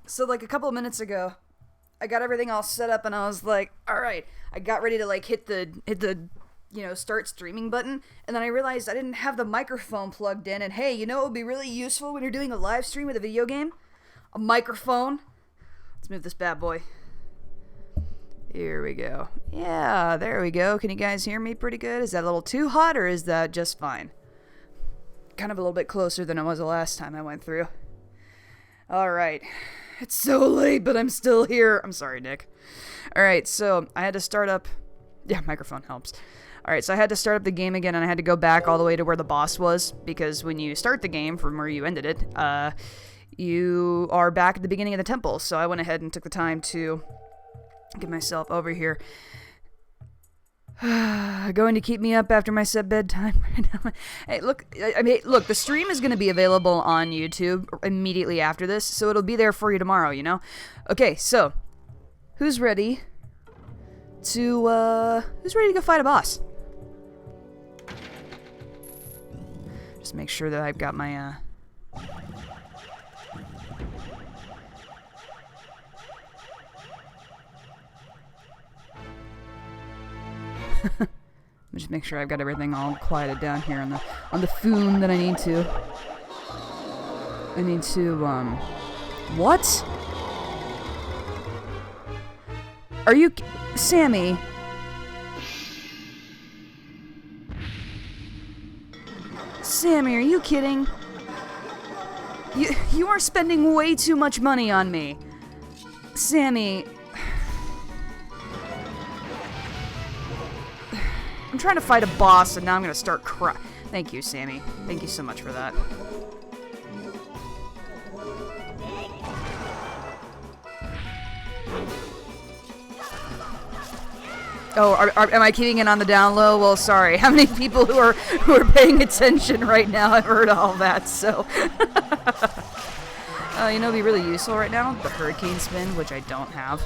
So like a couple of minutes ago, I got everything all set up and I was like, all right, I got ready to like hit the start streaming button, and then I realized I didn't have the microphone plugged in, and hey, you know what would be really useful when you're doing a live stream with a video game? A microphone. Let's move this bad boy. Here we go. Yeah, there we go. Can you guys hear me pretty good? Is that a little too hot or is that just fine? Kind of a little bit closer than it was the last time I went through. Alright. It's so late, but I'm still here. I'm sorry, Nick. Alright, so I had to start up... Yeah, microphone helps. Alright, so I had to start up the game again, and I had to go back all the way to where the boss was, because when you start the game from where you ended it, you are back at the beginning of the temple. So I went ahead and took the time to get myself over here. Going to keep me up after my set bedtime right now. Hey, look, look, the stream is going to be available on YouTube immediately after this, so it'll be there for you tomorrow, you know? Okay, so, who's ready to go fight a boss? Just make sure that I've got my, just make sure I've got everything all quieted down here on the phone that I need to. What? Are you... Sammy? Sammy, are you kidding? You are spending way too much money on me. Sammy... I'm trying to fight a boss, and now I'm gonna start Thank you, Sammy. Thank you so much for that. Oh, am I keeping it on the down low? Well, sorry. How many people who are paying attention right now have heard all that? So, you know, it'd be really useful right now. The hurricane spin, which I don't have.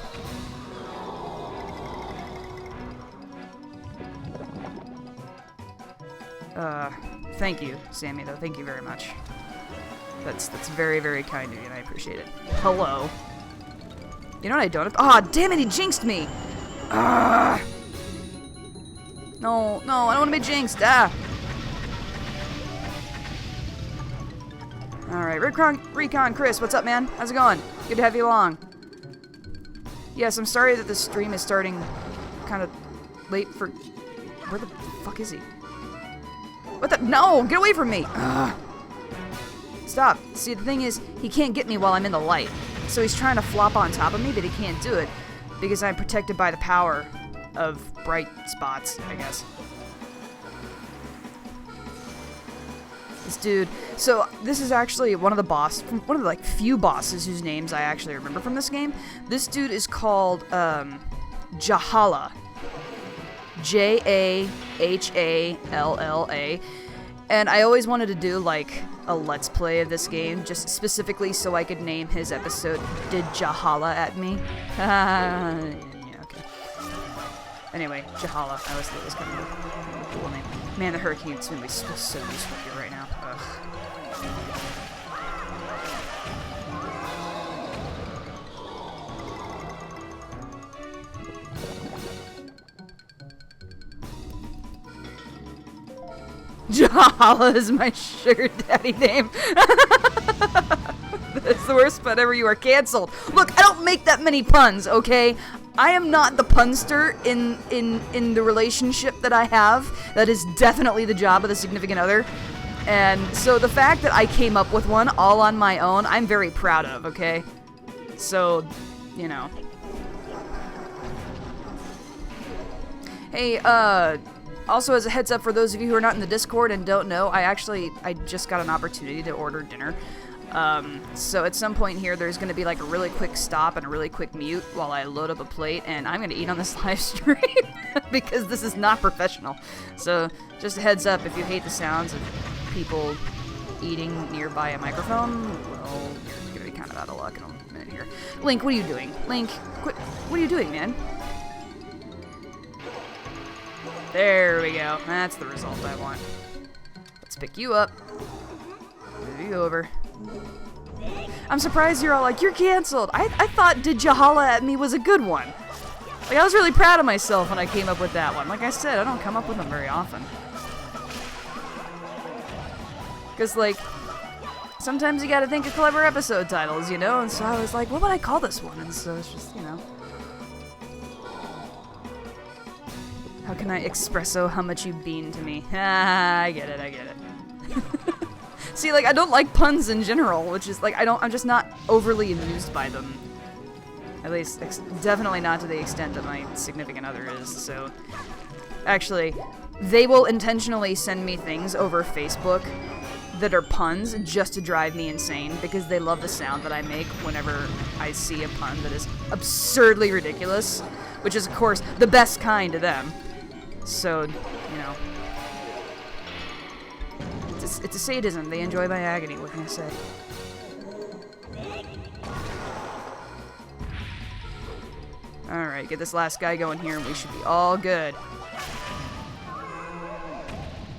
Thank you, Sammy, though. Thank you very much. That's very, very kind of you, and I appreciate it. Hello. You know what I don't have? Ah, damn it, he jinxed me! Ah! No, I don't want to be jinxed. Ah! Alright, Recon Chris, what's up, man? How's it going? Good to have you along. Yes, I'm sorry that the stream is starting kind of late for... Where the fuck is he? What the? No! Get away from me! Ugh. Stop. See, the thing is, he can't get me while I'm in the light. So he's trying to flop on top of me, but he can't do it because I'm protected by the power of bright spots, I guess. This dude. So this is actually one of the like few bosses whose names I actually remember from this game. This dude is called Jahala. Jahalla. And I always wanted to do like a let's play of this game, just specifically so I could name his episode Did Jahala at Me? Yeah, okay. Anyway, Jahala. I always thought it was kind of a cool name. Man, the hurricane is going to be so useful here right now. Ugh. Jahala is my sugar daddy name. That's the worst pun ever. You are canceled. Look, I don't make that many puns, okay? I am not the punster in the relationship that I have. That is definitely the job of the significant other. And so the fact that I came up with one all on my own, I'm very proud of, okay? So, you know. Hey, also, as a heads up for those of you who are not in the Discord and don't know, I just got an opportunity to order dinner. So at some point here, there's going to be like a really quick stop and a really quick mute while I load up a plate, and I'm going to eat on this live stream because this is not professional. So just a heads up, if you hate the sounds of people eating nearby a microphone, well, you're going to be kind of out of luck in a minute here. Link, what are you doing? Link, quit. What are you doing, man? There we go. That's the result I want. Let's pick you up. Move you over. I'm surprised you're all like, you're canceled. I thought Did Ya Holla At Me was a good one. Like, I was really proud of myself when I came up with that one. Like I said, I don't come up with them very often. Because, like, sometimes you gotta think of clever episode titles, you know? And so I was like, what would I call this one? And so it's just, you know. How can I espresso how much you bean to me? Ah, I get it. See, like, I don't like puns in general, which is, like, I'm just not overly amused by them. At least, definitely not to the extent that my significant other is, so. Actually, they will intentionally send me things over Facebook that are puns just to drive me insane, because they love the sound that I make whenever I see a pun that is absurdly ridiculous, which is, of course, the best kind to them. So, you know, it's a sadism. They enjoy my agony. What can I say? Alright, get this last guy going here and we should be all good.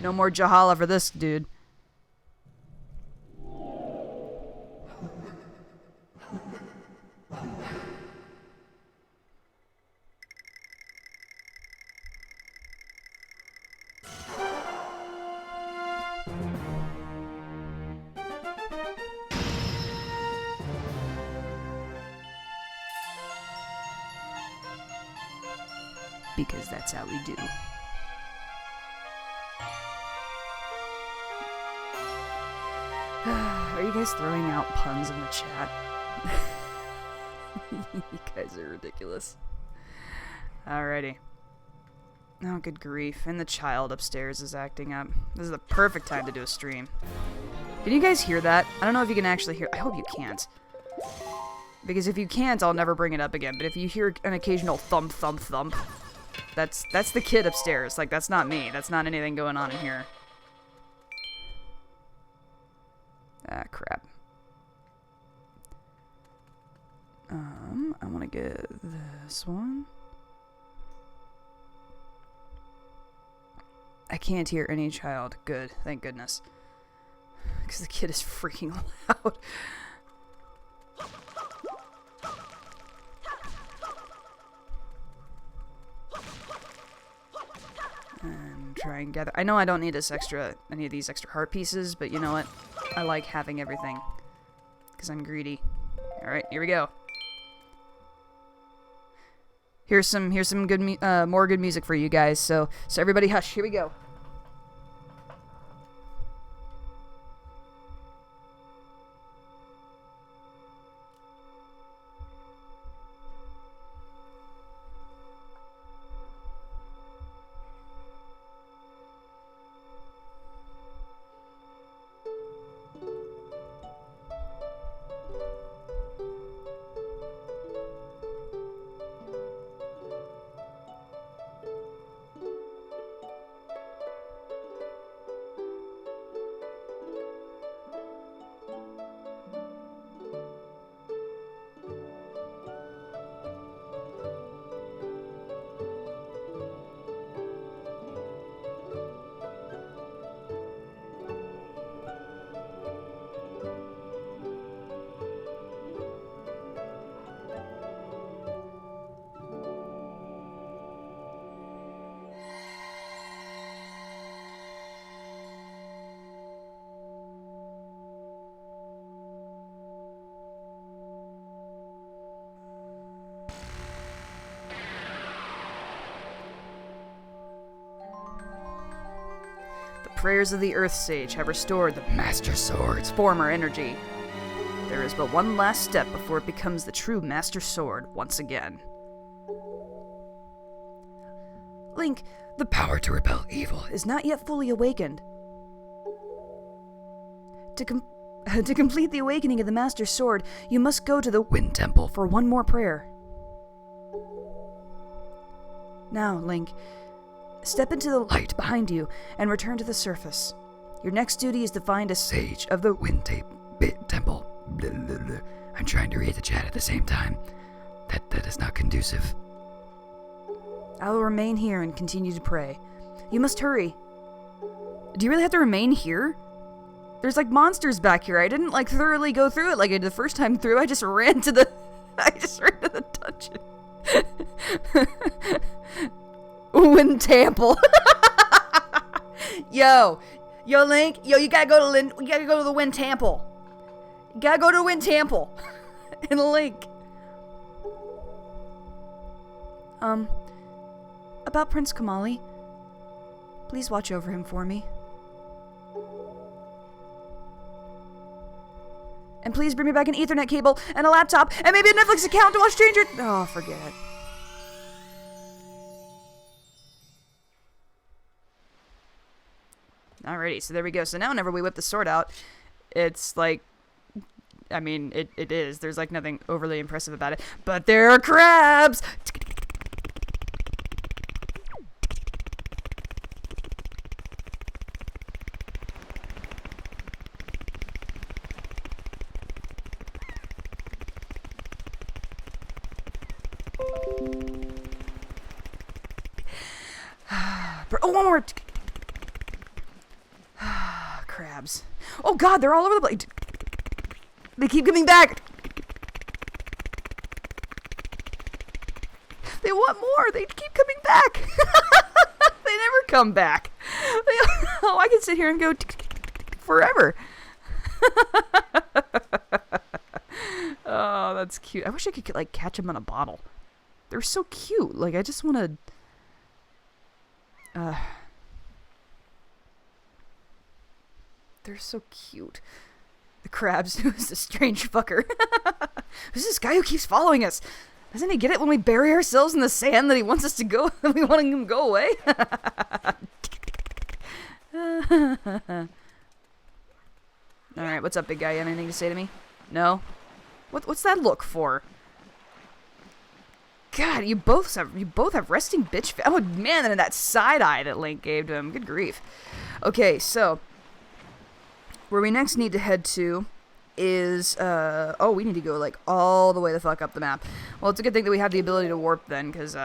No more Jahala for this dude. Because that's how we do. Are you guys throwing out puns in the chat? You guys are ridiculous. Alrighty. Oh, good grief. And the child upstairs is acting up. This is the perfect time to do a stream. Can you guys hear that? I don't know if you can actually hear. I hope you can't. Because if you can't, I'll never bring it up again. But if you hear an occasional thump, thump, thump, that's the kid upstairs. Like, that's not me. That's not anything going on in here. Ah, crap. I want to get this one. I can't hear any child. Good. Thank goodness. Because the kid is freaking loud. And try and gather. I know I don't need any of these extra heart pieces, but you know what? I like having everything. Because I'm greedy. Alright, here we go. Here's some good more good music for you guys. So everybody hush. Here we go. Prayers of the Earth Sage have restored the Master Sword's former energy. There is but one last step before it becomes the true Master Sword once again. Link, the power to repel evil is not yet fully awakened. To complete the awakening of the Master Sword, you must go to the Wind Temple for one more prayer. Now, Link, step into the light behind you and return to the surface. Your next duty is to find a sage of the Wind Temple. I'm trying to read the chat at the same time. That is not conducive. I will remain here and continue to pray. You must hurry. Do you really have to remain here? There's like monsters back here. I didn't like thoroughly go through it like I did the first time through. I just ran to the dungeon. Wind Temple. Yo, Link. Yo, you gotta go to the Wind Temple. You gotta go to the Wind Temple. And Link. About Prince Kamali. Please watch over him for me. And please bring me back an Ethernet cable and a laptop and maybe a Netflix account to watch Stranger... Oh, forget it. Alrighty, so there we go. So now whenever we whip the sword out, it's like... I mean, it is. There's like nothing overly impressive about it. But there are crabs! Oh, one more. Crabs. Oh god, they're all over the place. They keep coming back. They want more. They keep coming back. They never come back. Oh, I can sit here and go forever. Oh, that's cute. I wish I could like catch them in a bottle. They're so cute. Like I just want to. They're so cute. The crabs. Who's this strange fucker? Who's this guy who keeps following us? Doesn't he get it when we bury ourselves in the sand that he wants us to go? We want him to go away? Alright, what's up, big guy? You have anything to say to me? No? What's that look for? God, you both have resting bitch face. Oh man, and that side eye that Link gave to him. Good grief. Okay, so where we next need to head to is oh, we need to go like all the way the fuck up the map. Well, it's a good thing that we have the ability to warp then, because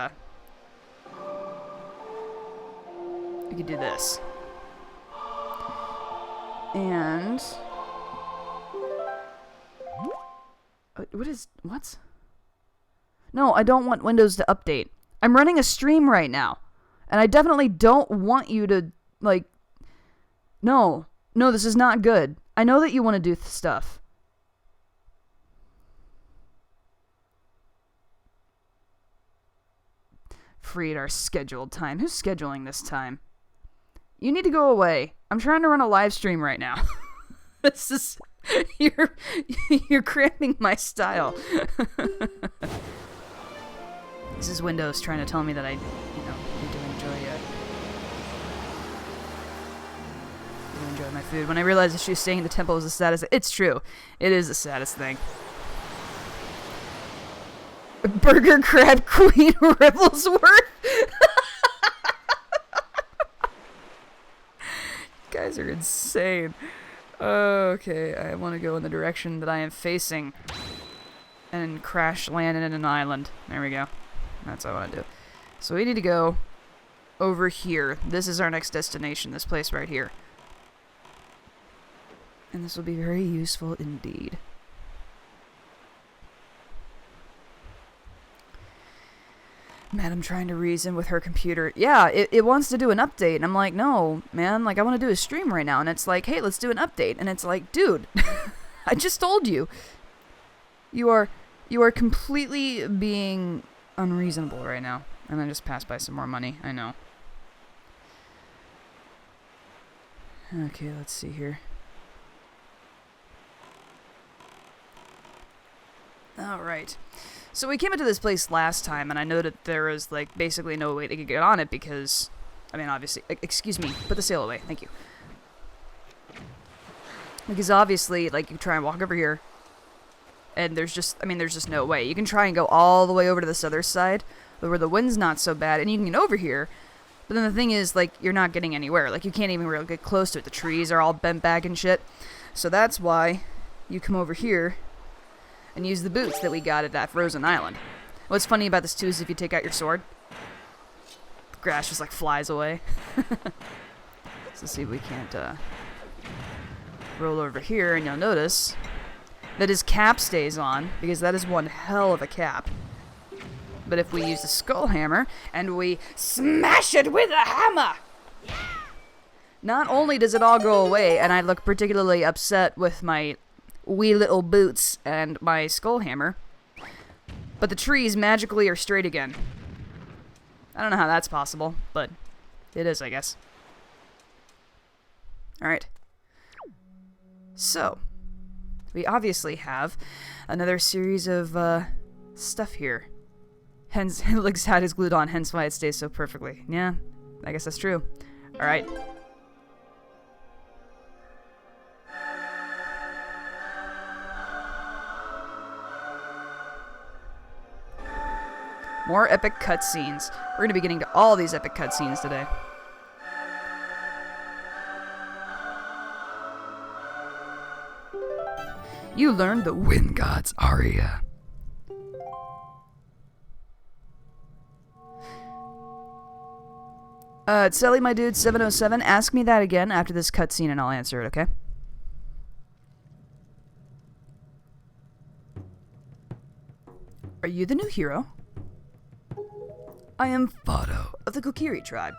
we could do this. And what? No, I don't want Windows to update. I'm running a stream right now. And I definitely don't want you to, like... No, this is not good. I know that you want to do stuff. Free at our scheduled time. Who's scheduling this time? You need to go away. I'm trying to run a live stream right now. This is... You're cramping my style. This is Windows trying to tell me that I, need to enjoy my food. When I realized that she was staying in the temple was the saddest. It's true. It is the saddest thing. Burger Crab Queen Ribblesworth? You guys are insane. Okay, I want to go in the direction that I am facing. And crash land in an island. There we go. That's what I want to do. So we need to go over here. This is our next destination, this place right here. And this will be very useful indeed. Madam trying to reason with her computer. Yeah, it wants to do an update. And I'm like, no, man, like I want to do a stream right now. And it's like, hey, let's do an update. And it's like, dude, I just told you. You are completely being unreasonable right now. And I just passed by some more money. I know. Okay, let's see here. Alright. So we came into this place last time, and I know that there was, like, basically no way they could get on it because... I mean, obviously... Excuse me. Put the sail away. Thank you. Because obviously, like, you try and walk over here, and there's just... I mean, there's just no way. You can try and go all the way over to this other side, where the wind's not so bad, and you can get over here, but then the thing is, like, you're not getting anywhere. Like, you can't even really get close to it. The trees are all bent back and shit. So that's why you come over here and use the boots that we got at that frozen island. What's funny about this, too, is if you take out your sword, the grass just, like, flies away. So let's see if we can't, roll over here, and you'll notice that his cap stays on, because that is one hell of a cap. But if we use the skull hammer, and we smash it with a hammer, not only does it all go away, and I look particularly upset with my wee little boots and my skull hammer, but the trees magically are straight again. I don't know how that's possible, but it is, I guess. Alright. So, we obviously have another series of stuff here. Hence, Lig's hat is glued on, hence why it stays so perfectly. Yeah, I guess that's true. Alright. More epic cutscenes. We're going to be getting to all these epic cutscenes today. You learned the Wind God's aria. Sally, my dude, 707, ask me that again after this cutscene and I'll answer it, okay? Are you the new hero? I am Fado of the Kokiri tribe.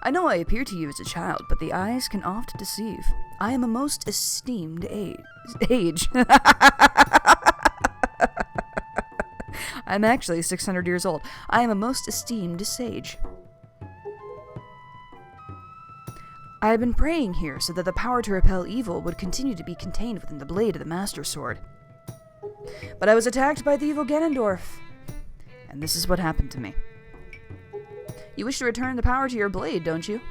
I know I appear to you as a child, but the eyes can oft deceive. I am a most esteemed age. I'm actually 600 years old. I am a most esteemed sage. I have been praying here so that the power to repel evil would continue to be contained within the blade of the Master Sword. But I was attacked by the evil Ganondorf, and this is what happened to me. You wish to return the power to your blade, don't you?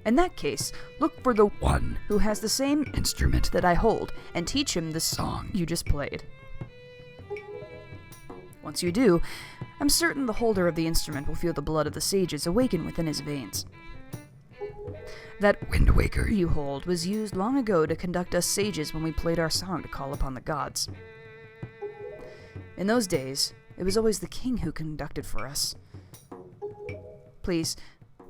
In that case, look for the one who has the same instrument that I hold, and teach him the song you just played. Once you do, I'm certain the holder of the instrument will feel the blood of the sages awaken within his veins. That Wind Waker you hold was used long ago to conduct us sages when we played our song to call upon the gods. In those days, it was always the king who conducted for us. Please,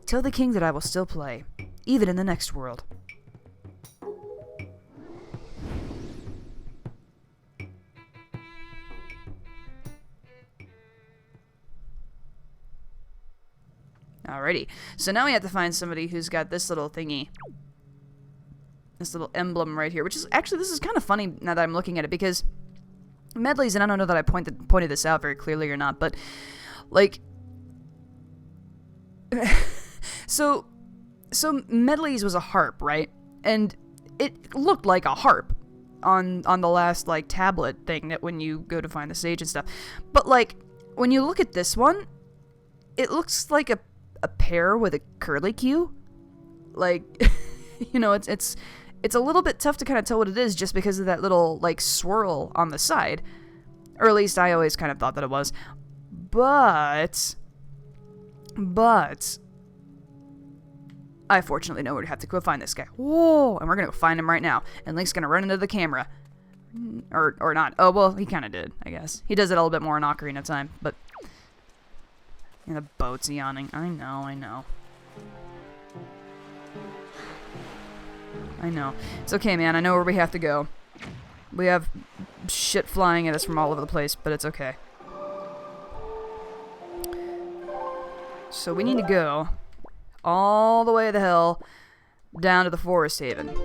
tell the king that I will still play, even in the next world. Alrighty, so now we have to find somebody who's got this little thingy. This little emblem right here, which is, actually, this is kind of funny now that I'm looking at it, because medleys, and I don't know that I pointed this out very clearly or not, but, like, so medleys was a harp, right? And it looked like a harp on the last, like, tablet thing that when you go to find the sage and stuff. But, like, when you look at this one, it looks like a pear with a curlicue. Like, you know, it's a little bit tough to kind of tell what it is just because of that little, like, swirl on the side. Or at least I always kind of thought that it was. But I fortunately know where to have to go find this guy. Whoa! And we're gonna go find him right now. And Link's gonna run into the camera. Or not. Oh, well, he kind of did, I guess. He does it a little bit more in Ocarina of Time, but... And the boat's yawning. I know. I know. It's okay, man. I know where we have to go. We have shit flying at us from all over the place, but it's okay. So we need to go all the way the hell down to the Forest Haven.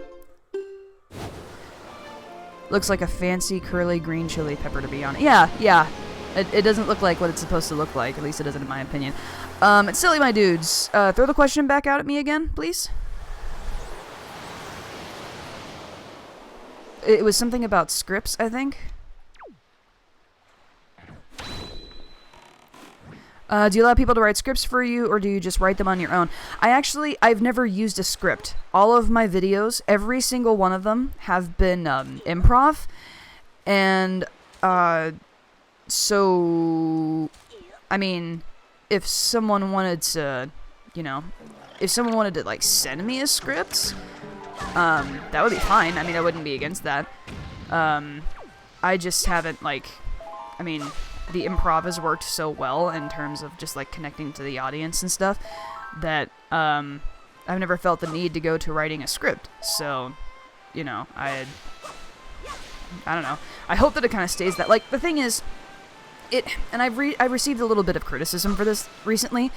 Looks like a fancy curly green chili pepper, to be honest. Yeah. It doesn't look like what it's supposed to look like. At least it doesn't in my opinion. It's silly, my dudes. Throw the question back out at me again, please. It was something about scripts, I think. Do you allow people to write scripts for you, or do you just write them on your own? I've never used a script. All of my videos, every single one of them, have been improv. And, so, I mean, if someone wanted to, like, send me a script, that would be fine. I mean, I wouldn't be against that. I just haven't, like, I mean, the improv has worked so well in terms of just, like, connecting to the audience and stuff that, I've never felt the need to go to writing a script. So, you know, I don't know. I hope that it kind of stays that. Like, the thing is, and I've received a little bit of criticism for this recently,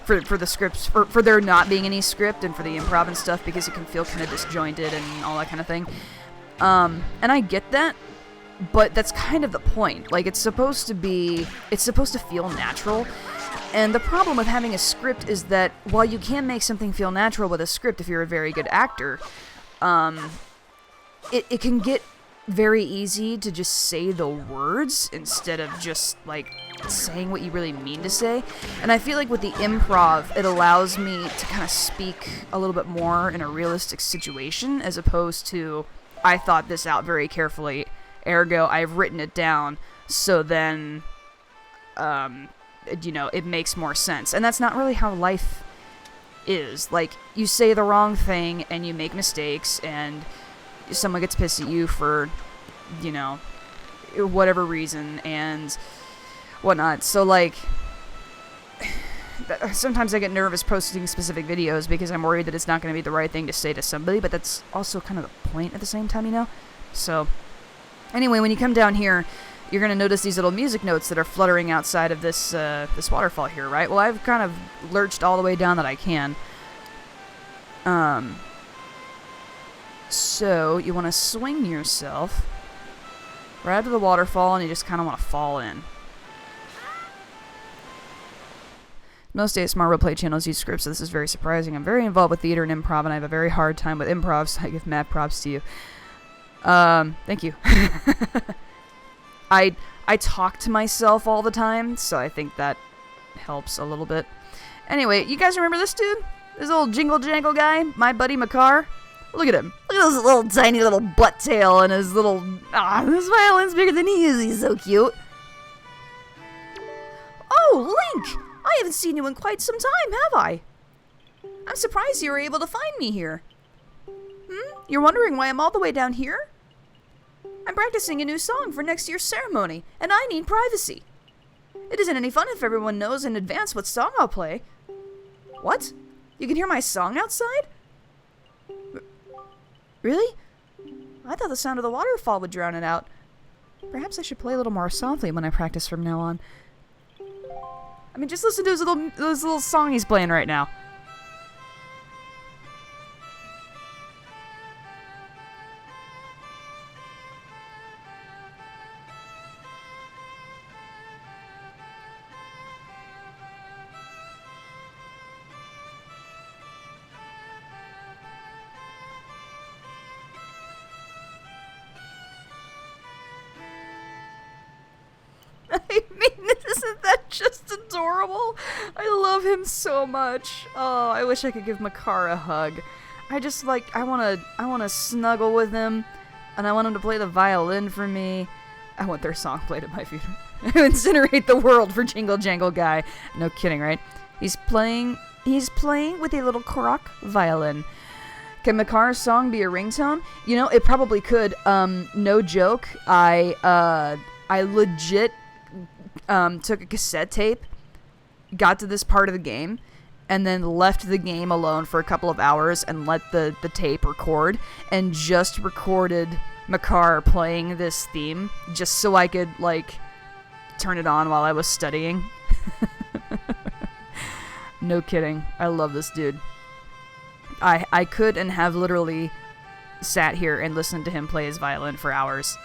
for the scripts, for there not being any script, and for the improv and stuff, because it can feel kind of disjointed and all that kind of thing. And I get that, but that's kind of the point. Like, it's supposed to feel natural. And the problem with having a script is that while you can make something feel natural with a script if you're a very good actor, it can get very easy to just say the words instead of just, like, saying what you really mean to say. And I feel like with the improv, it allows me to kind of speak a little bit more in a realistic situation, as opposed to, I thought this out very carefully, ergo, I've written it down, so then, you know, it makes more sense. And that's not really how life is. Like, you say the wrong thing, and you make mistakes, and someone gets pissed at you for, you know, whatever reason, and whatnot. So, like, sometimes I get nervous posting specific videos because I'm worried that it's not going to be the right thing to say to somebody, but that's also kind of the point at the same time, you know? So, anyway, when you come down here, you're going to notice these little music notes that are fluttering outside of this this waterfall here, right? Well, I've kind of lurched all the way down that I can. So, you want to swing yourself right to the waterfall, and you just kind of want to fall in. Most ASMR roleplay channels use scripts, so this is very surprising. I'm very involved with theater and improv, and I have a very hard time with improv, so I give mad props to you. Thank you. I talk to myself all the time, so I think that helps a little bit. Anyway, you guys remember this dude? This old jingle jangle guy? My buddy Makar? Look at him. Look at his little tiny little butt tail and his little... this violin's bigger than he is. He's so cute. Oh, Link! I haven't seen you in quite some time, have I? I'm surprised you were able to find me here. You're wondering why I'm all the way down here? I'm practicing a new song for next year's ceremony, and I need privacy. It isn't any fun if everyone knows in advance what song I'll play. What? You can hear my song outside? Really? I thought the sound of the waterfall would drown it out. Perhaps I should play a little more softly when I practice from now on. I mean, just listen to his little song he's playing right now. I mean, isn't that just adorable? I love him so much. Oh, I wish I could give Makar a hug. I just, like, I wanna snuggle with him, and I want him to play the violin for me. I want their song played at my funeral. Incinerate the world for Jingle Jangle Guy. No kidding, right? He's playing with a little Korok violin. Can Makar's song be a ringtone? You know, it probably could. No joke. I legit took a cassette tape, got to this part of the game, and then left the game alone for a couple of hours and let the tape record, and just recorded Makar playing this theme just so I could, like, turn it on while I was studying. No kidding. I love this dude. I could and have literally sat here and listened to him play his violin for hours.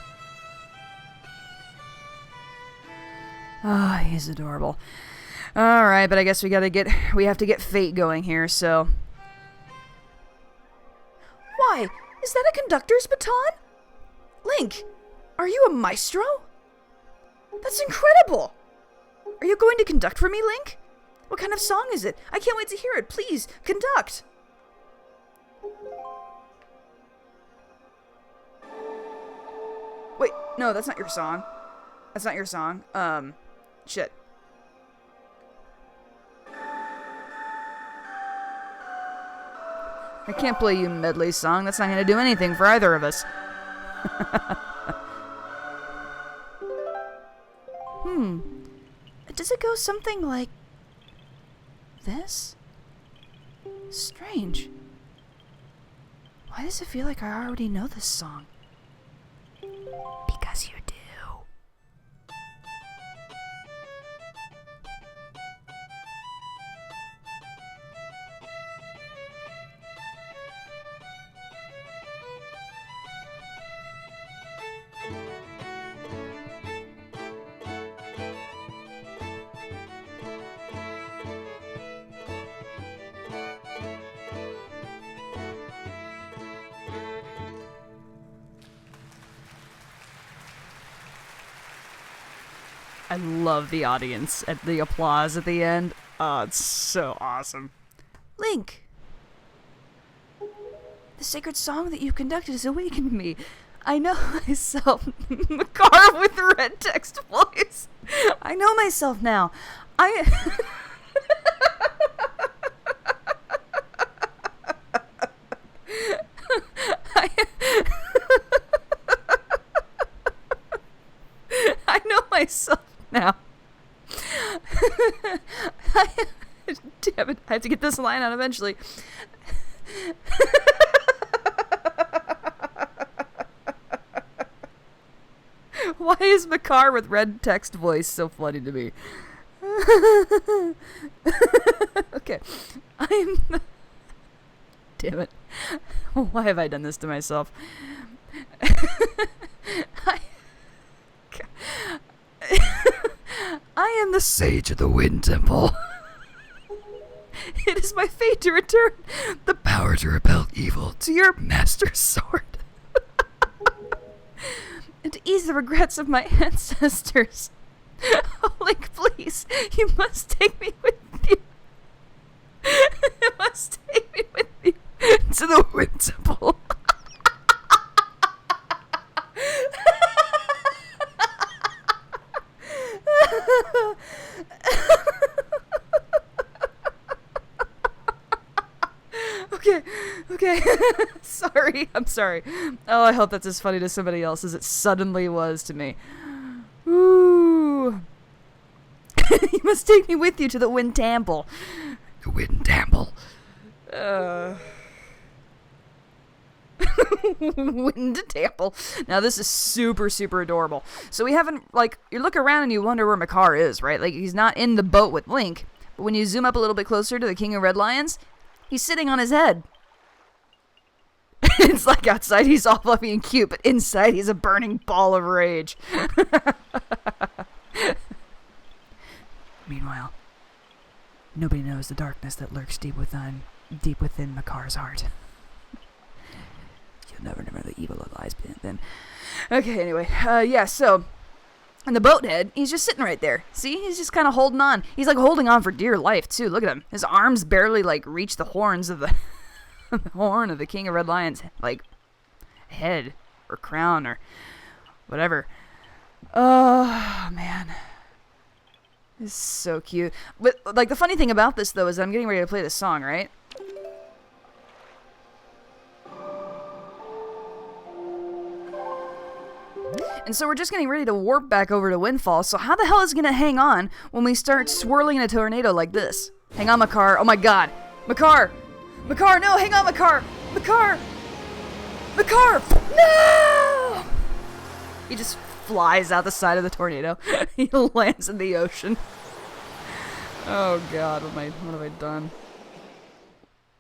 Ah, oh, he's adorable. Alright, but I guess we have to get Fate going here, so... Why? Is that a conductor's baton? Link, are you a maestro? That's incredible! Are you going to conduct for me, Link? What kind of song is it? I can't wait to hear it. Please, conduct! Wait, no, that's not your song. That's not your song. Shit. I can't play you medley song. That's not gonna do anything for either of us. Does it go something like this? Strange. Why does it feel like I already know this song? Because you do. I love the audience at the applause at the end. Oh, it's so awesome. Link! The sacred song that you conducted has awakened me. I know myself. Makar with red text voice. I know myself now. I know myself now. Damn it, I have to get this line out eventually. Why is Makar with red text voice so funny to me? Okay. Damn it. Why have I done this to myself? I am the Sage of the Wind Temple. It is my fate to return the power to repel evil to your master's sword. And to ease the regrets of my ancestors. Oh, Link, please, you must take me with you. You must take me with you to the Wind Temple. Okay. Sorry, I'm sorry. Oh, I hope that's as funny to somebody else as it suddenly was to me. Ooh. You must take me with you to the Wind Temple. The Wind Temple. Wind Temple. Now this is super, super adorable. So we haven't, like, you look around and you wonder where Makar is, right? Like, he's not in the boat with Link. But when you zoom up a little bit closer to the King of Red Lions, he's sitting on his head. It's like outside he's all fluffy and cute, but inside he's a burning ball of rage. Meanwhile, nobody knows the darkness that lurks deep within Makar's heart. You'll never know the evil that lies within. Okay, anyway, yeah, so, and the boat head, he's just sitting right there. See, he's just kind of holding on. He's like holding on for dear life, too. Look at him. His arms barely, like, reach the horns of the horn of the King of Red Lions, like, head or crown or whatever. Oh, man. This is so cute. But, like, the funny thing about this, though, is I'm getting ready to play this song, right? And so we're just getting ready to warp back over to Windfall, so how the hell is it going to hang on when we start swirling in a tornado like this? Hang on, Makar. Oh my god. Makar! Makar, no! Hang on, Makar! Makar! Makar! No! He just flies out the side of the tornado. He lands in the ocean. Oh god, what have I done?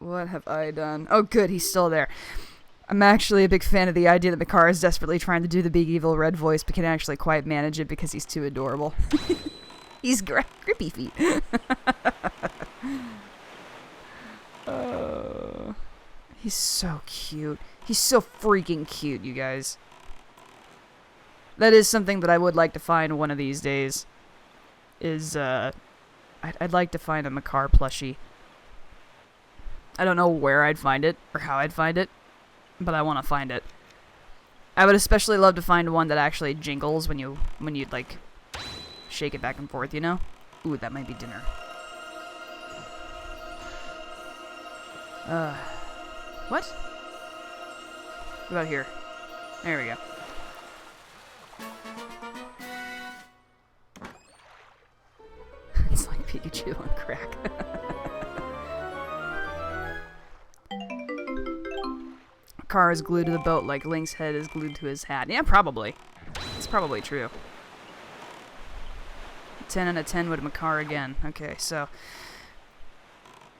What have I done? Oh good, he's still there. I'm actually a big fan of the idea that Makar is desperately trying to do the big evil red voice, but can actually quite manage it because he's too adorable. He's grippy feet. He's so cute. He's so freaking cute, you guys. That is something that I would like to find one of these days. I'd like to find a Makar plushie. I don't know where I'd find it, or how I'd find it, but I want to find it. I would especially love to find one that actually jingles when you like, shake it back and forth, you know? Ooh, that might be dinner. What? What about here? There we go. It's like Pikachu on crack. Makar is glued to the boat like Link's head is glued to his hat. Yeah, probably. It's probably true. 10 out of 10 with Makar again. Okay, so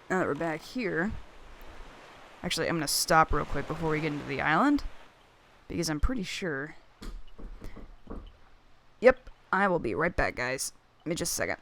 now that we're back here, actually, I'm going to stop real quick before we get into the island, because I'm pretty sure... Yep, I will be right back, guys. Give me just a second.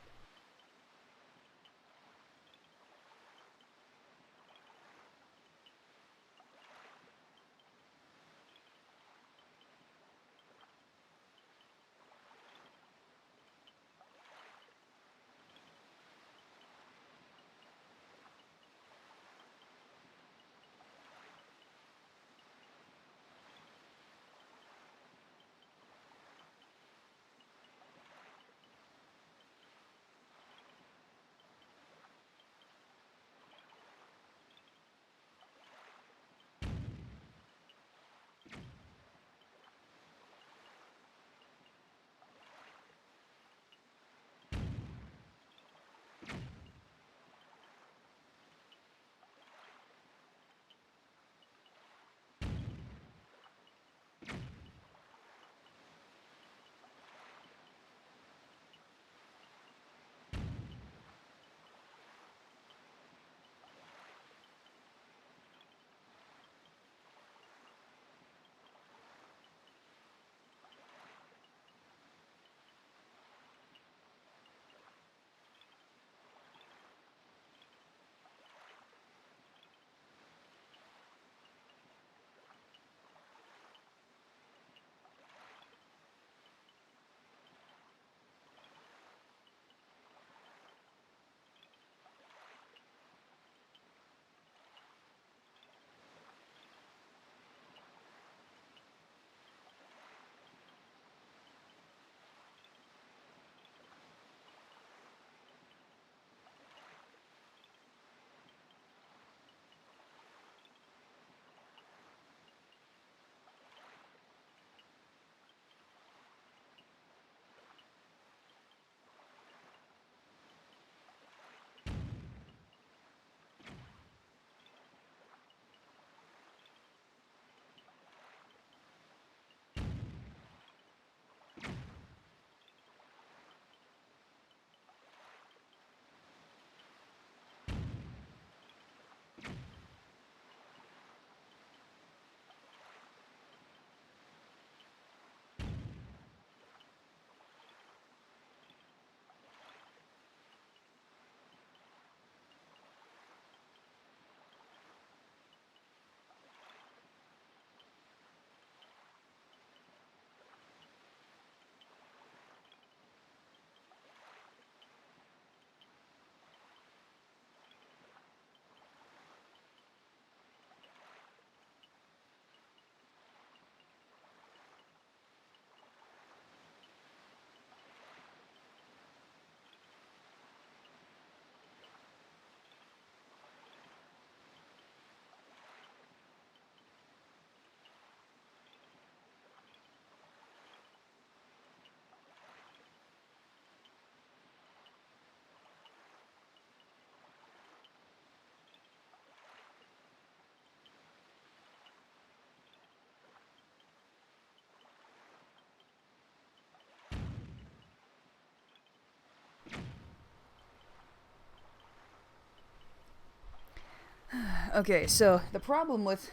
Okay, so the problem with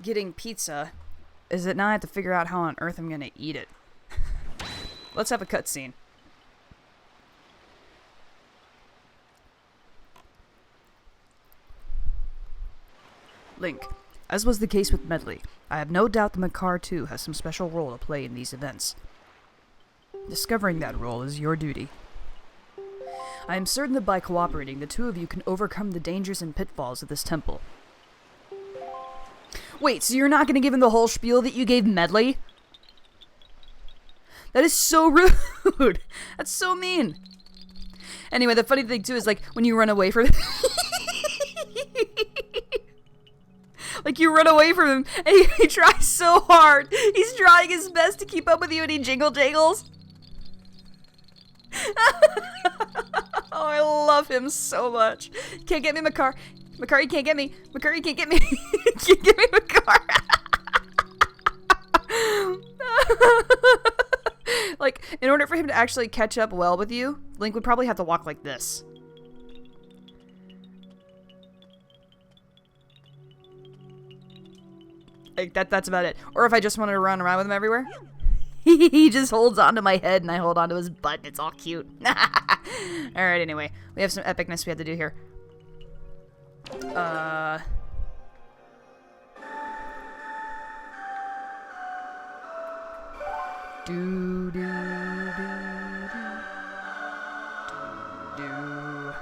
getting pizza is that now I have to figure out how on earth I'm going to eat it. Let's have a cutscene. Link. As was the case with Medley, I have no doubt that Makar too has some special role to play in these events. Discovering that role is your duty. I am certain that by cooperating, the two of you can overcome the dangers and pitfalls of this temple. Wait, so you're not going to give him the whole spiel that you gave Medley? That is so rude. That's so mean. Anyway, the funny thing too is like when you run away from like you run away from him and he tries so hard. He's trying his best to keep up with you and he jingle jangles. Oh, I love him so much. Can't get me, Makar. Makar, you can't get me. Makar, you can't get me. You can't get me, Makar. Like, in order for him to actually catch up well with you, Link would probably have to walk like this. Like, that's about it. Or if I just wanted to run around with him everywhere. He just holds onto my head and I hold onto his butt. It's all cute. Alright, anyway. We have some epicness we have to do here. Do, do, do, do, do.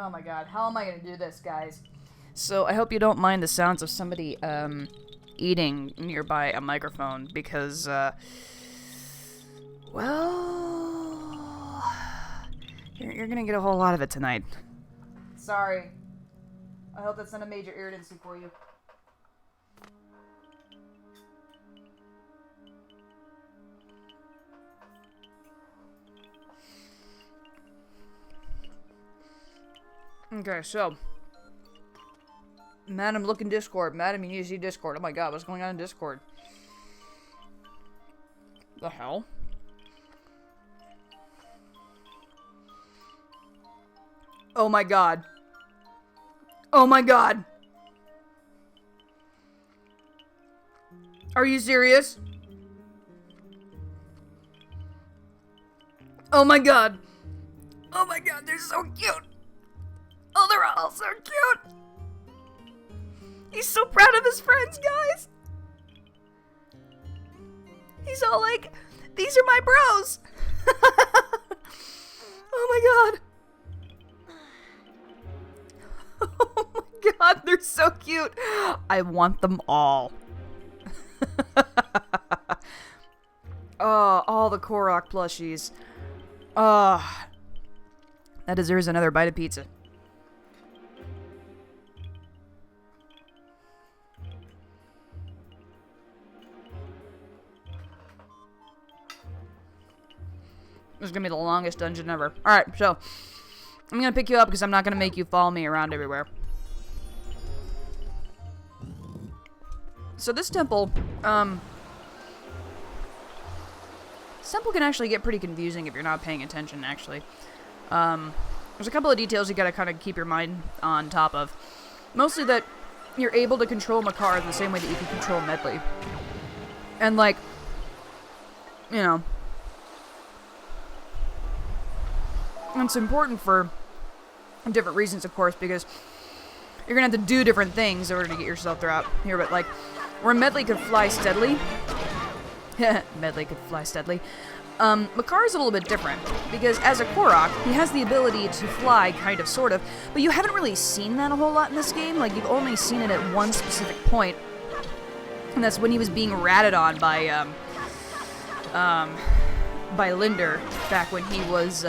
Oh my god, how am I gonna do this, guys? So, I hope you don't mind the sounds of somebody, eating nearby a microphone, because, well, you're gonna get a whole lot of it tonight. Sorry. I hope that's not a major irritancy for you. Okay, so, Madam, look in Discord. Madam, you need to see Discord. Oh my god, what's going on in Discord? The hell? Oh my god. Oh my god. Are you serious? Oh my god. Oh my god, they're so cute. Oh, they're all so cute. He's so proud of his friends, guys. He's all like, these are my bros. Oh my god. Oh my god, they're so cute. I want them all. Oh, all the Korok plushies. Oh, that deserves another bite of pizza. This is gonna be the longest dungeon ever. Alright, so I'm gonna pick you up because I'm not gonna make you follow me around everywhere. So this temple, can actually get pretty confusing if you're not paying attention, actually. There's a couple of details you gotta kind of keep your mind on top of. Mostly that you're able to control Makar the same way that you can control Medley. And, like, you know, it's important for different reasons, of course, because you're gonna have to do different things in order to get yourself throughout here, but, like, where Medley could fly steadily, Medley could fly steadily, Makar is a little bit different, because as a Korok, he has the ability to fly, kind of, sort of, but you haven't really seen that a whole lot in this game. Like, you've only seen it at one specific point, and that's when he was being ratted on by Linder, back when he was,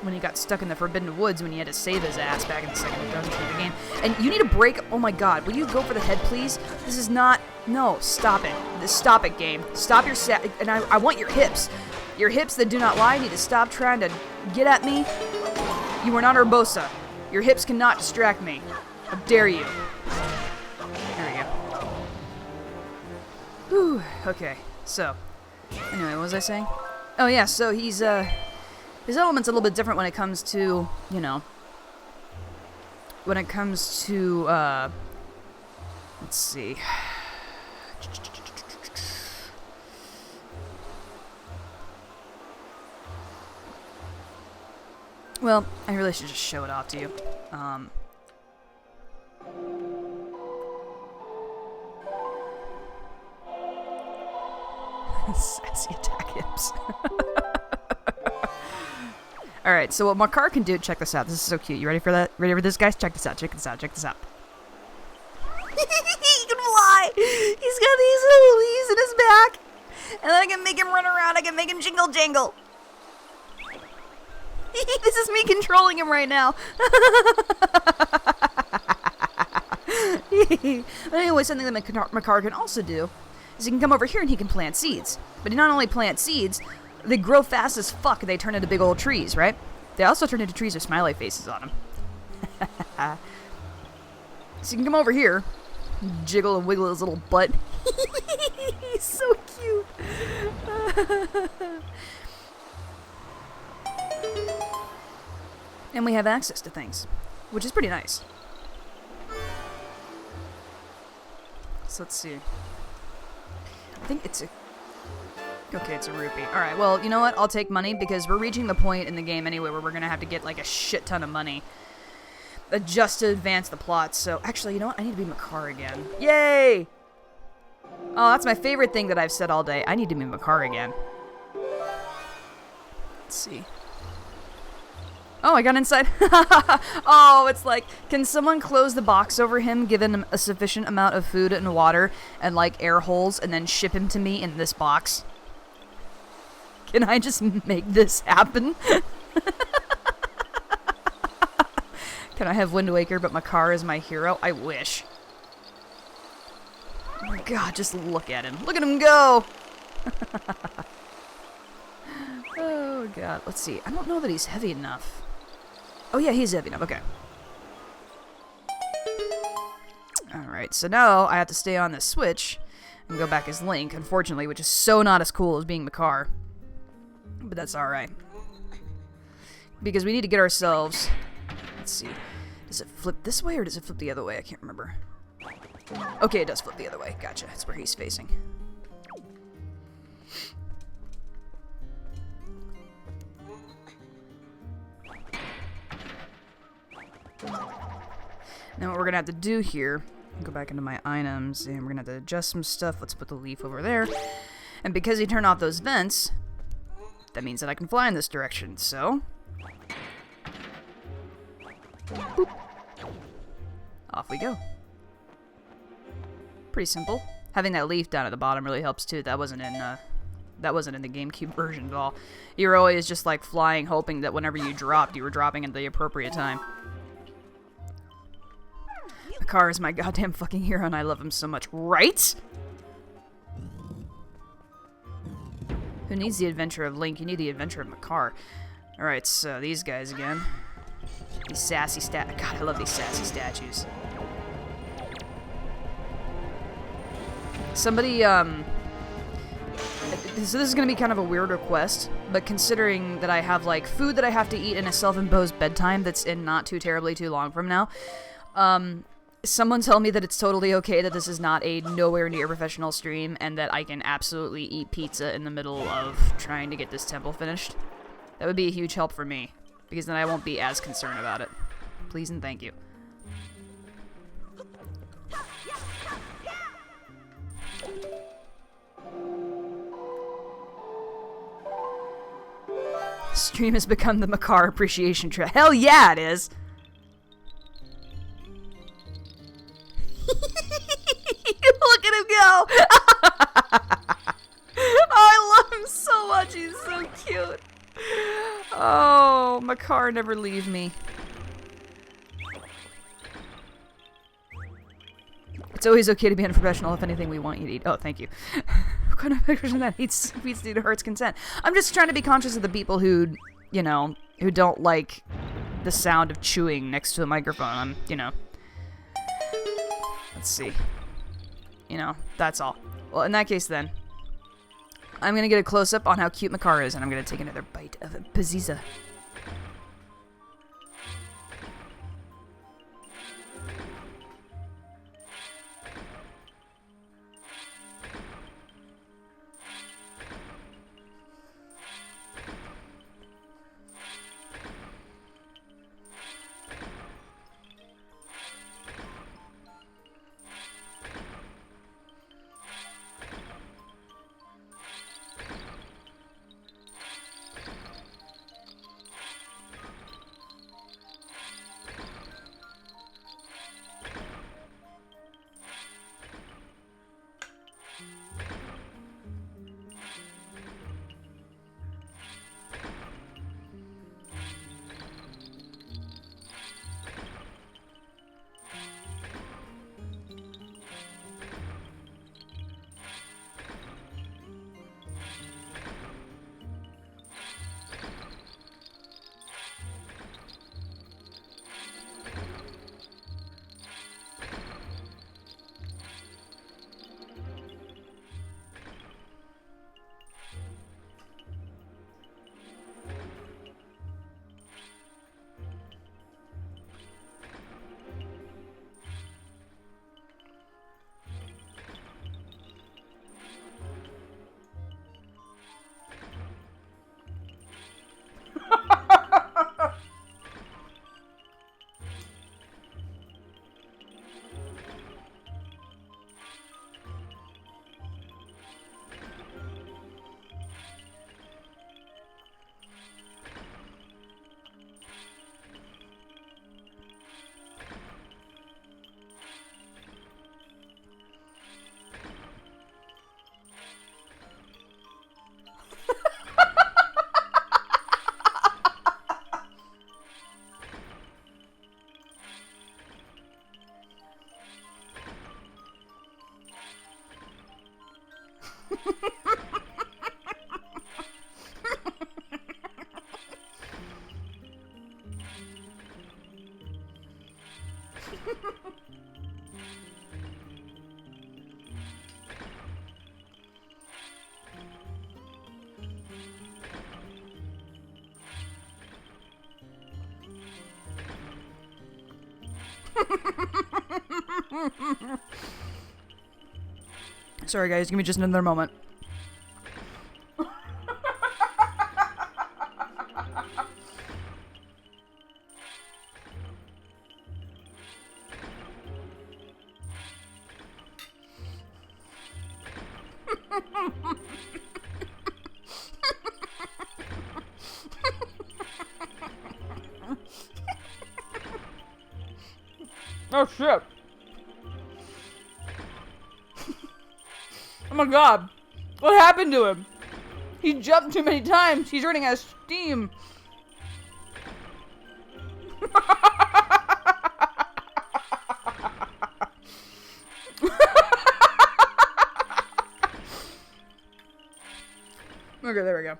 when he got stuck in the Forbidden Woods when he had to save his ass back in the second dungeon of the game. And you need to break... Oh my god, will you go for the head, please? This is not... No, stop it. Stop it, game. Stop your and I want your hips. Your hips that do not lie need to stop trying to get at me. You are not Urbosa. Your hips cannot distract me. How dare you. There we go. Whew. Okay, so... Anyway, what was I saying? Oh yeah, so he's, his element's a little bit different when it comes to, you know, when it comes to, let's see. Well, I really should just show it off to you. Sassy attack hips. Alright, so what Makar can do, check this out. This is so cute. You ready for that? Ready for this, guys? Check this out, check this out, check this out. He can fly! He's got these little leaves in his back! And then I can make him run around, I can make him jingle jangle. This is me controlling him right now. But Anyway, something that Makar can also do is he can come over here and he can plant seeds. But he not only plant seeds, they grow fast as fuck and they turn into big old trees, right? They also turn into trees with smiley faces on them. So you can come over here, jiggle and wiggle his little butt. He's so cute. And we have access to things, which is pretty nice. So let's see. I think it's a... Okay, it's a rupee. Alright, well, you know what? I'll take money because we're reaching the point in the game anyway where we're going to have to get like a shit ton of money just to advance the plot. So, actually, you know what? I need to be Makar again. Yay! Oh, that's my favorite thing that I've said all day. I need to be Makar again. Let's see. Oh, I got inside. Oh, it's like, can someone close the box over him, given him a sufficient amount of food and water and like air holes, and then ship him to me in this box? Can I just make this happen? Can I have Wind Waker, but Makar is my hero? I wish. Oh my god, just look at him. Look at him go! Oh god, let's see. I don't know that he's heavy enough. Oh yeah, he's heavy enough, okay. Alright, so now I have to stay on this switch and go back as Link, unfortunately, which is so not as cool as being Makar. But that's alright. Because we need to get ourselves... Let's see. Does it flip this way or does it flip the other way? I can't remember. Okay, it does flip the other way. Gotcha. That's where he's facing. Now what we're going to have to do here, go back into my items, and we're going to have to adjust some stuff. Let's put the leaf over there. And because he turned off those vents, that means that I can fly in this direction, so... Boop. Off we go. Pretty simple. Having that leaf down at the bottom really helps too. That wasn't in the GameCube version at all. You were always just like flying, hoping that whenever you dropped, you were dropping at the appropriate time. Makar is my goddamn fucking hero, and I love him so much, right? Who needs the adventure of Link? You need the adventure of Makar. Alright, so these guys again. These sassy God, I love these sassy statues. Somebody, so this is gonna be kind of a weird request, but considering that I have, like, food that I have to eat in a self-imposed bedtime that's in not too terribly too long from now, someone tell me that it's totally okay that this is not a nowhere near professional stream and that I can absolutely eat pizza in the middle of trying to get this temple finished. That would be a huge help for me, because then I won't be as concerned about it. Please and thank you. Stream has become the Makar appreciation track. Hell yeah, it is! Look at him go! Oh, I love him so much. He's so cute. Oh, Makar, never leave me. It's always okay to be unprofessional. If anything, we want you to eat. Oh, thank you. What kind of person that eats feeds due to heart's consent? I'm just trying to be conscious of the people who, you know, who don't like the sound of chewing next to a microphone. You know. Let's see. You know, that's all. Well, in that case, then, I'm gonna get a close-up on how cute Makar is, and I'm gonna take another bite of Paziza. Sorry guys, give me just another moment. Oh shit. Oh my god. What happened to him? He jumped too many times. He's running out of steam. Okay, there we go.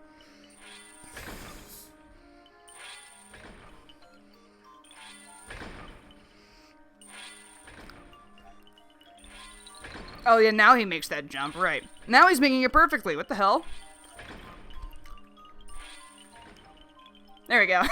Oh yeah, now he makes that jump, right. Now he's making it perfectly. What the hell? There we go.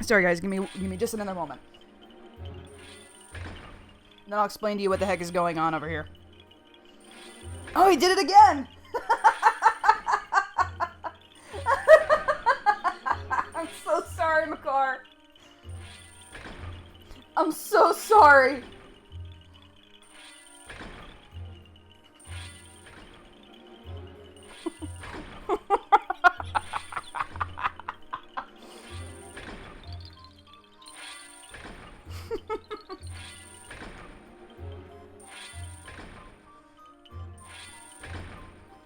Sorry guys, give me just another moment. Then I'll explain to you what the heck is going on over here. Oh, he did it again! I'm so sorry, Makar. I'm so sorry.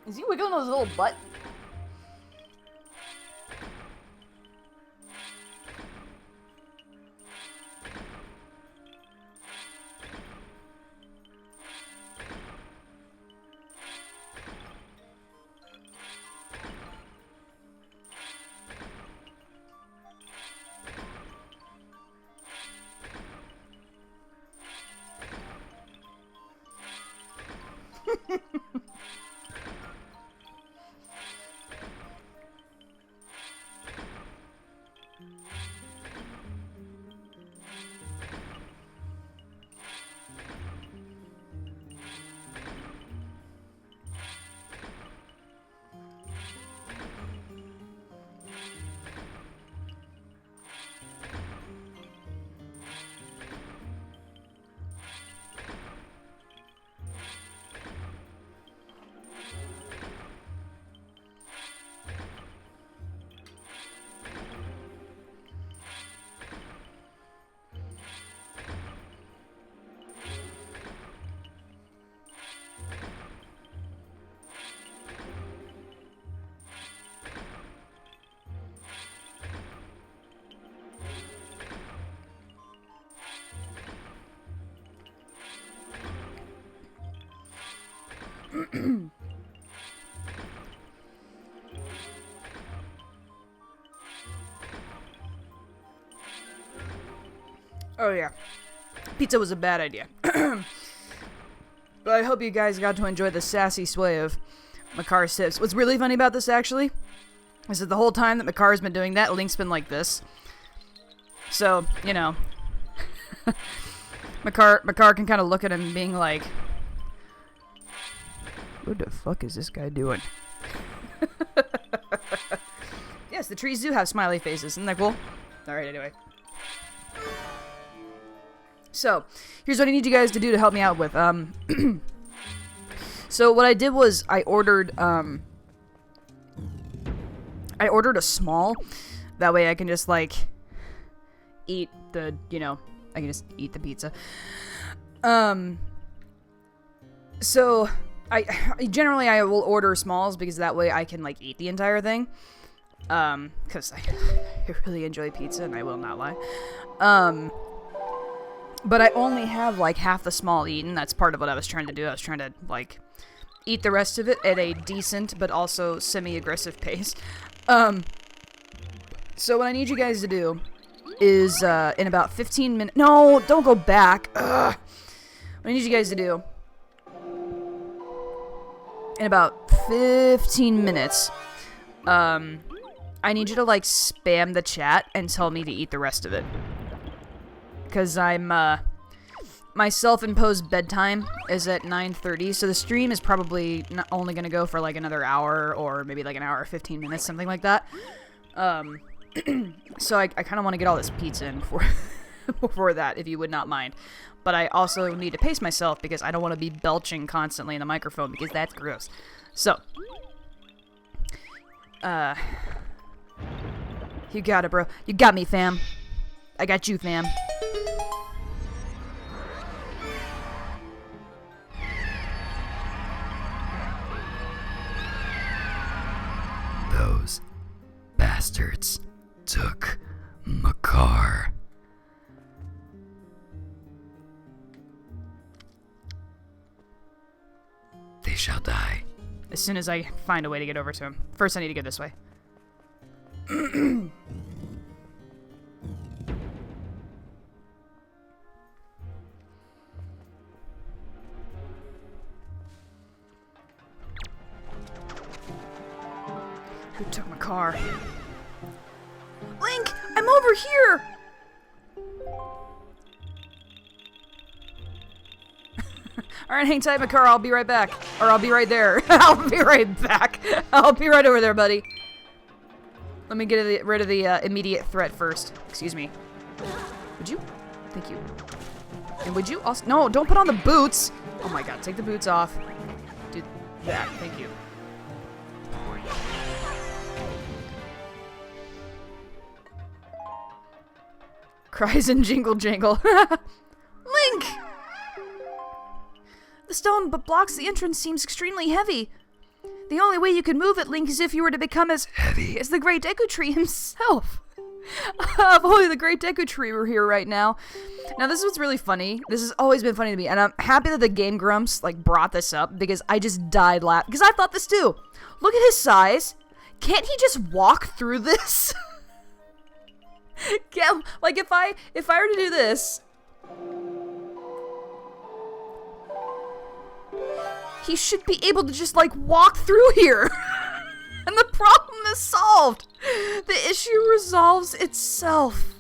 Is he wiggling his little butt? Oh yeah, pizza was a bad idea. But I hope you guys got to enjoy the sassy sway of Makar's tips. What's really funny about this, actually, is that the whole time that Makar's been doing that, Link's been like this. So, you know, Makar can kind of look at him being like, what the fuck is this guy doing? Yes, the trees do have smiley faces. Isn't that cool? Alright, anyway. So, here's what I need you guys to do to help me out with. So what I did was I ordered a small. That way I can just, like, eat the, you know, I can just eat the pizza. So, I generally I will order smalls because that way I can, like, eat the entire thing. Because I really enjoy pizza, and I will not lie. But I only have, like, half the small eaten. That's part of what I was trying to do. I was trying to, like, eat the rest of it at a decent but also semi-aggressive pace. So what I need you guys to do is, in about 15 minutes... No, don't go back. Ugh. What I need you guys to do... In about 15 minutes, I need you to, like, spam the chat and tell me to eat the rest of it. Because I'm, my self-imposed bedtime is at 9:30, so the stream is probably not only going to go for, like, another hour, or maybe, like, an hour or 15 minutes, something like that. So I kind of want to get all this pizza in before that, if you would not mind. But I also need to pace myself because I don't want to be belching constantly in the microphone because that's gross. So, you got it, bro. You got me, fam. I got you, fam. Those bastards took Makar. They shall die. As soon as I find a way to get over to him. First, I need to get this way. Who took my car? Link! I'm over here! Alright, hang tight, Makar. I'll be right back. Or I'll be right there. I'll be right back. I'll be right over there, buddy. Let me get rid of the immediate threat first. Excuse me. Would you? Thank you. And would you also... No, don't put on the boots! Oh my god, take the boots off. Do that. Thank you. Cries and jingle jangle. Link! The stone but blocks the entrance seems extremely heavy. The only way you could move it, Link, is if you were to become as heavy as the Great Deku Tree himself. If only the Great Deku Tree were here right now. Now, this is what's really funny. This has always been funny to me, and I'm happy that the Game Grumps, like, brought this up, because I just died laughing. Because I thought this too. Look at his size. Can't he just walk through this? Like, if I were to do this... He should be able to just, like, walk through here. And the problem is solved. The issue resolves itself.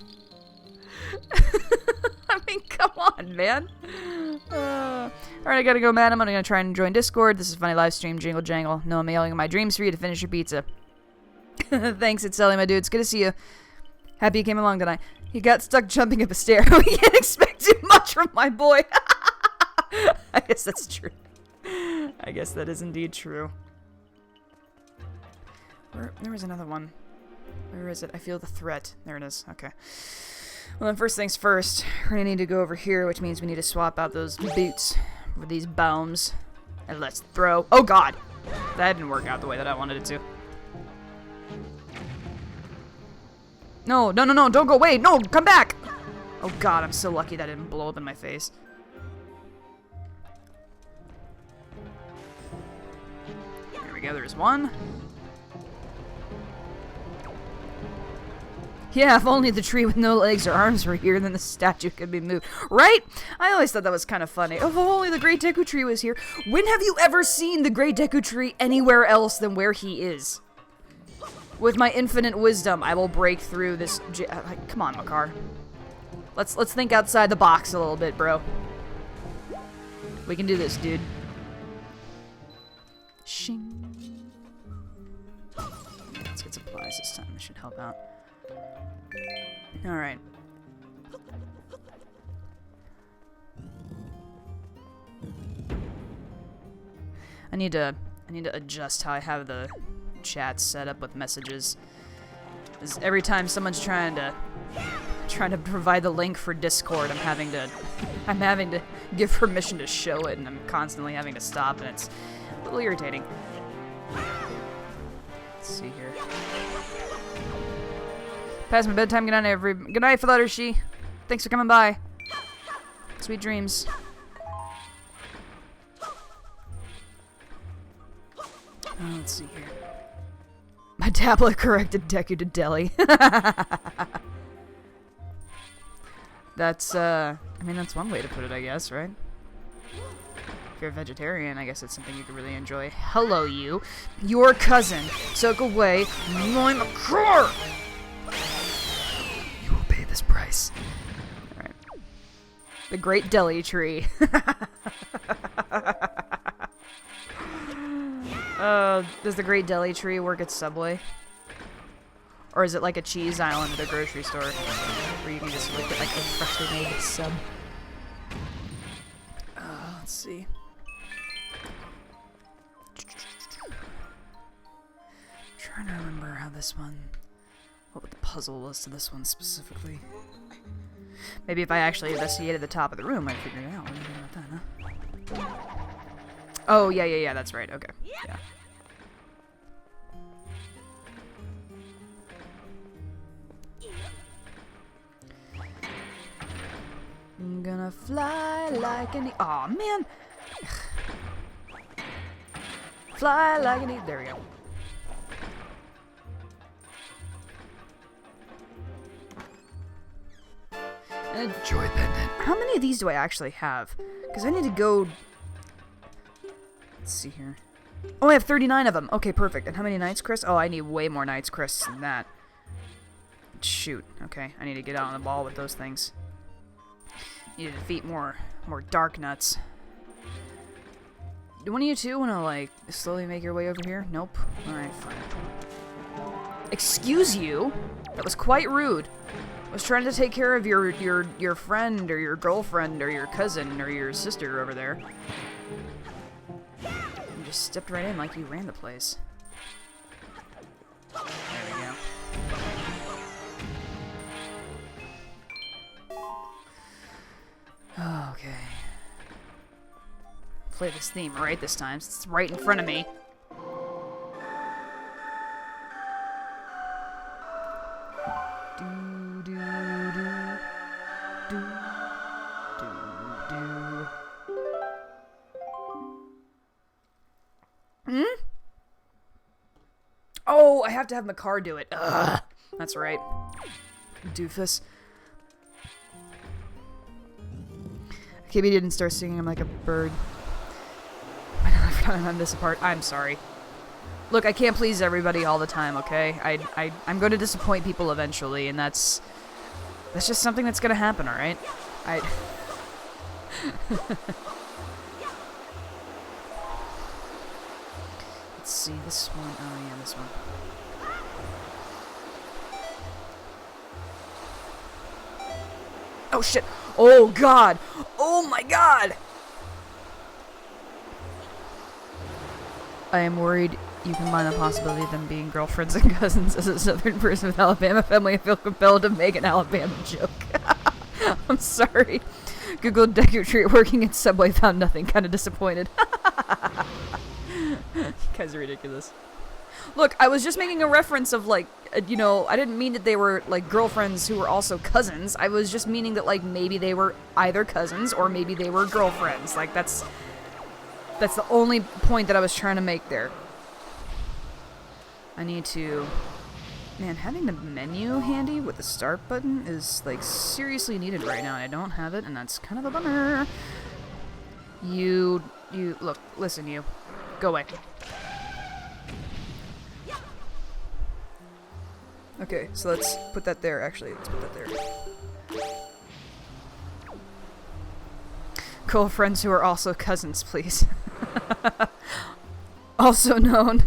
I mean, come on, man. Alright, I gotta go, madam. I'm gonna try and join Discord. This is Funny Live Stream, Jingle Jangle. No, I'm yelling at my dreams for you to finish your pizza. Thanks, it's Ellie, my dude. It's good to see you. Happy you came along tonight. He got stuck jumping up a stair. We can't expect too much from my boy. I guess that's true. I guess that is indeed true. There was another one. Where is it? I feel the threat. There it is. Okay. Well, then first things first, we're gonna need to go over here, which means we need to swap out those boots for these bombs. And let's throw... Oh, God! That didn't work out the way that I wanted it to. No, no, no, no, don't go away! No, come back! Oh, God, I'm so lucky that didn't blow up in my face. There we go, there's one. Yeah, if only the tree with no legs or arms were here, then the statue could be moved. Right? I always thought that was kind of funny. Oh, if only the Great Deku Tree was here. When have you ever seen the Great Deku Tree anywhere else than where he is? With my infinite wisdom, I will break through this... Come on, Makar. Let's think outside the box a little bit, bro. We can do this, dude. Shing. Let's get supplies this time. This should help out. Alright. I need to adjust how I have the chat set up with messages. 'Cause every time someone's trying to provide the link for Discord, I'm having to give permission to show it, and I'm constantly having to stop, and it's a little irritating. Let's see here. Past my bedtime. Good night, good night, Fluttershy. Thanks for coming by. Sweet dreams. Let's see here. My tablet corrected Deku to Deli. That's, I mean, that's one way to put it, I guess, right? If you're a vegetarian, I guess it's something you could really enjoy. Hello, you. Your cousin took away my Makar! You will pay this price. Alright. The Great Deli Tree. Does the Great Deli Tree work at Subway? Or is it like a cheese island at a grocery store? Where you can just look at like a freshly made sub? Let's see. Trying to remember how this one... What the puzzle was to this one specifically. Maybe if I actually investigated the top of the room, I'd figure it out. What do you think about that, huh? Oh, yeah, that's right. Okay. Yeah. I'm gonna fly like an... Aw, man! Fly like an... There we go. And Joy pendant. how many of these do I actually have? Because I need to go... Let's see here. Oh, I have 39 of them. Okay, perfect. And how many Knights Chris? Oh, I need way more Knights Chris than that. Shoot. Okay, I need to get out on the ball with those things. Need to defeat more Dark Nuts. Do one of you two want to, like, slowly make your way over here? Nope. Alright, fine. Excuse you? That was quite rude. I was trying to take care of your friend, or your girlfriend, or your cousin, or your sister over there. You just stepped right in like you ran the place. There we go. Okay. Play this theme right this time, since it's right in front of me. Do, do, do, do, do, do. Hmm? Oh, I have to have Makar do it. Ugh. That's right. Doofus. KB didn't start singing. I'm like a bird. I forgot I'm this apart. I'm sorry. Look, I can't please everybody all the time, okay? I'm going to disappoint people eventually, and that's just something that's going to happen, alright? Let's see, this one. Oh, yeah, this one. Oh, shit. Oh, God. Oh, my God. I am worried you combine the possibility of them being girlfriends and cousins. As a southern person with Alabama family, I feel compelled to make an Alabama joke. I'm sorry. Googled Deku Tree working at Subway, found nothing. Kind of disappointed. You guys are ridiculous. Look, I was just making a reference of, like, you know, I didn't mean that they were, like, girlfriends who were also cousins. I was just meaning that, like, maybe they were either cousins or maybe they were girlfriends. Like, that's the only point that I was trying to make there. I need to... Man, having the menu handy with the start button is, like, seriously needed right now. I don't have it, and that's kind of a bummer. Look, listen, you. Go away. Okay, so let's put that there, actually. Let's put that there. Girlfriends who are also cousins, please. Also known...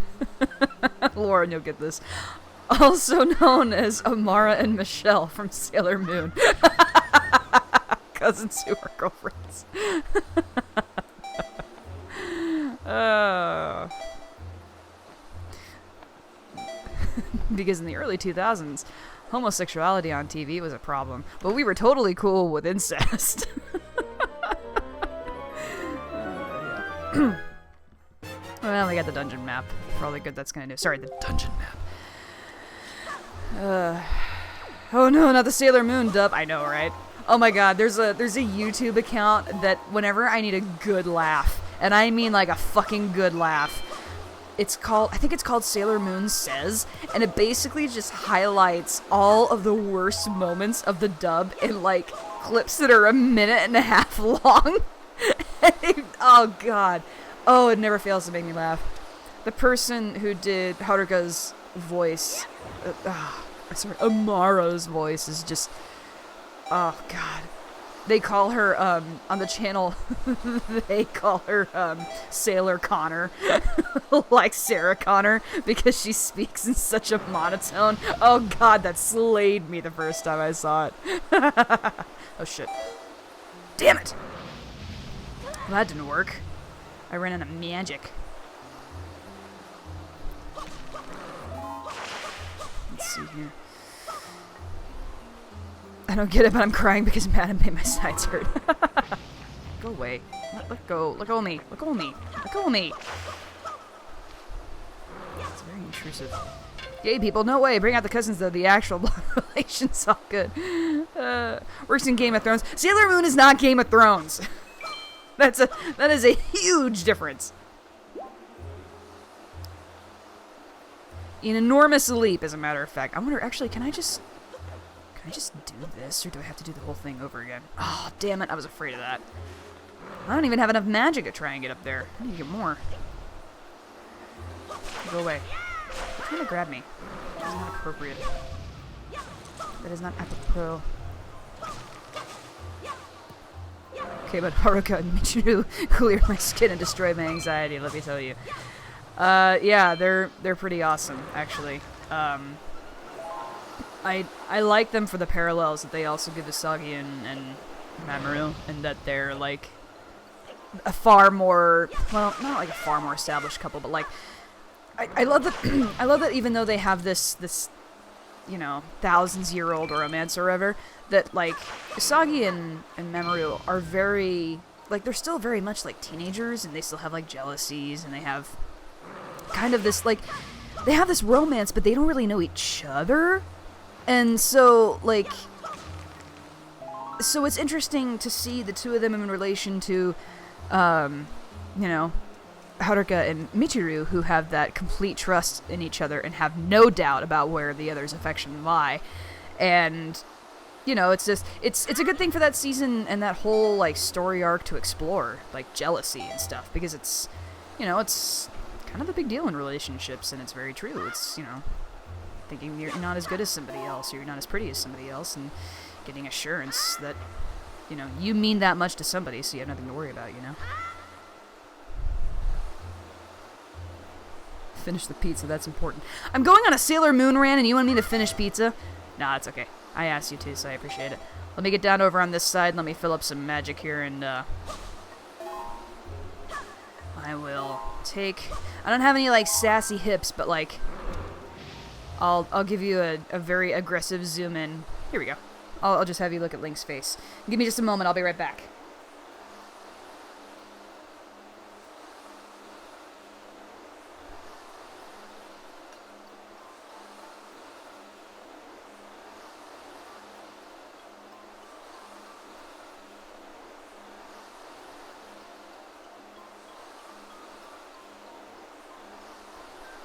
Lauren, you'll get this. Also known as Amara and Michelle from Sailor Moon. Cousins who are girlfriends. Because in the early 2000s, homosexuality on TV was a problem, but we were totally cool with incest. Well, we got the dungeon map. Probably good that's gonna do. Sorry, the dungeon map. Oh no, not the Sailor Moon dub. I know, right? Oh my god, there's a YouTube account that whenever I need a good laugh, and I mean like a fucking good laugh, I think it's called Sailor Moon Says, and it basically just highlights all of the worst moments of the dub in like clips that are a minute and a half long. Oh god. Oh, it never fails to make me laugh. The person who did Haruka's voice, sorry, Amara's voice is just, oh god. They call her, on the channel, they call her, Sailor Connor, like Sarah Connor, because she speaks in such a monotone. Oh god, that slayed me the first time I saw it. Oh shit. Damn it! Well, that didn't work. I ran out of magic. Let's see here. I don't get it, but I'm crying because Madden made my sides hurt. Go away. Let go. Let go of me. Let go of me. Let go of me. It's very intrusive. Gay people, no way. Bring out the cousins, though. The actual blood relation's all good. Works in Game of Thrones. Sailor Moon is not Game of Thrones. That is a huge difference. An enormous leap, as a matter of fact. I wonder, actually, can I just do this, or do I have to do the whole thing over again? Oh, damn it, I was afraid of that. I don't even have enough magic to try and get up there. I need to get more. Go away. You're trying to grab me. That is not appropriate. That is not apropos. Okay, but Haruka and Michiru cleared my skin and destroyed my anxiety, let me tell you. Yeah, they're pretty awesome, actually. I like them for the parallels that they also give Usagi and Mamoru, and that they're like a far more, well, not like a far more established couple, but like I love that I love that even though they have this you know, thousands-year-old romance or whatever, that like Usagi and Mamoru are very like, they're still very much like teenagers, and they still have like jealousies, and they have kind of this like, they have this romance, but they don't really know each other. And so, like, so it's interesting to see the two of them in relation to, you know, Haruka and Michiru, who have that complete trust in each other and have no doubt about where the other's affection lie. And, you know, it's just, it's a good thing for that season and that whole, like, story arc to explore, like, jealousy and stuff, because it's, you know, it's kind of a big deal in relationships, and it's very true. It's, you know, thinking you're not as good as somebody else, or you're not as pretty as somebody else, and getting assurance that, you know, you mean that much to somebody, so you have nothing to worry about, you know? Finish the pizza, that's important. I'm going on a Sailor Moon rant, and you want me to finish pizza? Nah, it's okay. I asked you to, so I appreciate it. Let me get down over on this side, let me fill up some magic here, and, I will take... I don't have any, like, sassy hips, but, like... I'll give you a very aggressive zoom in. Here we go. I'll just have you look at Link's face. Give me just a moment, I'll be right back.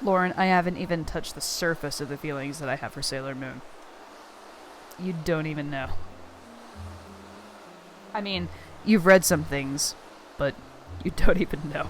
Lauren, I haven't even touched the surface of the feelings that I have for Sailor Moon. You don't even know. I mean, you've read some things, but you don't even know.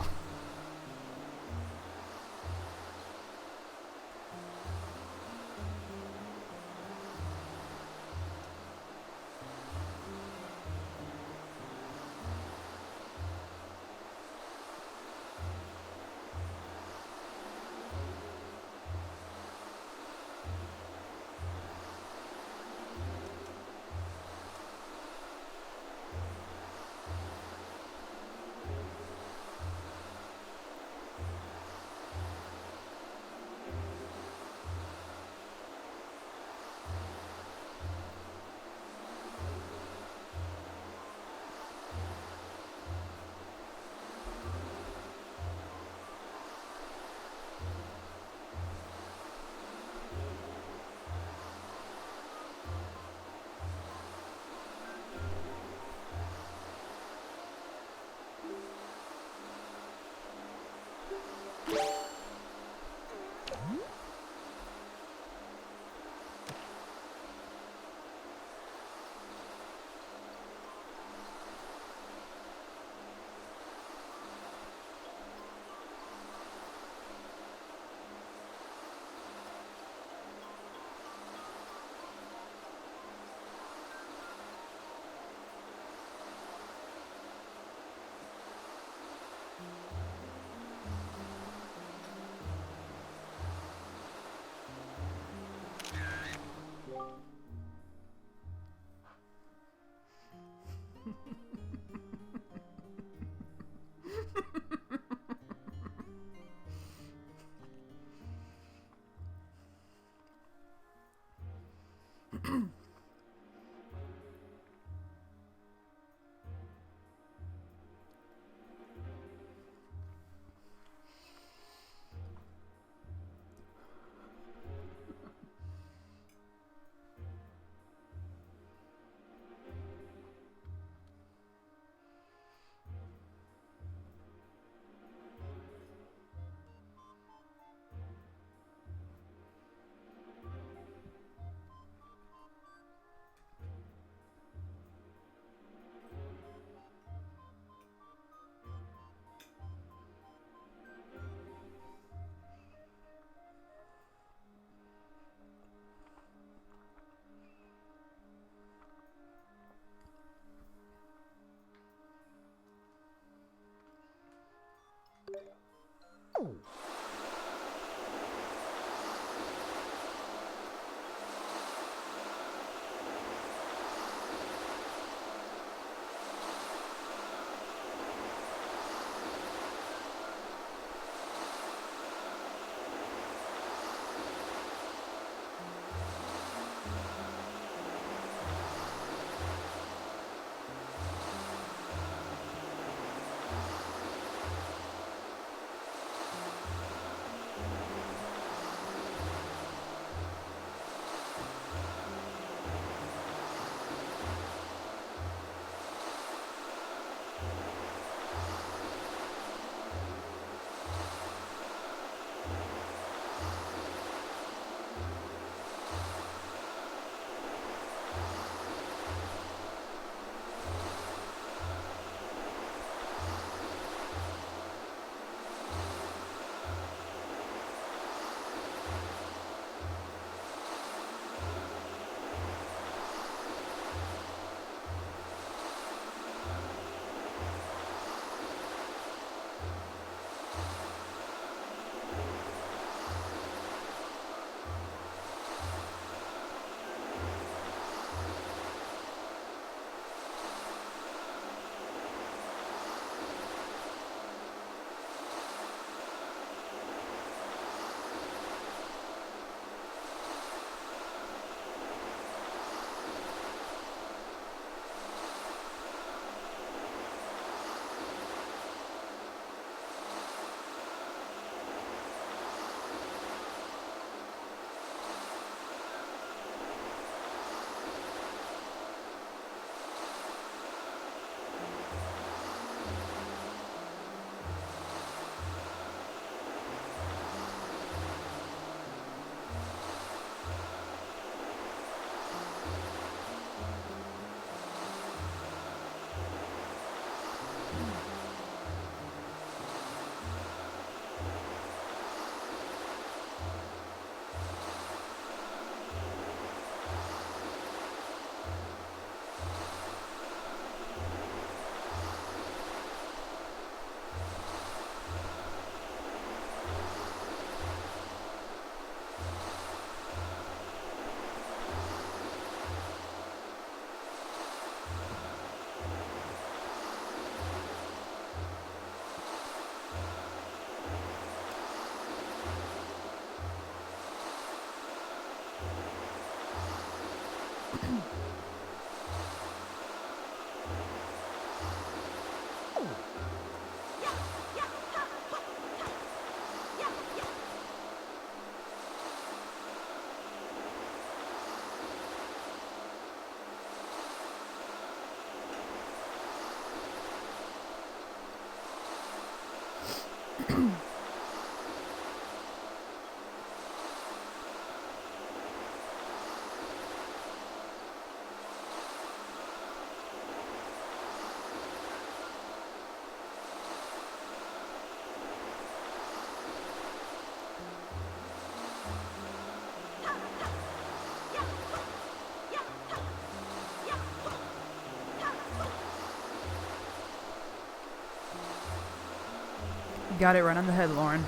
Got it right on the head, Lauren.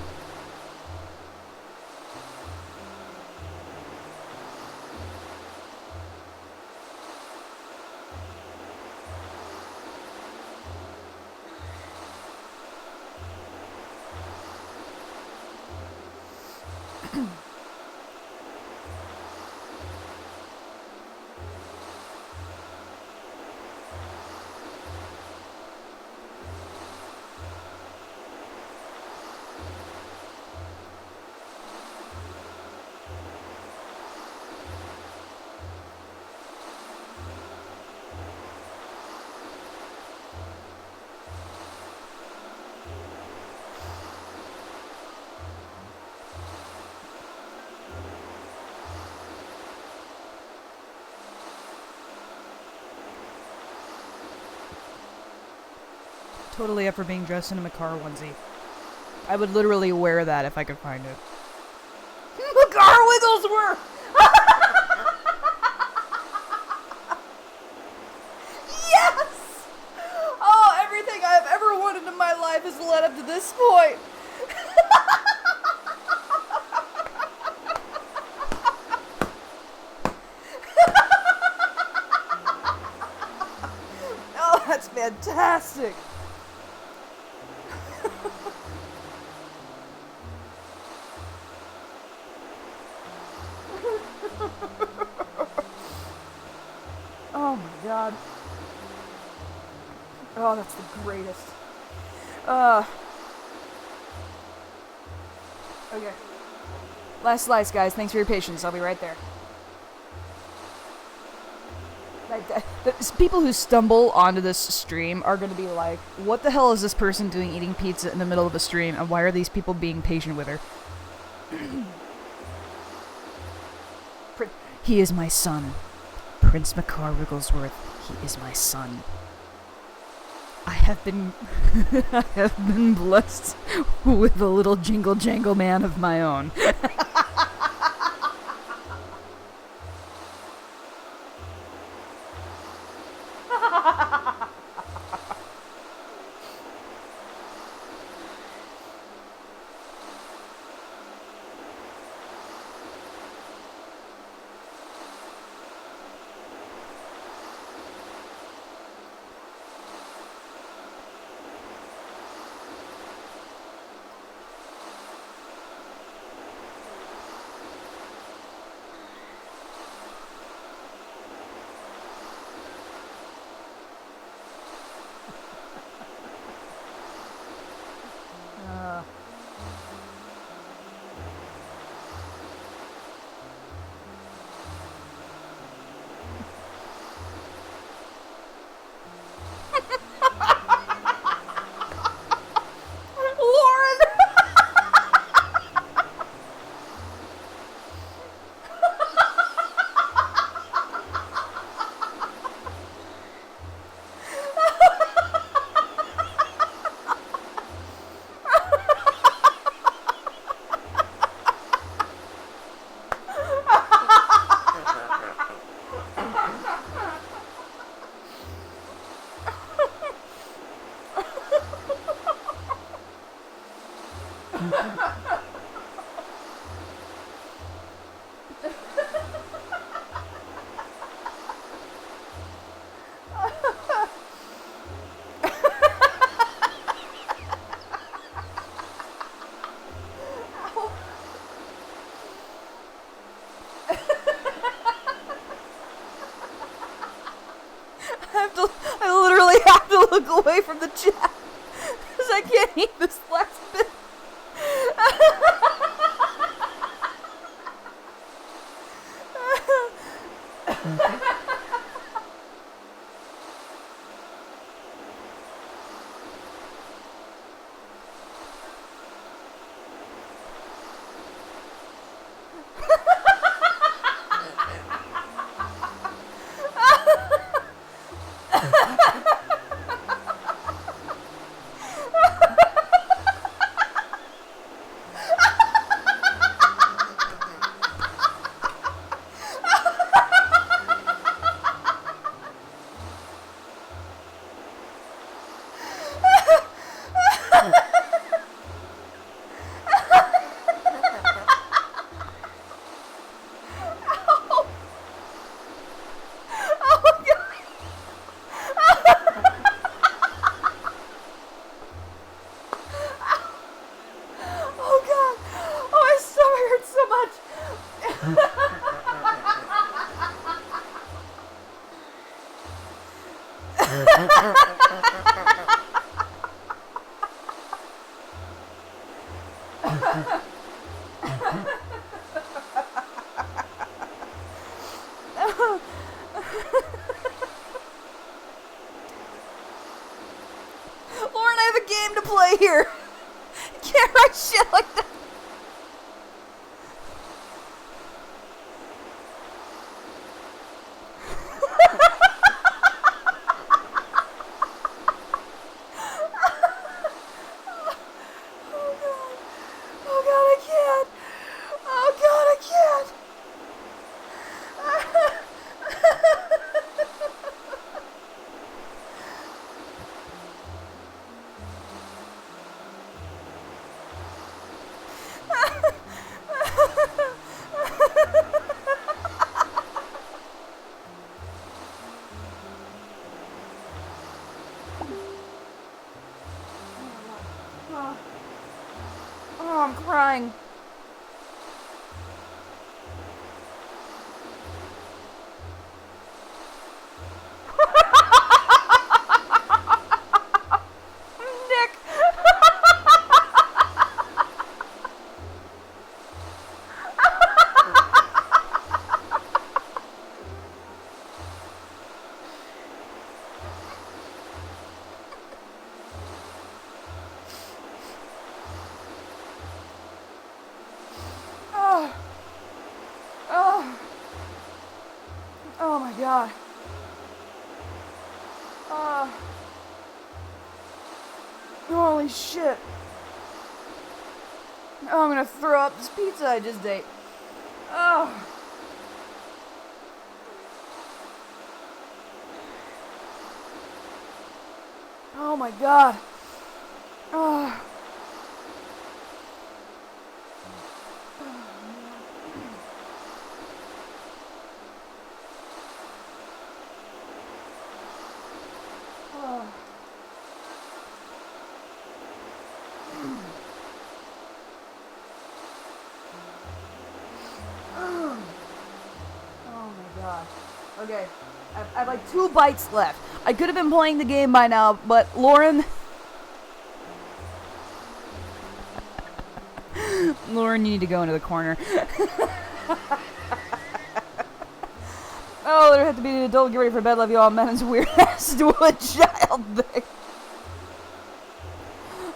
Totally up for being dressed in a Makar onesie. I would literally wear that if I could find it. Makar Wigglesworth! Yes! Oh, everything I've ever wanted in my life has led up to this point. fantastic. Oh my god. Oh, that's the greatest. Okay. Last slice, guys. Thanks for your patience. I'll be right there. People who stumble onto this stream are going to be like, what the hell is this person doing eating pizza in the middle of a stream, and why are these people being patient with her? He is my son. Prince Makar Wigglesworth. He is my son. I have been blessed with a little jingle jangle man of my own. I literally have to look away from the chat because I can't eat this last bit. Lauren, I have a game to play here. You can't write shit like that. Oh, I'm crying. Nick. Oh. Oh. Oh my god. Oh. Holy shit. Oh, I'm gonna throw up this pizza I just ate. Oh. Oh my god. Oh. Oh. Oh my god. Okay. I have like 2 bites left. I could have been playing the game by now, but Lauren... Lauren, you need to go into the corner. Oh, there had to be an adult get ready for bed, love you all. Men's weird ass to a child thing.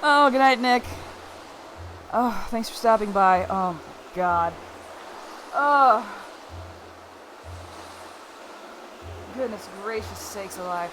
Oh, good night, Nick. Oh, thanks for stopping by. Oh, my God. Oh. Goodness gracious sakes alive.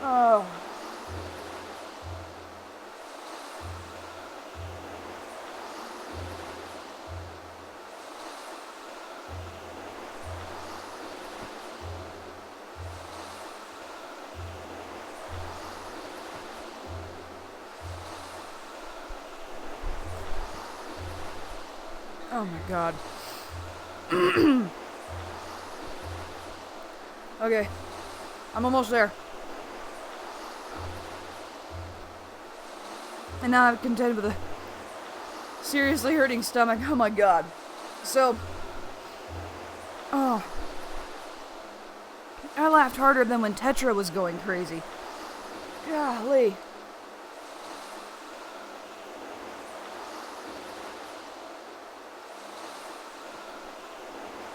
Oh. Oh my God. Okay. I'm almost there. And now I'm content with a seriously hurting stomach. Oh my God. So, oh, I laughed harder than when Tetra was going crazy. Golly.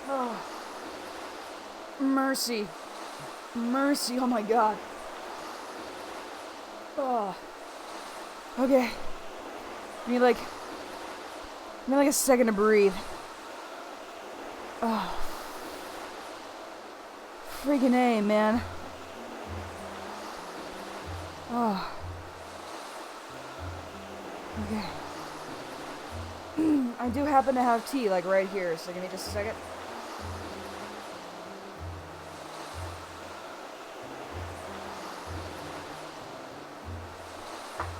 Oh. Mercy. Mercy, oh my God. Oh. Okay. I need like a second to breathe. Oh. Freaking A, man. Oh. Okay. I do happen to have tea, like right here, so give me just a second.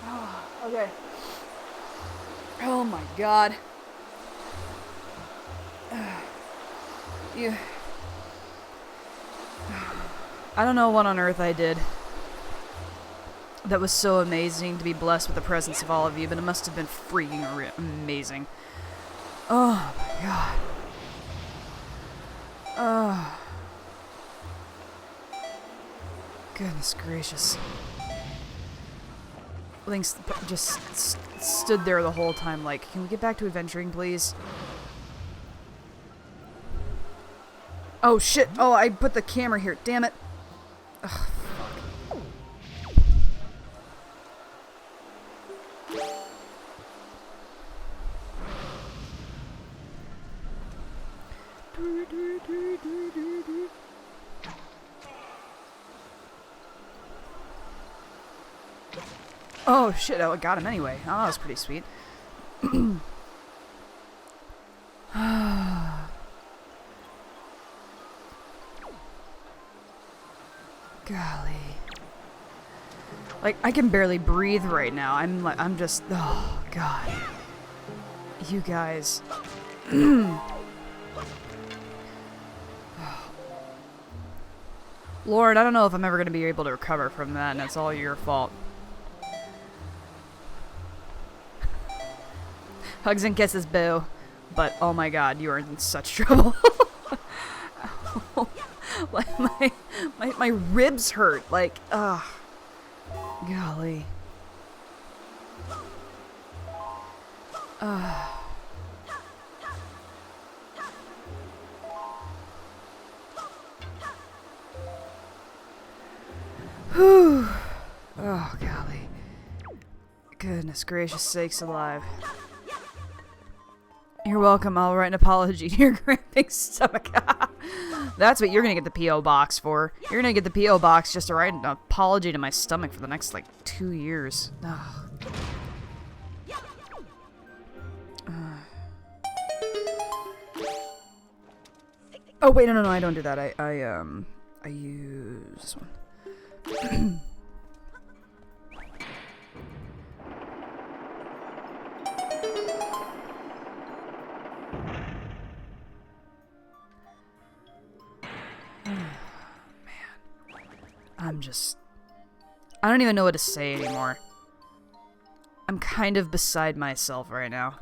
Oh, okay. Oh my God. I don't know what on earth I did that was so amazing to be blessed with the presence of all of you, but it must have been freaking amazing. Oh my god. Oh. Goodness gracious. Link's just stood there the whole time like, can we get back to adventuring, please? Oh shit! Oh, I put the camera here. Damn it. Ugh, fuck. Oh shit, oh, I got him anyway. Oh, that was pretty sweet. Golly. Like, I can barely breathe right now. I'm just, oh god. You guys. Lord, I don't know if I'm ever going to be able to recover from that, and it's all your fault. Hugs and kisses, boo. But, oh my god, you are in such trouble. Like, my ribs hurt. Like, ugh. Golly. Whew. Oh, golly. Goodness gracious sakes alive. You're welcome. I'll write an apology to your cramping stomach. That's what you're gonna get the P.O. box for. You're gonna get the P.O. box just to write an apology to my stomach for the next, like, 2 years. Oh, wait, no, I don't do that. I use this one. I don't even know what to say anymore. I'm kind of beside myself right now.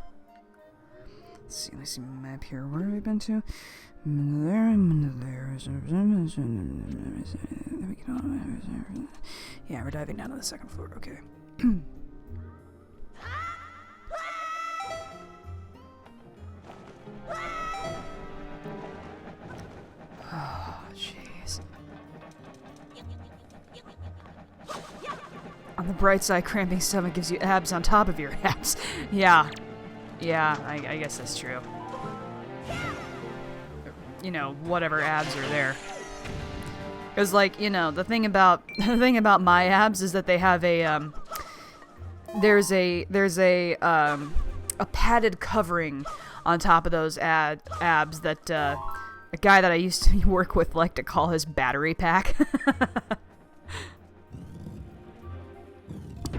Let's see my map here. Where have I been to? Yeah, we're diving down to the second floor. Okay. Oh, jeez. On the bright side, cramping stomach gives you abs on top of your abs. Yeah. Yeah, I guess that's true. You know, whatever abs are there. Because, like, you know, the thing about my abs is that they have a, there's a padded covering on top of those abs that, a guy that I used to work with liked to call his battery pack.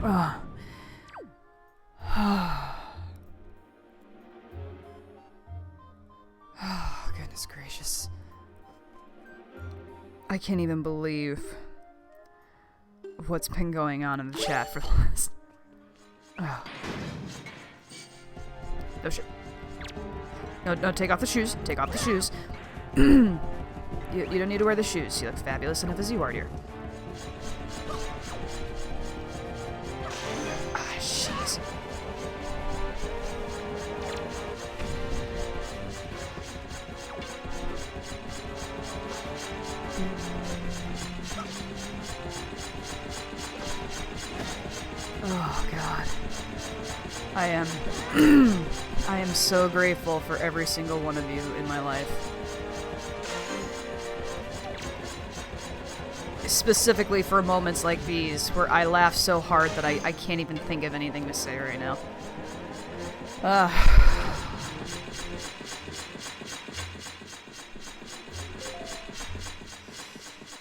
Oh. Oh, goodness gracious. I can't even believe what's been going on in the chat for the last... Oh. No shit. No, take off the shoes. Take off the shoes. You don't need to wear the shoes. You look fabulous enough as you are, dear. Oh god. I am so grateful for every single one of you in my life. Specifically for moments like these, where I laugh so hard that I can't even think of anything to say right now.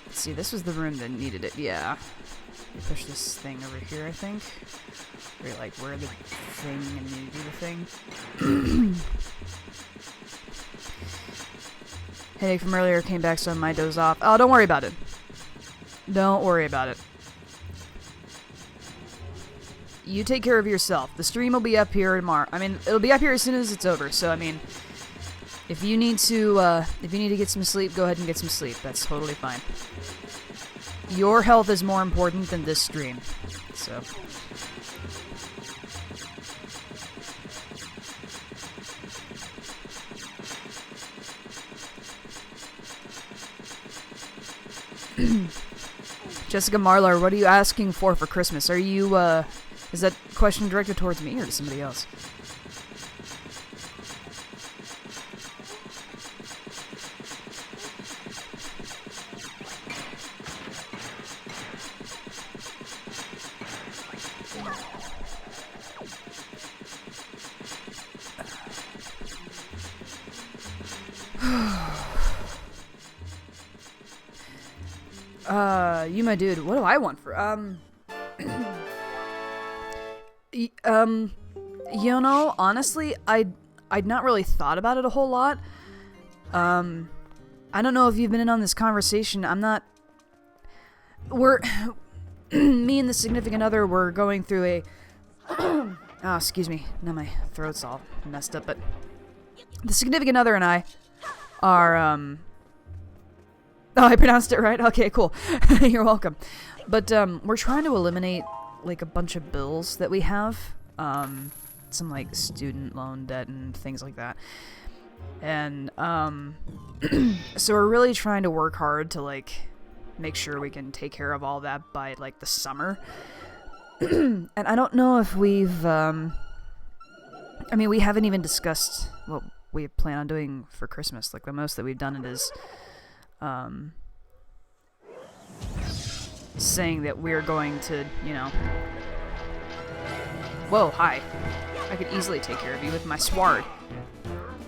Let's see, this was the room that needed it, yeah. You push this thing over here, I think. Where you, like, wear the thing and you do the thing. Headache from earlier came back, so I might doze off. Oh, don't worry about it. Don't worry about it. You take care of yourself. The stream will be up here tomorrow. I mean, it'll be up here as soon as it's over. So, I mean, if you need to get some sleep, go ahead and get some sleep. That's totally fine. Your health is more important than this stream. So. Jessica Marlar, what are you asking for Christmas? Are you, is that question directed towards me or to somebody else? You my dude, what do I want for, you know, honestly, I'd not really thought about it a whole lot. I don't know if you've been in on this conversation. Me and the significant other were going through a, oh, excuse me, now my throat's all messed up, but the significant other and I are, oh, I pronounced it right? Okay, cool. You're welcome. But, we're trying to eliminate, like, a bunch of bills that we have. Some, like, student loan debt and things like that. And, so we're really trying to work hard to, like, make sure we can take care of all that by, like, the summer. And I don't know if we've, I mean, we haven't even discussed what we plan on doing for Christmas. Like, the most that we've done it is, saying that we're going to, you know... Whoa, hi. I could easily take care of you with my sword.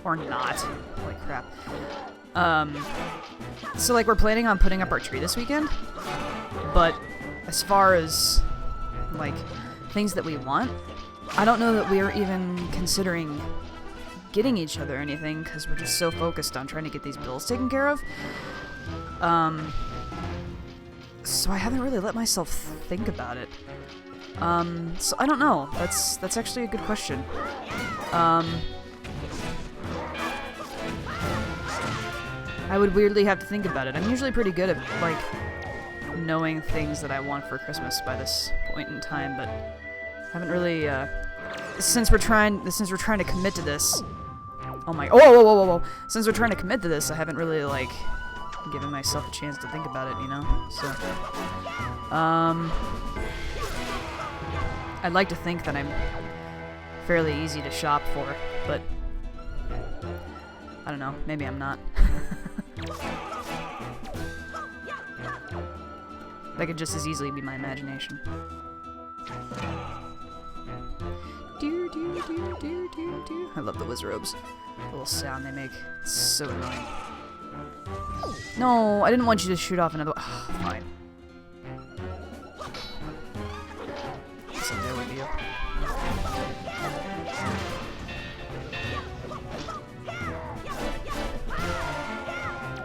Or not. Holy crap. So, like, we're planning on putting up our tree this weekend. But, as far as, like, things that we want, I don't know that we're even considering getting each other anything, because we're just so focused on trying to get these bills taken care of. So I haven't really let myself think about it. So I don't know. That's actually a good question. I would weirdly have to think about it. I'm usually pretty good at, like, knowing things that I want for Christmas by this point in time, but haven't really, since we're trying to commit to this. Oh my, whoa. Since we're trying to commit to this, I haven't really, like, given myself a chance to think about it, you know? So, I'd like to think that I'm fairly easy to shop for, but I don't know, maybe I'm not. That could just as easily be my imagination. I love the Wizrobes. The little sound they make. It's so annoying. No, I didn't want you to shoot off another one. Oh, fine. What's up there with you?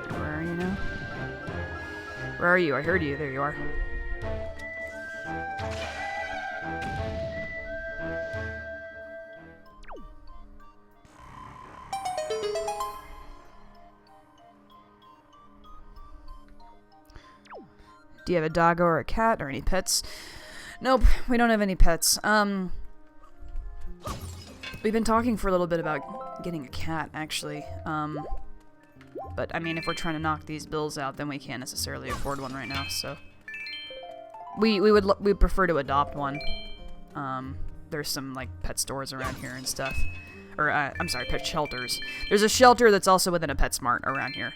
Where are you now? Where are you? I heard you. There you are. Do you have a doggo or a cat or any pets? Nope, we don't have any pets. We've been talking for a little bit about getting a cat, actually. But, I mean, if we're trying to knock these bills out, then we can't necessarily afford one right now, so... We'd prefer to adopt one. There's some, like, pet stores around here and stuff. Or, I'm sorry, pet shelters. There's a shelter that's also within a PetSmart around here.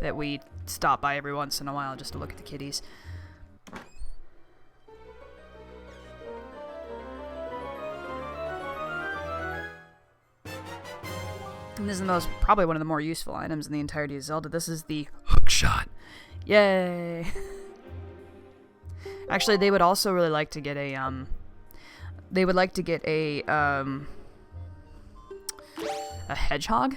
That we stop by every once in a while just to look at the kitties. And this is probably one of the more useful items in the entirety of Zelda. This is the hookshot. Yay! Actually, they would also really like to get a, a hedgehog.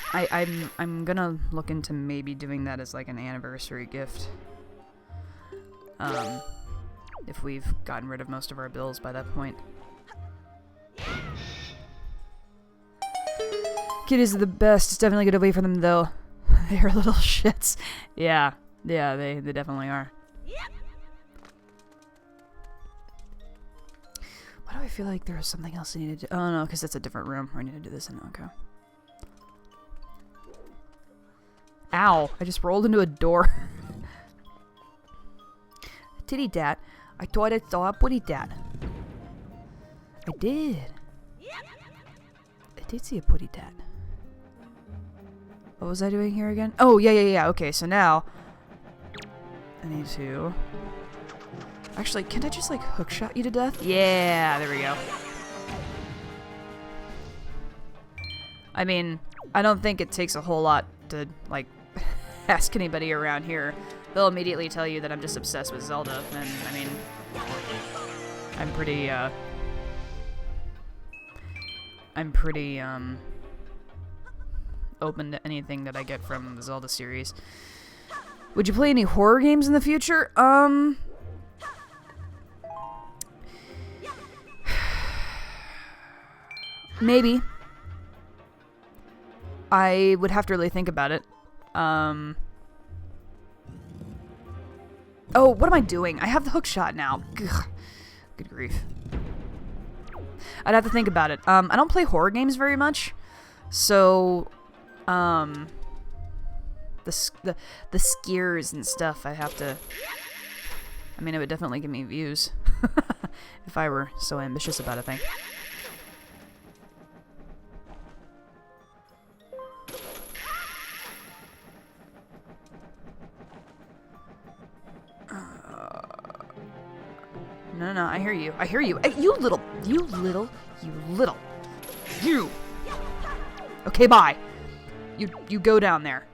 I I'm gonna look into maybe doing that as like an anniversary gift. If we've gotten rid of most of our bills by that point. Kitties are the best. It's definitely a good way for them though. They're little shits. Yeah, they definitely are. Why do I feel like there was something else I needed to do? Oh no, because that's a different room. I need to do this in. Okay. Ow! I just rolled into a door. Titty dat. I thought I saw a putty dat. I did. I did see a putty dat. What was I doing here again? Oh, yeah. Okay, so now I need to... Actually, can I just, like, hookshot you to death? Yeah, there we go. I mean, I don't think it takes a whole lot to, like, ask anybody around here. They'll immediately tell you that I'm just obsessed with Zelda, and, I mean, I'm pretty, open to anything that I get from the Zelda series. Would you play any horror games in the future? Maybe. I would have to really think about it. Oh, what am I doing? I have the hook shot now. Ugh. Good grief. I'd have to think about it. I don't play horror games very much, so the scares and stuff I have to... I mean, it would definitely give me views if I were so ambitious about a thing. No, I hear you. I hear you. You little. Okay, bye. You go down there.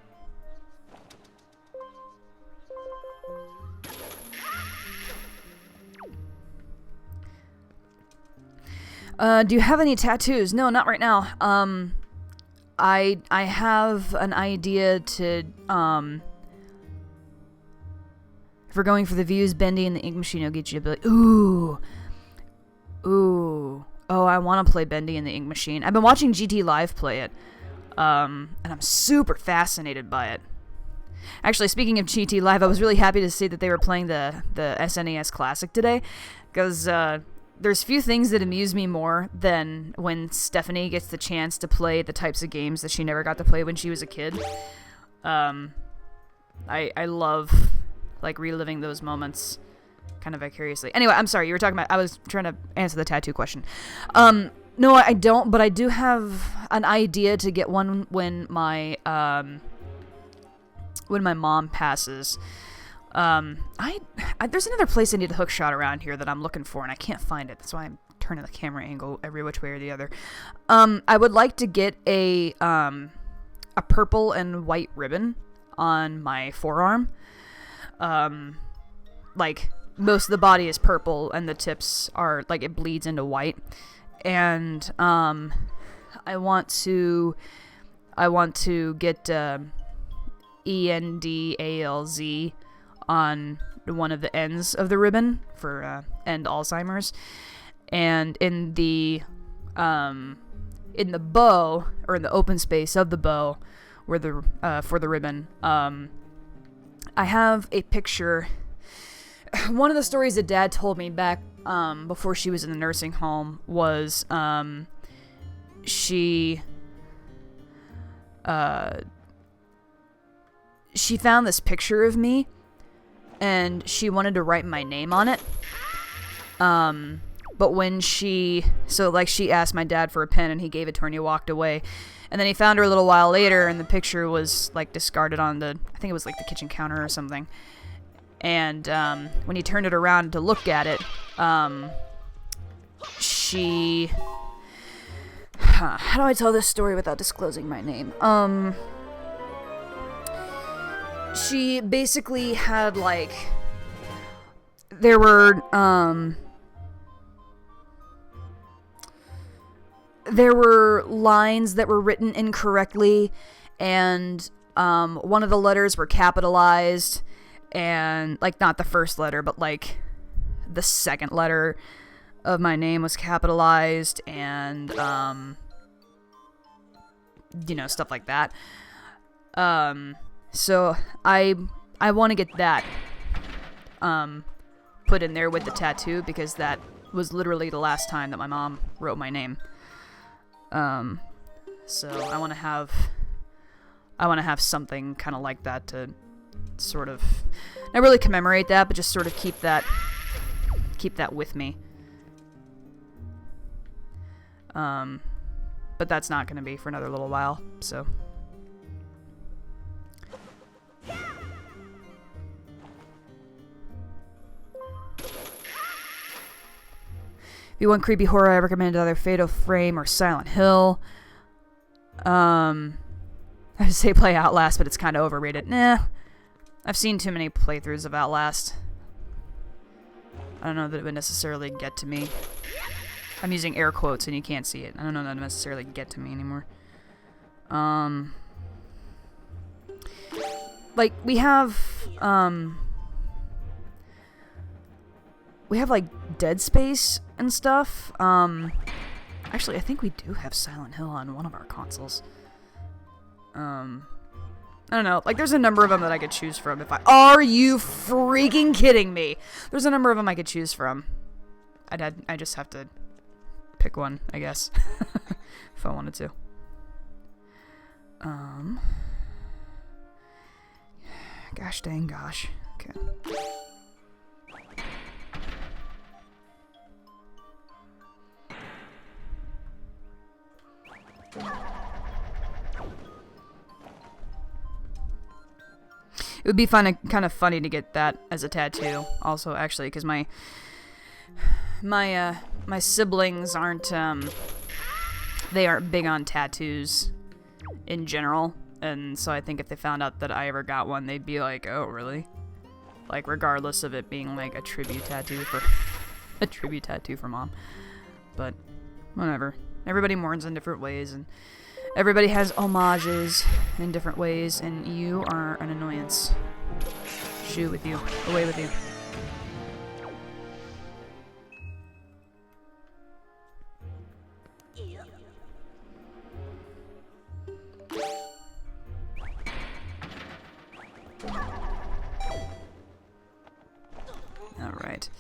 Do you have any tattoos? No, not right now. I have an idea to, if we're going for the views, Bendy and the Ink Machine will get you to be like, ooh. Oh, I want to play Bendy and the Ink Machine. I've been watching GT Live play it, and I'm super fascinated by it. Actually, speaking of GT Live, I was really happy to see that they were playing the SNES Classic today, because there's few things that amuse me more than when Stephanie gets the chance to play the types of games that she never got to play when she was a kid. I love, like, reliving those moments kind of vicariously. Anyway, I'm sorry, you were talking about... I was trying to answer the tattoo question. No, I don't, but I do have an idea to get one when my mom passes. There's another place I need a hook shot around here that I'm looking for, and I can't find it. That's why I'm turning the camera angle every which way or the other. I would like to get a purple and white ribbon on my forearm. Like, most of the body is purple, and the tips are, like, it bleeds into white. And, I want to get, ENDALZ on one of the ends of the ribbon for end Alzheimer's, and in the bow, or in the open space of the bow where the for the ribbon, I have a picture. One of the stories that Dad told me back before she was in the nursing home was she found this picture of me, and she wanted to write my name on it. But when she asked my dad for a pen, and he gave it to her, and he walked away. And then he found her a little while later, and the picture was, like, discarded on I think it was, like, the kitchen counter or something. And, when he turned it around to look at it, she... how do I tell this story without disclosing my name? She basically had, like, there were lines that were written incorrectly, and one of the letters were capitalized, and like not the first letter, but like the second letter of my name was capitalized, and stuff like that. So I want to get that put in there with the tattoo, because that was literally the last time that my mom wrote my name. So I want to have something kind of like that to sort of not really commemorate that, but just sort of keep that with me. But that's not going to be for another little while, so. If you want creepy horror, I recommend either Fatal Frame or Silent Hill. I would say play Outlast, but it's kind of overrated. Nah. I've seen too many playthroughs of Outlast. I don't know that it would necessarily get to me. I'm using air quotes and you can't see it. I don't know that it would necessarily get to me anymore. Like, we have like Dead Space and stuff. Actually, I think we do have Silent Hill on one of our consoles. I don't know. Like, there's a number of them that I could choose from. Are you freaking kidding me? There's a number of them I could choose from. I just have to pick one, I guess, if I wanted to. Gosh dang gosh. Okay. It would be kind of funny to get that as a tattoo, also, actually, because my siblings aren't they aren't big on tattoos in general, and so I think if they found out that I ever got one, they'd be like, "Oh, really?" Like, regardless of it being like a tribute tattoo for mom. But whatever. Everybody mourns in different ways, and everybody has homages in different ways, and you are an annoyance. Shoot with you. Away with you. Alright.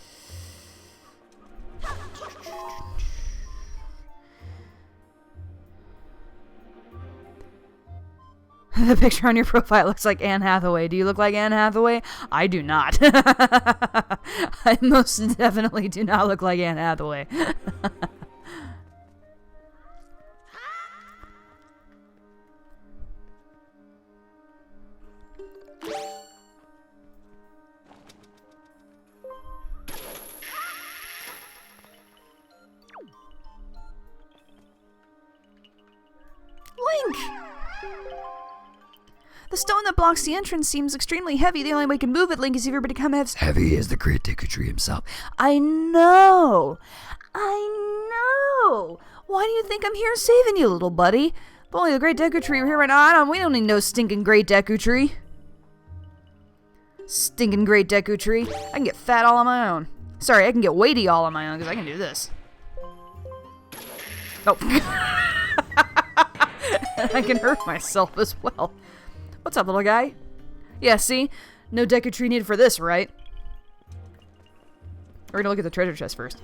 The picture on your profile looks like Anne Hathaway. Do you look like Anne Hathaway? I do not. I most definitely do not look like Anne Hathaway. Link! The stone that blocks the entrance seems extremely heavy. The only way we can move it, Link, is if everybody become as Heavy as the great Dicketry himself. I know! Why do you think I'm here saving you, little buddy? If only the great Deku were here right now, we don't need no stinking great Deku Tree. Stinking great Deku Tree. I can get fat all on my own. Sorry, I can get weighty all on my own, because I can do this. Oh. I can hurt myself as well. What's up, little guy? Yeah, see? No Deku Tree needed for this, right? We're gonna look at the treasure chest first.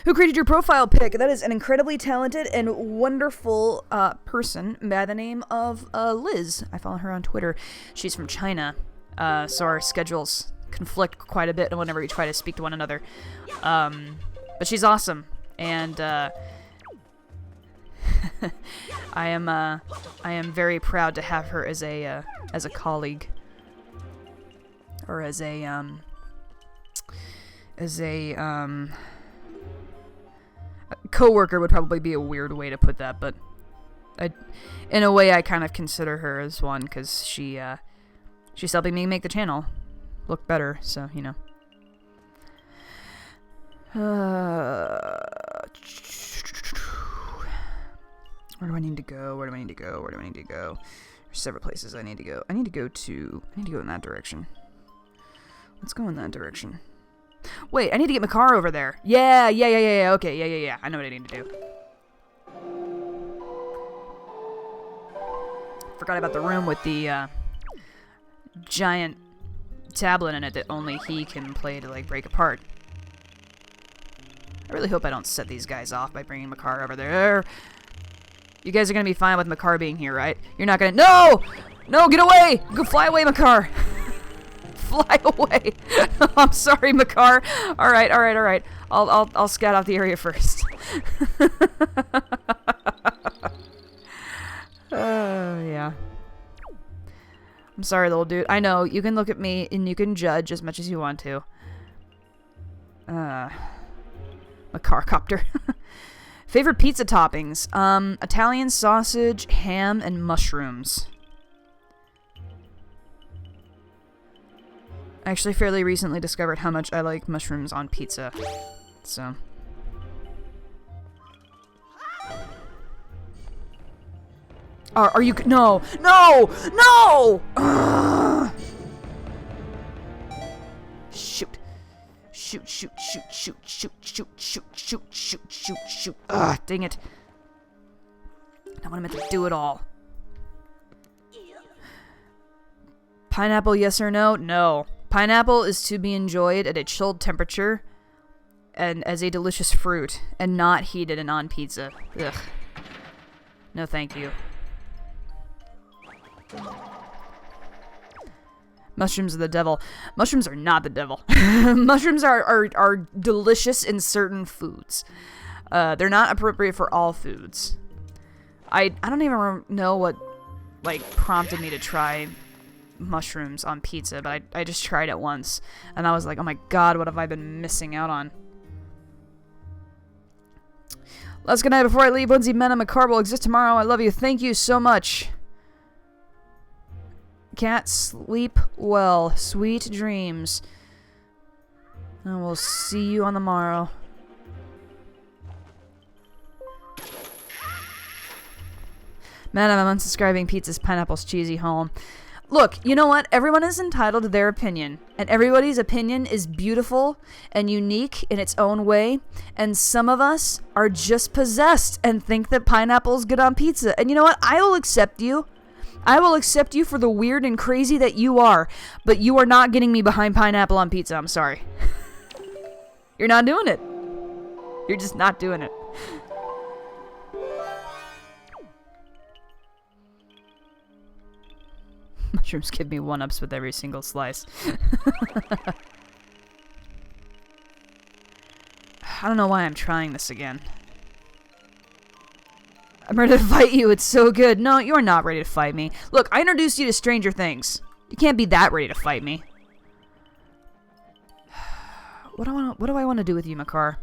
Who created your profile pic? That is an incredibly talented and wonderful person by the name of Liz. I follow her on Twitter. She's from China, so our schedules conflict quite a bit whenever we try to speak to one another. But she's awesome, and I am very proud to have her as a colleague, or as a coworker would probably be a weird way to put that, but in a way I kind of consider her as one, because she's helping me make the channel look better, so, you know. Where do I need to go? Where do I need to go? Where do I need to go? There's several places I need to go. I need to go in that direction. Let's go in that direction. Wait, I need to get Makar over there. Yeah. Okay, yeah. I know what I need to do. Forgot about the room with the giant tablet in it that only he can play to, like, break apart. I really hope I don't set these guys off by bringing Makar over there. You guys are gonna be fine with Makar being here, right? You're not gonna— No! No, get away! Go fly away, Makar! Fly away! I'm sorry, Makar. Alright. I'll scout out the area first. Yeah. I'm sorry, little dude. I know, you can look at me and you can judge as much as you want to. Makar copter. Favorite pizza toppings? Italian sausage, ham, and mushrooms. I actually fairly recently discovered how much I like mushrooms on pizza. So. Are you— No! Ugh. Shoot. Ugh, dang it. Not what I meant to do it all. Pineapple, yes or no? No. Pineapple is to be enjoyed at a chilled temperature and as a delicious fruit, and not heated and on pizza. Ugh. No thank you. Mushrooms are the devil. Mushrooms are not the devil. Mushrooms are delicious in certain foods. They're not appropriate for all foods. I don't even know what, like, prompted me to try mushrooms on pizza, but I just tried it once, and I was like, oh my god, what have I been missing out on? Last good night before I leave. Lindsay, Mena, Makar will exist tomorrow. I love you. Thank you so much. Cat, sleep well. Sweet dreams. And we'll see you on the morrow. Man, I'm unsubscribing. Pizza's Pineapple's Cheesy Home. Look, you know what? Everyone is entitled to their opinion. And everybody's opinion is beautiful and unique in its own way. And some of us are just possessed and think that pineapple's good on pizza. And you know what? I will accept you. I will accept you for the weird and crazy that you are. But you are not getting me behind pineapple on pizza. I'm sorry. You're not doing it. You're just not doing it. Mushrooms give me one-ups with every single slice. I don't know why I'm trying this again. I'm ready to fight you. It's so good. No, you're not ready to fight me. Look, I introduced you to Stranger Things. You can't be that ready to fight me. What do I want to do with you, Makar?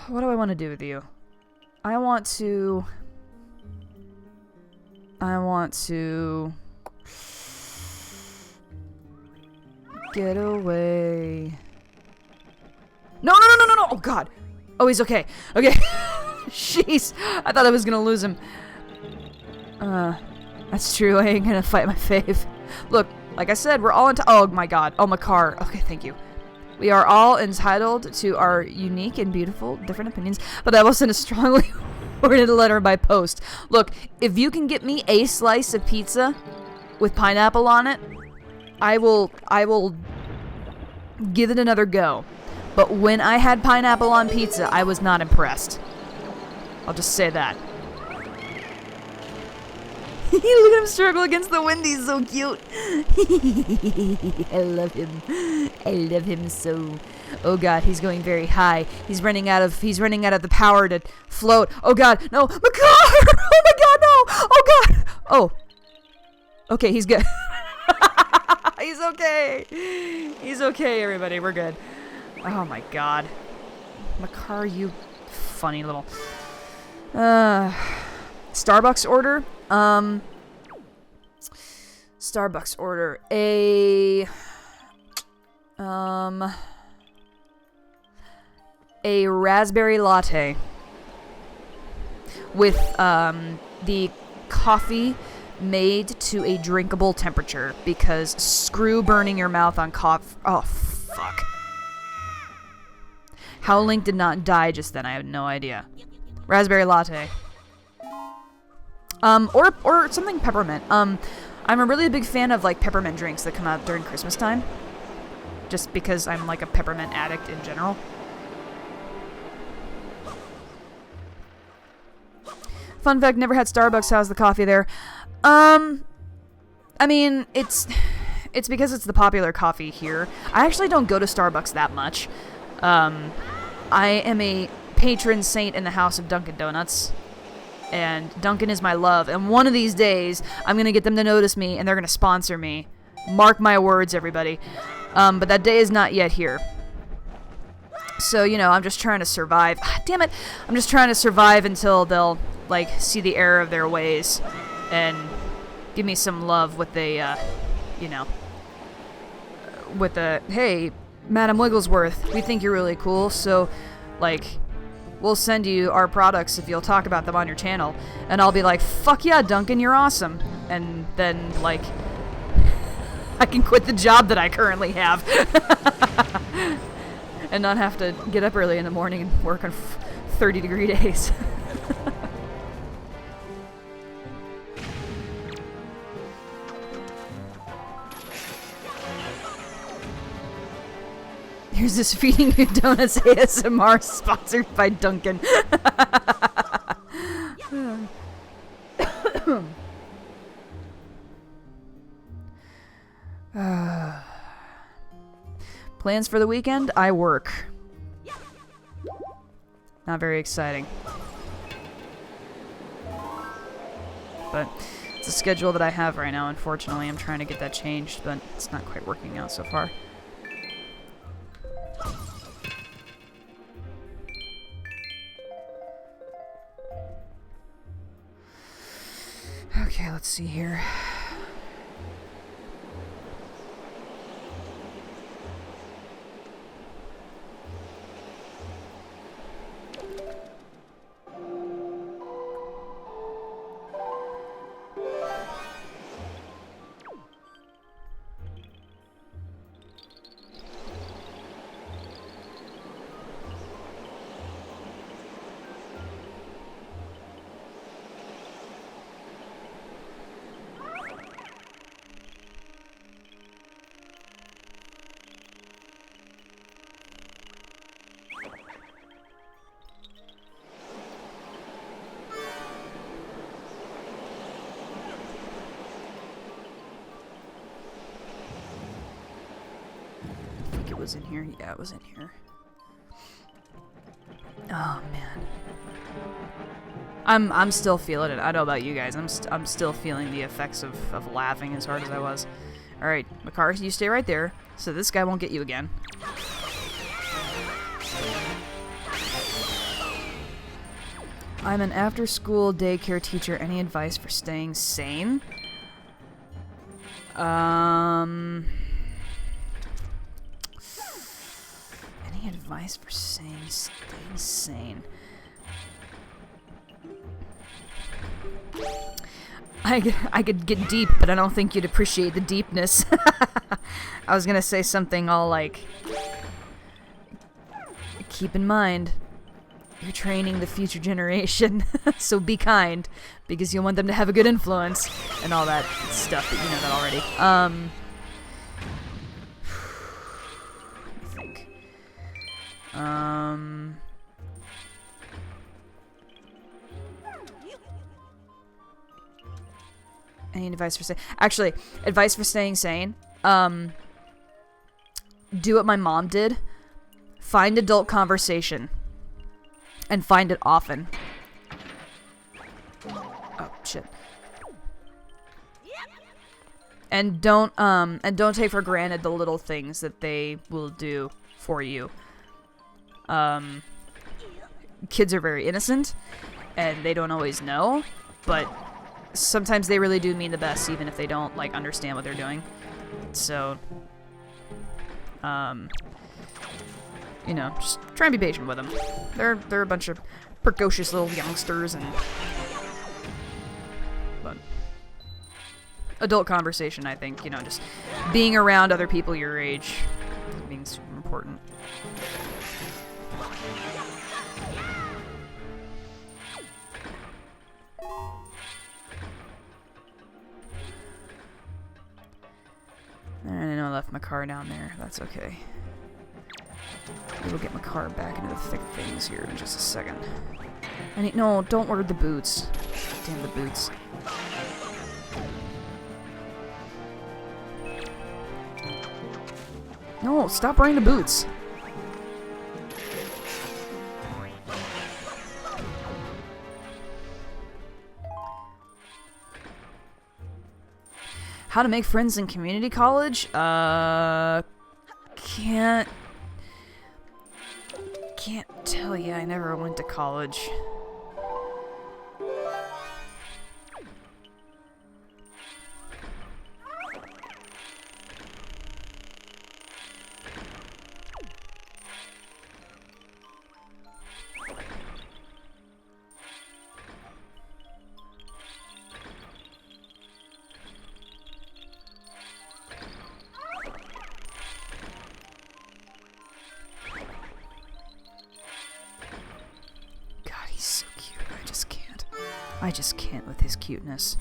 What do I want to do with you? I want to get away. No! Oh, God. Oh, he's okay. Okay. Jeez. I thought I was gonna lose him. That's true. I ain't gonna fight my fave. Look, like I said, we're all oh, my God. Oh, Makar. Okay, thank you. We are all entitled to our unique and beautiful different opinions, but I will send a strongly worded letter by post. Look, if you can get me a slice of pizza with pineapple on it, I will give it another go. But when I had pineapple on pizza, I was not impressed. I'll just say that. Look at him struggle against the wind. He's so cute. I love him. I love him so. Oh God, he's going very high. He's running out of the power to float. Oh God, no, Makar! Oh my God, no! Oh God! Oh. Okay, he's good. He's okay. He's okay, everybody. We're good. Oh my God. Makar, you funny little. Starbucks order. Starbucks order. a raspberry latte with the coffee made to a drinkable temperature, because screw burning your mouth on coffee. Oh, fuck. How Link did not die just then, I have no idea. Raspberry latte. Or something peppermint. I'm a really big fan of, like, peppermint drinks that come out during Christmas time. Just because I'm, like, a peppermint addict in general. Fun fact, never had Starbucks. How's the coffee there? I mean, it's because it's the popular coffee here. I actually don't go to Starbucks that much. I am a patron saint in the house of Dunkin' Donuts. And Dunkin' is my love. And one of these days, I'm going to get them to notice me, and they're going to sponsor me. Mark my words, everybody. But that day is not yet here. So, you know, I'm just trying to survive. Damn it. I'm just trying to survive until they'll, like, see the error of their ways and give me some love with a, you know, with a, hey, Madam Wigglesworth, we think you're really cool, so, like, we'll send you our products if you'll talk about them on your channel. And I'll be like, fuck yeah, Duncan, you're awesome. And then, like, I can quit the job that I currently have. And not have to get up early in the morning and work on 30-degree days. Here's this feeding you donuts ASMR sponsored by Duncan. Plans for the weekend? I work. Not very exciting. But it's a schedule that I have right now, unfortunately. I'm trying to get that changed, but it's not quite working out so far. Okay, let's see here. It was in here. Yeah, it was in here. Oh man, I'm still feeling it. I don't know about you guys. I'm still feeling the effects of laughing as hard as I was. All right, Makar, you stay right there, so this guy won't get you again. I'm an after-school daycare teacher. Any advice for staying sane? Any advice for staying sane? I could get deep, but I don't think you'd appreciate the deepness. I was gonna say something all like, keep in mind, you're training the future generation, so be kind, because you want them to have a good influence, and all that stuff that you know that already. Let me think. Any advice for staying... Actually, advice for staying sane. Do what my mom did. Find adult conversation. And find it often. Oh, shit. And don't take for granted the little things that they will do for you. Kids are very innocent, and they don't always know, but sometimes they really do mean the best, even if they don't, like, understand what they're doing. So, you know, just try and be patient with them. They're a bunch of precocious little youngsters, and but adult conversation, I think, you know, just being around other people your age being super important. And I know I left Makar down there. That's okay. We'll get Makar back into the thick of things here in just a second. No, don't order the boots. Damn the boots. No, stop wearing the boots. How to make friends in community college? Can't tell you. I never went to college. I just can't with his cuteness.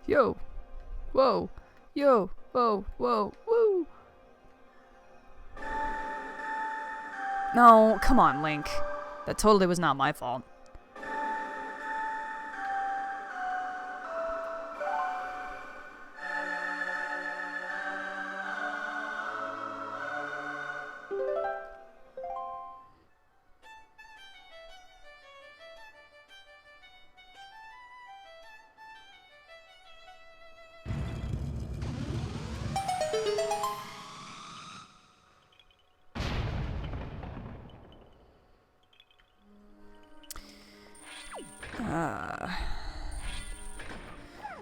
Yo! Whoa! Yo! Whoa! Whoa! Woo! No, come on, Link. That totally was not my fault.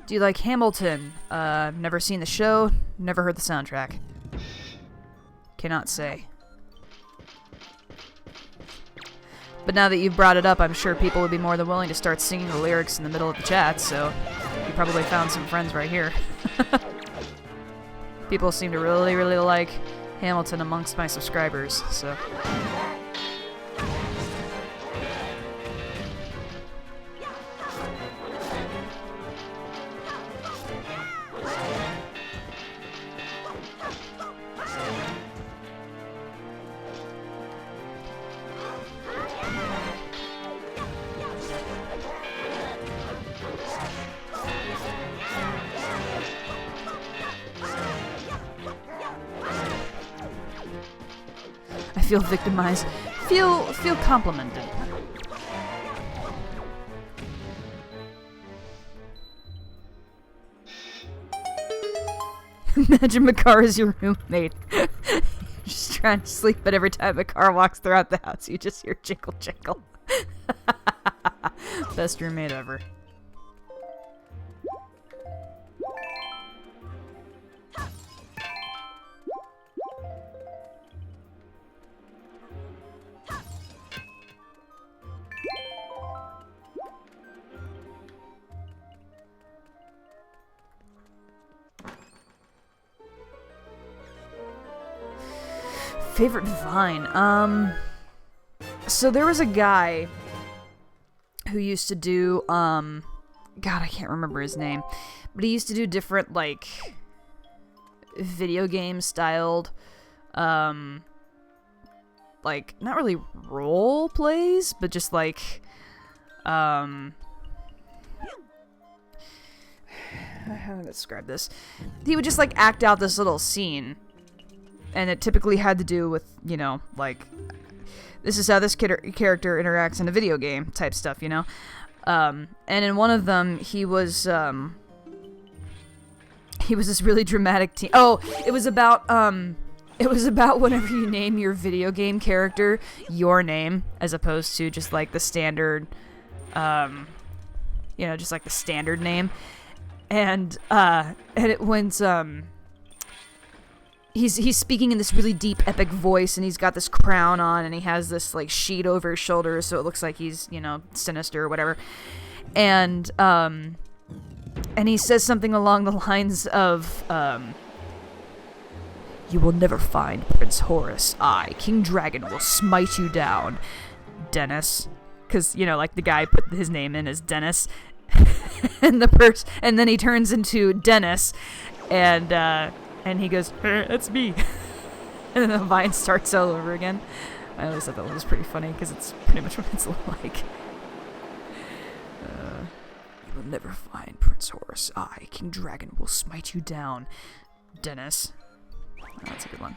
Do you like Hamilton? Never seen the show, never heard the soundtrack. Cannot say. But now that you've brought it up, I'm sure people would be more than willing to start singing the lyrics in the middle of the chat, so you probably found some friends right here. People seem to really, really like Hamilton amongst my subscribers, so... feel victimized. Feel complimented. Imagine Makar as your roommate. Just trying to sleep, but every time Makar walks throughout the house, you just hear jinkle jinkle. Best roommate ever. Favorite Vine? So there was a guy who used to do, God, I can't remember his name, but he used to do different, like, video game styled, like, not really role plays, but just, like, how do I describe this? He would just, like, act out this little scene. And it typically had to do with, you know, like, this is how this character interacts in a video game type stuff, you know? And in one of them, he was this really dramatic teen. Oh, it was about whenever you name your video game character your name, as opposed to just, like, the standard, you know, just, like, the standard name. And it went, he's speaking in this really deep, epic voice, and he's got this crown on, and he has this like sheet over his shoulders, so it looks like he's, you know, sinister or whatever. And he says something along the lines of, "You will never find Prince Horus. I, King Dragon, will smite you down, Dennis." Because, you know, like the guy put his name in as Dennis, and then he turns into Dennis, and he goes, "That's me," and then the vine starts all over again. I always thought that was pretty funny because it's pretty much what it's like. You will never find Prince Horus. I, King Dragon, will smite you down, Dennis. Oh, that's a good one.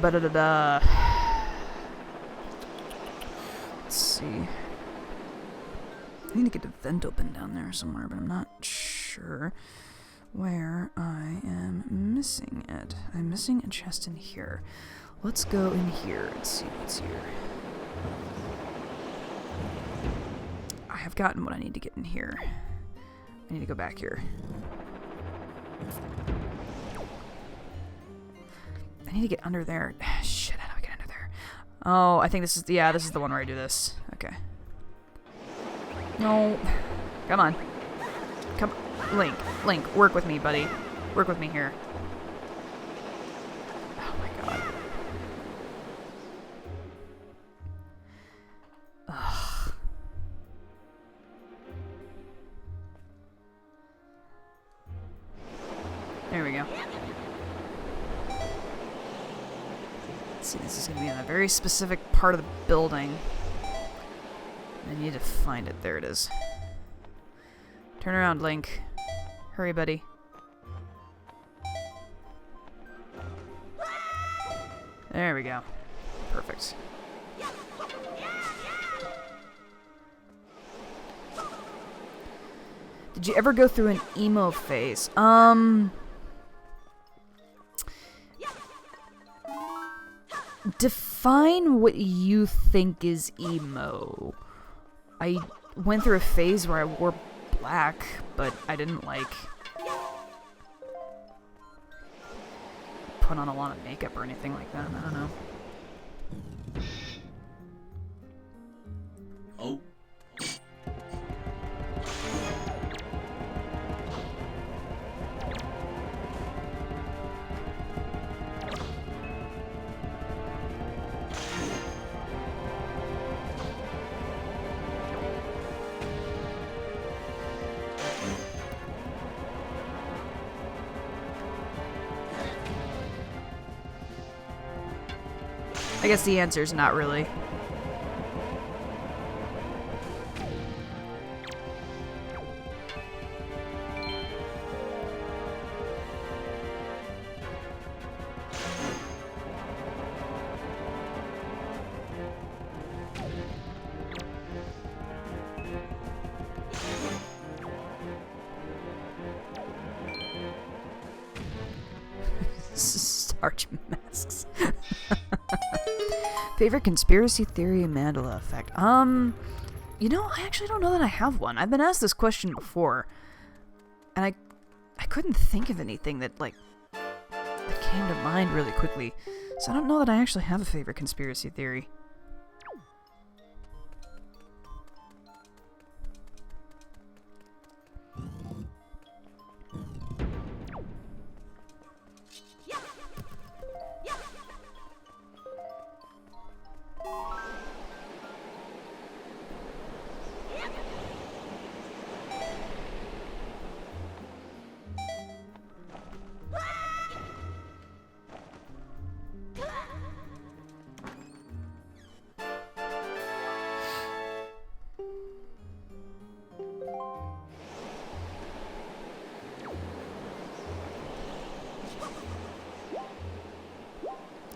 Ba-da-da-da. Let's see. I need to get a vent open down there somewhere, but I'm not sure where I am missing it. I'm missing a chest in here. Let's go in here and see what's here. I have gotten what I need to get in here. I need to go back here. I need to get under there. Shit, how do I get under there? Oh, I think this is the one where I do this. Okay. No. Come on. Come on. Link, work with me, buddy. Work with me here. Oh my god. Ugh. There we go. Let's see, this is going to be in a very specific part of the building. I need to find it. There it is. Turn around, Link. Hurry, buddy. There we go. Perfect. Did you ever go through an emo phase? Define what you think is emo. I went through a phase where I wore black, but I didn't, like, put on a lot of makeup or anything like that. I don't know. Oh. I guess the answer is not really. Starch masks. Favorite conspiracy theory and Mandela effect? You know, I actually don't know that I have one. I've been asked this question before, and I couldn't think of anything that, like, that came to mind really quickly. So I don't know that I actually have a favorite conspiracy theory.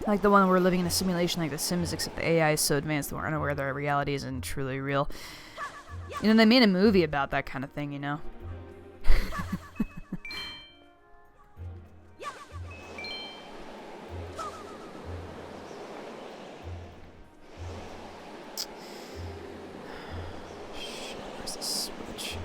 Like the one where we're living in a simulation like The Sims, except the AI is so advanced that we're unaware that our reality isn't truly real. You know, they made a movie about that kind of thing, you know? Shit, where's the switch?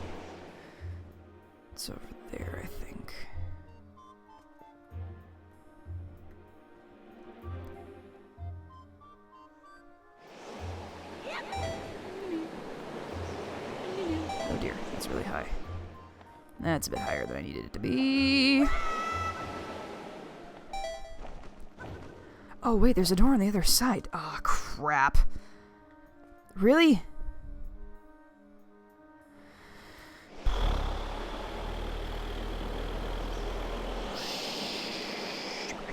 That's a bit higher than I needed it to be. Oh, wait, there's a door on the other side. Oh, crap. Really? I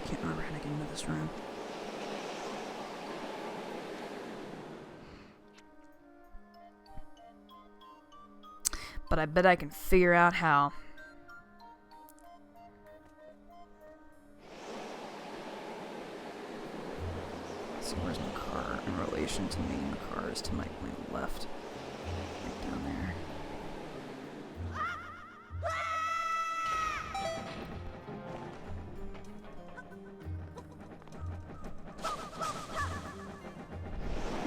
can't remember how to get into this room. But I bet I can figure out how. So where's Makar in relation to me? Makar is to my left. Right down there.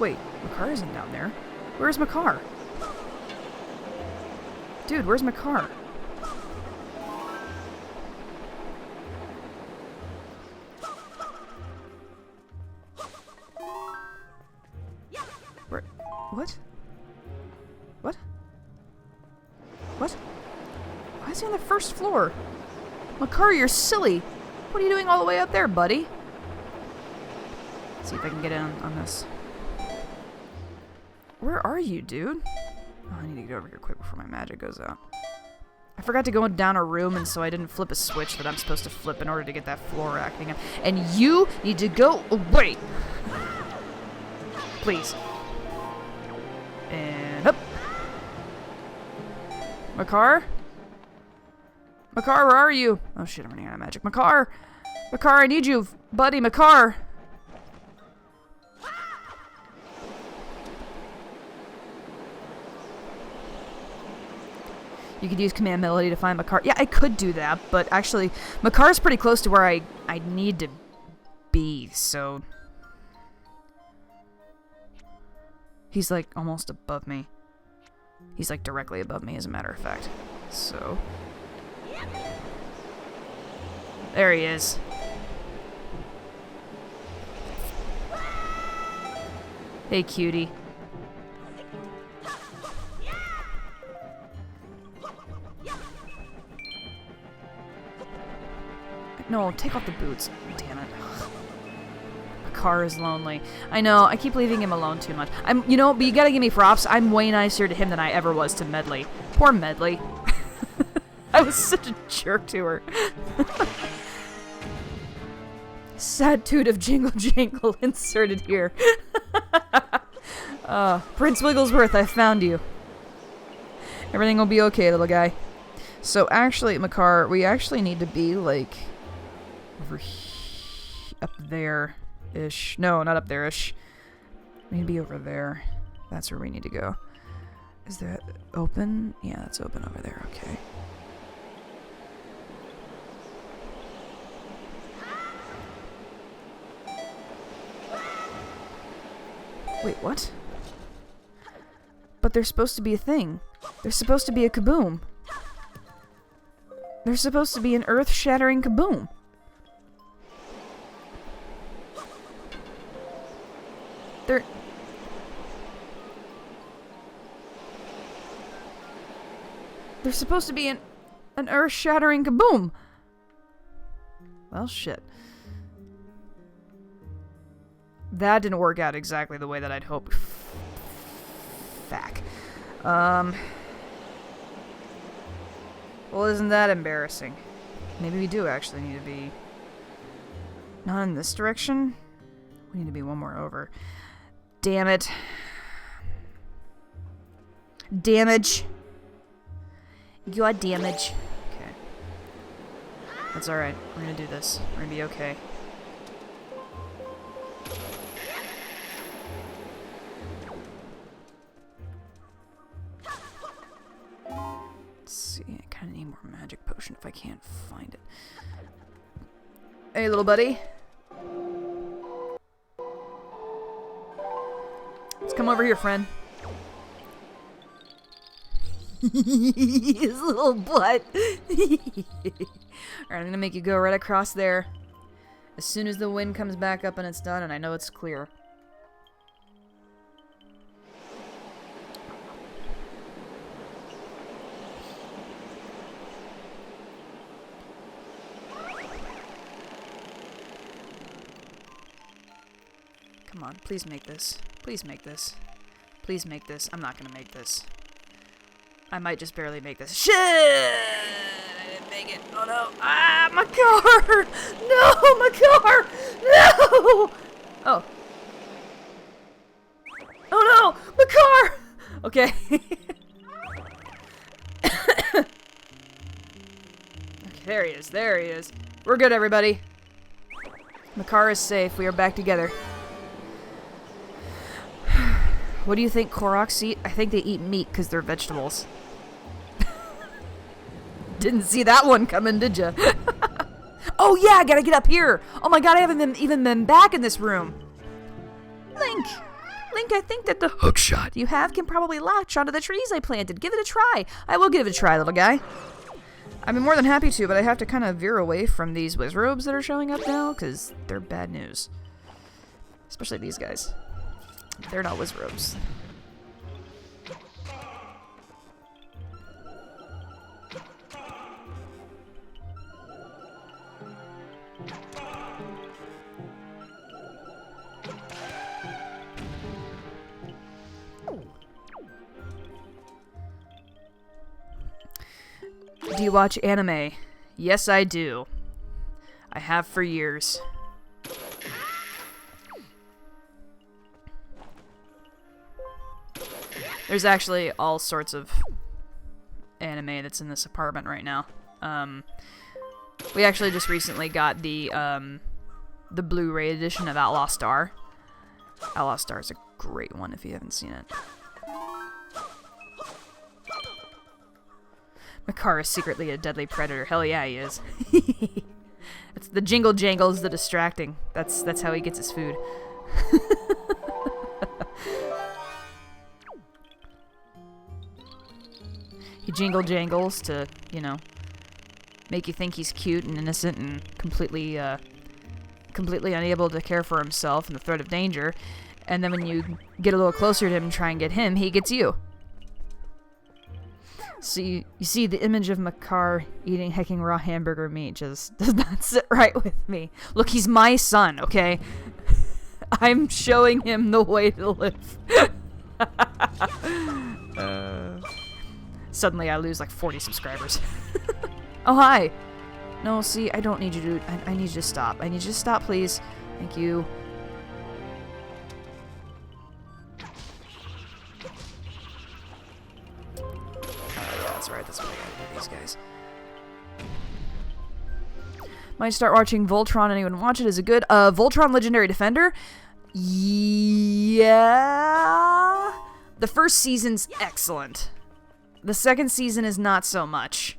Wait, Makar isn't down there. Where's Makar? Dude, where's Makar? Where? What? What? What? Why is he on the first floor? Makar, you're silly. What are you doing all the way up there, buddy? Let's see if I can get in on this. Where are you, dude? Oh, I need to get over here quick before my magic goes out. I forgot to go down a room, and so I didn't flip a switch that I'm supposed to flip in order to get that floor acting up. And you need to go away! Please. And up. Makar? Makar, where are you? Oh shit, I'm running out of magic. Makar! Makar, I need you! Buddy, Makar! You could use command melody to find Makar. Yeah, I could do that, but actually, Makar's pretty close to where I need to be, so... He's, like, almost above me. He's, like, directly above me, as a matter of fact. So... There he is. Hey, cutie. No, take off the boots. Damn it. Makar is lonely. I know, I keep leaving him alone too much. You know, but you gotta give me props. I'm way nicer to him than I ever was to Medley. Poor Medley. I was such a jerk to her. Sad toot of Jingle Jangle inserted here. Prince Wigglesworth, I found you. Everything will be okay, little guy. So actually, Makar, we actually need to be, like... over up there-ish. No, not up there-ish. We need to be over there. That's where we need to go. Is that open? Yeah, that's open over there. Okay. Wait, what? But there's supposed to be a thing. There's supposed to be a kaboom. There's supposed to be an earth-shattering kaboom. There's supposed to be an earth-shattering kaboom. Well, shit. That didn't work out exactly the way that I'd hoped. Fuck. Well, isn't that embarrassing? Maybe we do actually need to be... not in this direction? We need to be one more over. Damn it. Damage. God damage. Okay. That's alright. We're gonna do this. We're gonna be okay. Let's see. I kinda need more magic potion if I can't find it. Hey, little buddy. Let's come over here, friend. His little butt. Alright, I'm gonna make you go right across there. As soon as the wind comes back up and it's done, and I know it's clear. Come on, please make this. Please make this. Please make this. I'm not gonna make this. I might just barely make this. Shit! I didn't make it. Oh no. Ah, Makar! No, Makar! No! Oh. Oh no! Makar! Okay. Okay, there he is. There he is. We're good, everybody. Makar is safe. We are back together. What do you think Koroks eat? I think they eat meat because they're vegetables. Didn't see that one coming, did ya? Oh yeah, I gotta get up here. Oh my god, I haven't even been back in this room. Link, I think that the Hookshot you have can probably latch onto the trees I planted. Give it a try. I will give it a try, little guy. I'd be more than happy to, but I have to kind of veer away from these wizrobes that are showing up now because they're bad news. Especially these guys. They're not wizrobes. Do you watch anime? Yes, I do. I have for years. There's actually all sorts of anime that's in this apartment right now. We actually just recently got the Blu-ray edition of Outlaw Star. Outlaw Star is a great one if you haven't seen it. Makar is secretly a deadly predator. Hell yeah, he is. It's the jingle jangle is the distracting. That's how he gets his food. He jingle jangles to, you know, make you think he's cute and innocent and completely unable to care for himself and the threat of danger. And then when you get a little closer to him and try and get him, he gets you. So you see the image of Makar eating hecking raw hamburger meat just does not sit right with me. Look, he's my son, okay? I'm showing him the way to live. Suddenly I lose like 40 subscribers. Oh, hi. No, see, I don't need you to... I need you to stop. I need you to stop, please. Thank you. That's right, that's what I gotta do these guys. Might start watching Voltron. Anyone watch it? Is it good? Voltron Legendary Defender? Yeah. The first season's excellent. The second season is not so much.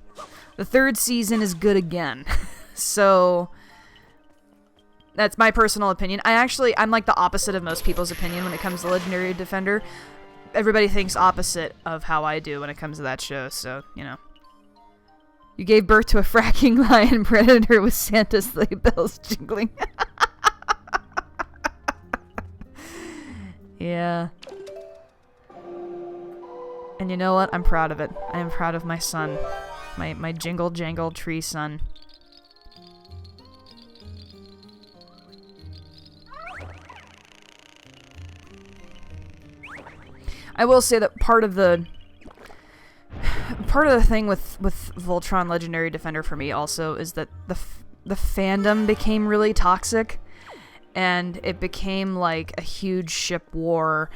The third season is good again. So that's my personal opinion. I'm like the opposite of most people's opinion when it comes to Legendary Defender. Everybody thinks opposite of how I do when it comes to that show, so, you know. You gave birth to a fracking lion predator with Santa's sleigh bells jingling. Yeah. And you know what? I'm proud of it. I am proud of my son. My jingle jangle tree son. I will say that part of the thing with Voltron Legendary Defender for me also is that the fandom became really toxic, and it became like a huge ship war,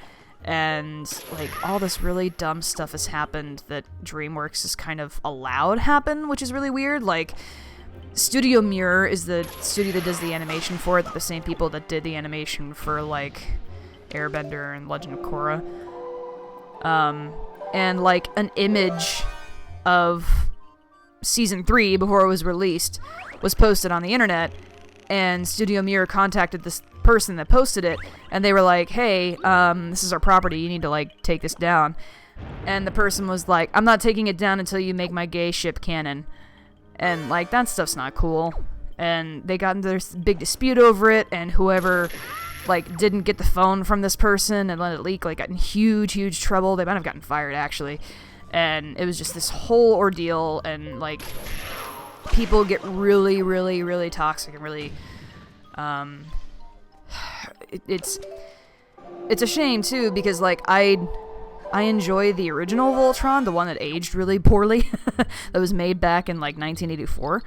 and like all this really dumb stuff has happened that DreamWorks has kind of allowed happen, which is really weird. Like Studio Mirror is the studio that does the animation for it, the same people that did the animation for like Airbender and Legend of Korra. And like an image of season 3 before it was released was posted on the internet, and Studio Mirror contacted this person that posted it, and they were like, hey, this is our property, you need to like take this down. And the person was like, I'm not taking it down until you make my gay ship canon. And like, that stuff's not cool. And they got into this big dispute over it, and whoever like didn't get the phone from this person and let it leak like got in huge trouble. They might have gotten fired actually, and it was just this whole ordeal, and like people get really toxic and really it's it's a shame too because like I enjoy the original Voltron, the one that aged really poorly, that was made back in like 1984.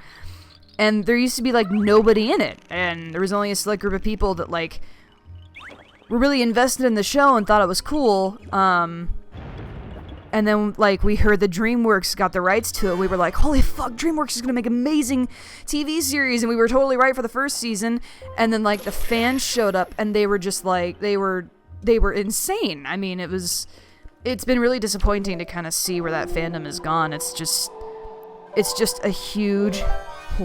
And there used to be like nobody in it, and there was only a select group of people that like were really invested in the show and thought it was cool. And then, like, we heard that DreamWorks got the rights to it. We were like, holy fuck, DreamWorks is going to make an amazing TV series. And we were totally right for the first season. And then, like, the fans showed up, and they were just, like, they were insane. I mean, it's been really disappointing to kind of see where that fandom has gone. It's just a huge,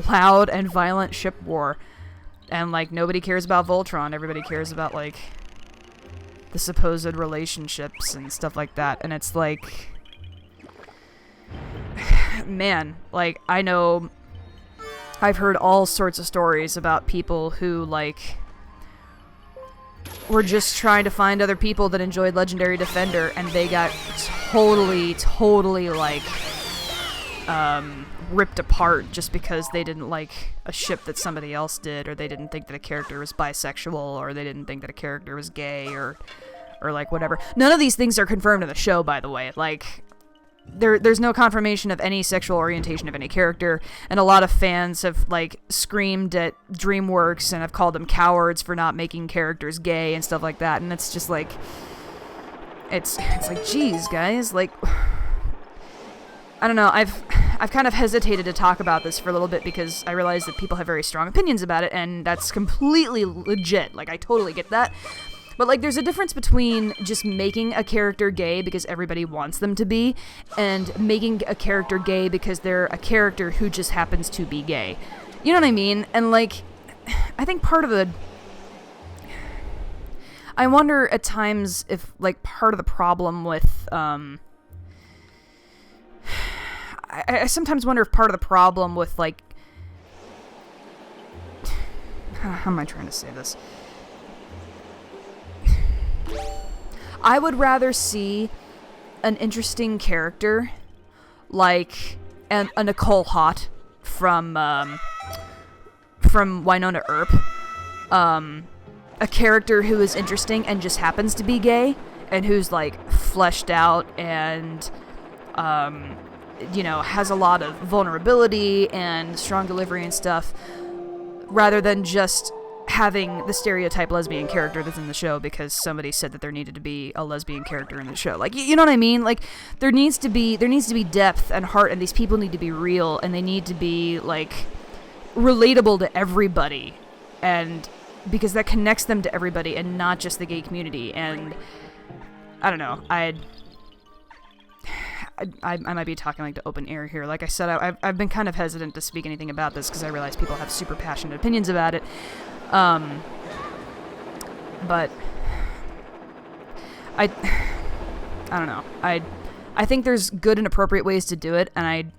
loud, and violent ship war. And, like, nobody cares about Voltron. Everybody cares about, like, the supposed relationships and stuff like that. And it's like, man, like, I know I've heard all sorts of stories about people who, like, were just trying to find other people that enjoyed Legendary Defender, and they got totally, like, ripped apart just because they didn't like a ship that somebody else did, or they didn't think that a character was bisexual, or they didn't think that a character was gay, or like whatever. None of these things are confirmed in the show, by the way. Like, there's no confirmation of any sexual orientation of any character, and a lot of fans have like screamed at DreamWorks and have called them cowards for not making characters gay and stuff like that. And it's just like, it's like, geez, guys, like, I don't know, I've kind of hesitated to talk about this for a little bit because I realize that people have very strong opinions about it, and that's completely legit. Like, I totally get that. But, like, there's a difference between just making a character gay because everybody wants them to be, and making a character gay because they're a character who just happens to be gay. You know what I mean? And, like, I think part of the... I wonder at times if, like, part of the problem with, I sometimes wonder if part of the problem with, like... How am I trying to say this? I would rather see an interesting character like a Nicole Hott from Winona Earp. A character who is interesting and just happens to be gay, and who's, like, fleshed out and... you know, has a lot of vulnerability and strong delivery and stuff, rather than just having the stereotype lesbian character that's in the show because somebody said that there needed to be a lesbian character in the show. Like, you know what I mean? Like, there needs to be depth and heart, and these people need to be real, and they need to be, like, relatable to everybody, and because that connects them to everybody and not just the gay community. And I don't know, I might be talking like to open air here. Like I said, I've been kind of hesitant to speak anything about this because I realize people have super passionate opinions about it. But I don't know. I think there's good and appropriate ways to do it, and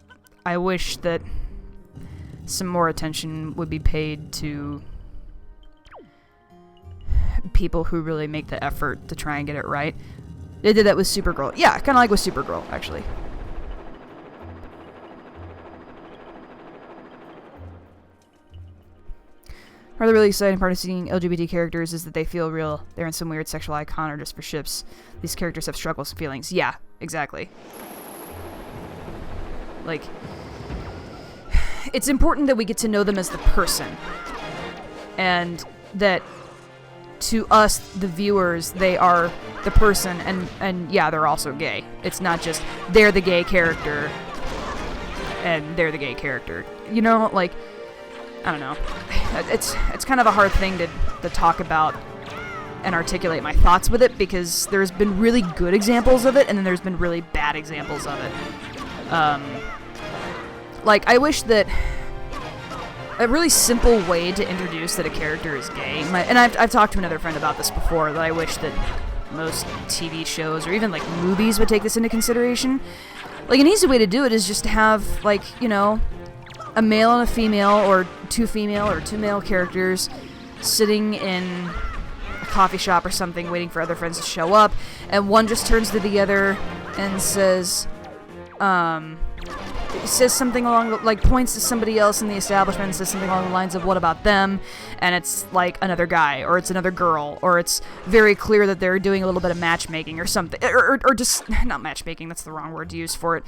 I wish that some more attention would be paid to people who really make the effort to try and get it right. They did that with Supergirl. Yeah, kind of like with Supergirl, actually. Part of the really exciting part of seeing LGBT characters is that they feel real. They're in some weird sexual icon or just for ships. These characters have struggles and feelings. Yeah, exactly. Like, it's important that we get to know them as the person. And that to us, the viewers, they are the person, and yeah, they're also gay. It's not just they're the gay character and they're the gay character. You know, like, I don't know. It's kind of a hard thing to talk about and articulate my thoughts with it, because there's been really good examples of it, and then there's been really bad examples of it. Like, I wish that a really simple way to introduce that a character is gay, and I've talked to another friend about this before, that I wish that most TV shows or even, like, movies would take this into consideration. Like, an easy way to do it is just to have, like, you know, a male and a female, or two female or two male characters sitting in a coffee shop or something waiting for other friends to show up, and one just turns to the other and says, says something like points to somebody else in the establishment and says something along the lines of what about them, and it's like another guy or it's another girl, or it's very clear that they're doing a little bit of matchmaking or something, or just not matchmaking, that's the wrong word to use for it.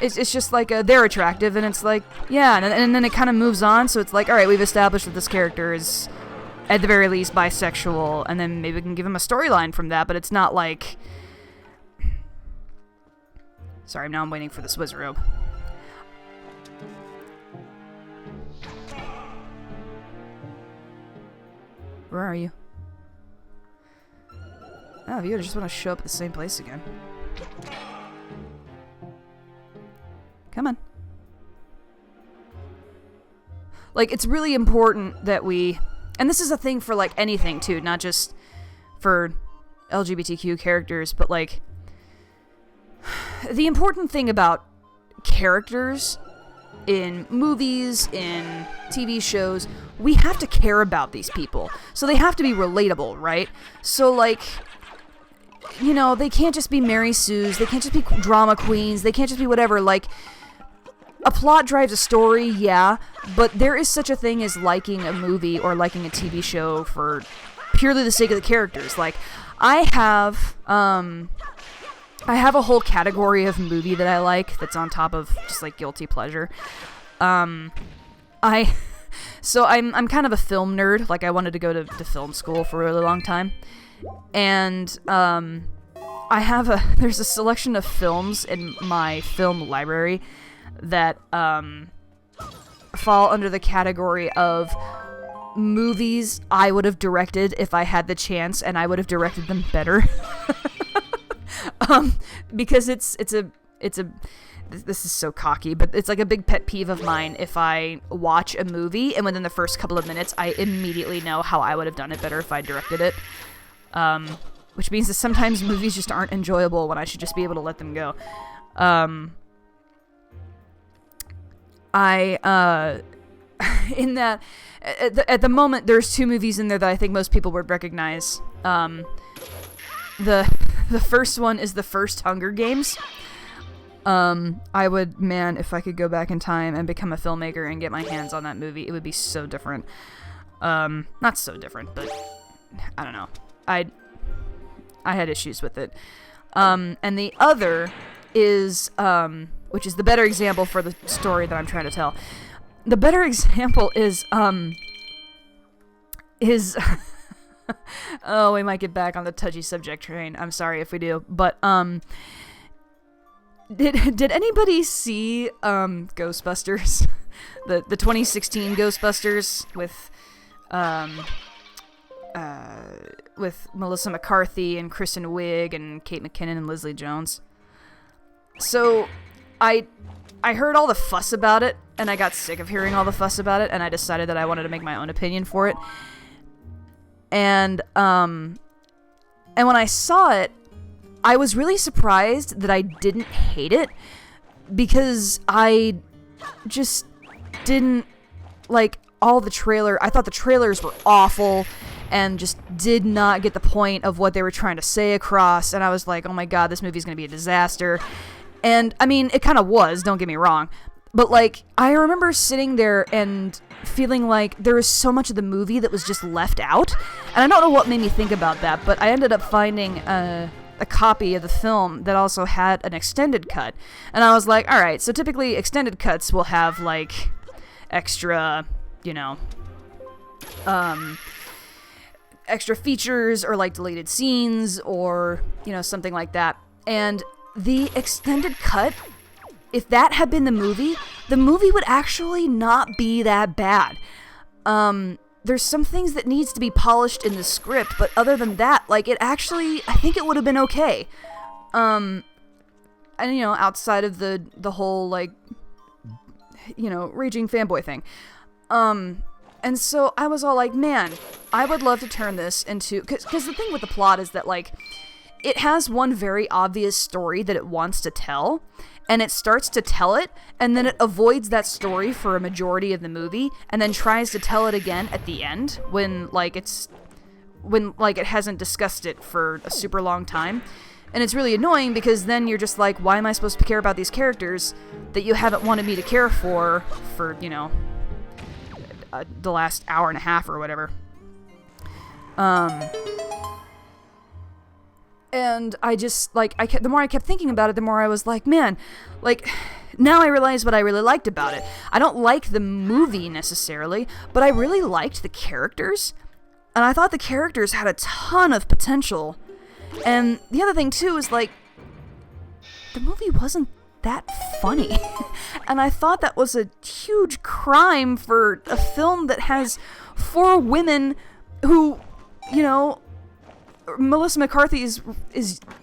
It's just like they're attractive, and it's like, yeah, and then it kind of moves on, so it's like, alright, we've established that this character is at the very least bisexual, and then maybe we can give him a storyline from that, but it's not like... Sorry, now I'm waiting for the Swizz robe. Where are you? Oh, you just want to show up at the same place again. Come on. Like, it's really important that we... And this is a thing for, like, anything, too. Not just for LGBTQ characters, but, like... The important thing about characters in movies, in TV shows, we have to care about these people. So they have to be relatable, right? So, like... You know, they can't just be Mary Sues. They can't just be drama queens. They can't just be whatever, like... A plot drives a story, yeah, but there is such a thing as liking a movie or liking a TV show for purely the sake of the characters. Like, I have a whole category of movie that I like that's on top of just like guilty pleasure. So I'm kind of a film nerd. Like, I wanted to go to film school for a really long time, and there's a selection of films in my film library that fall under the category of movies I would have directed if I had the chance, and I would have directed them better. Because this is so cocky, but it's like a big pet peeve of mine if I watch a movie and within the first couple of minutes I immediately know how I would have done it better if I directed it. Which means that sometimes movies just aren't enjoyable when I should just be able to let them go. In that, at the moment, there's two movies in there that I think most people would recognize. The first one is the first Hunger Games. I would, man, if I could go back in time and become a filmmaker and get my hands on that movie, it would be so different. Not so different, but I don't know. I had issues with it. And the other is, which is the better example for the story that I'm trying to tell. The better example is oh, we might get back on the touchy subject train. I'm sorry if we do, but did anybody see Ghostbusters, the 2016 Ghostbusters with Melissa McCarthy and Kristen Wiig and Kate McKinnon and Leslie Jones? So I heard all the fuss about it, and I got sick of hearing all the fuss about it, and I decided that I wanted to make my own opinion for it. And when I saw it, I was really surprised that I didn't hate it, because I just didn't like all the trailer. I thought the trailers were awful and just did not get the point of what they were trying to say across, and I was like, oh my god, this movie's gonna be a disaster. And, I mean, it kind of was, don't get me wrong. But, like, I remember sitting there and feeling like there was so much of the movie that was just left out. And I don't know what made me think about that, but I ended up finding a copy of the film that also had an extended cut. And I was like, alright, so typically extended cuts will have, like, extra, you know, extra features or, like, deleted scenes or, you know, something like that. And the extended cut, if that had been the movie would actually not be that bad. There's some things that needs to be polished in the script, but other than that, like, it actually, I think it would have been okay. And, you know, outside of the whole, like, you know, raging fanboy thing. And so I was all like, man, I would love to turn this into, because the thing with the plot is that, like, it has one very obvious story that it wants to tell, and it starts to tell it, and then it avoids that story for a majority of the movie, and then tries to tell it again at the end, when it hasn't discussed it for a super long time. And it's really annoying because then you're just like, why am I supposed to care about these characters that you haven't wanted me to care for, you know, the last hour and a half or whatever. And I just, like, the more I kept thinking about it, the more I was like, man, like, now I realize what I really liked about it. I don't like the movie necessarily, but I really liked the characters. And I thought the characters had a ton of potential. And the other thing, too, is, like, the movie wasn't that funny. And I thought that was a huge crime for a film that has 4 women who, you know, Melissa McCarthy is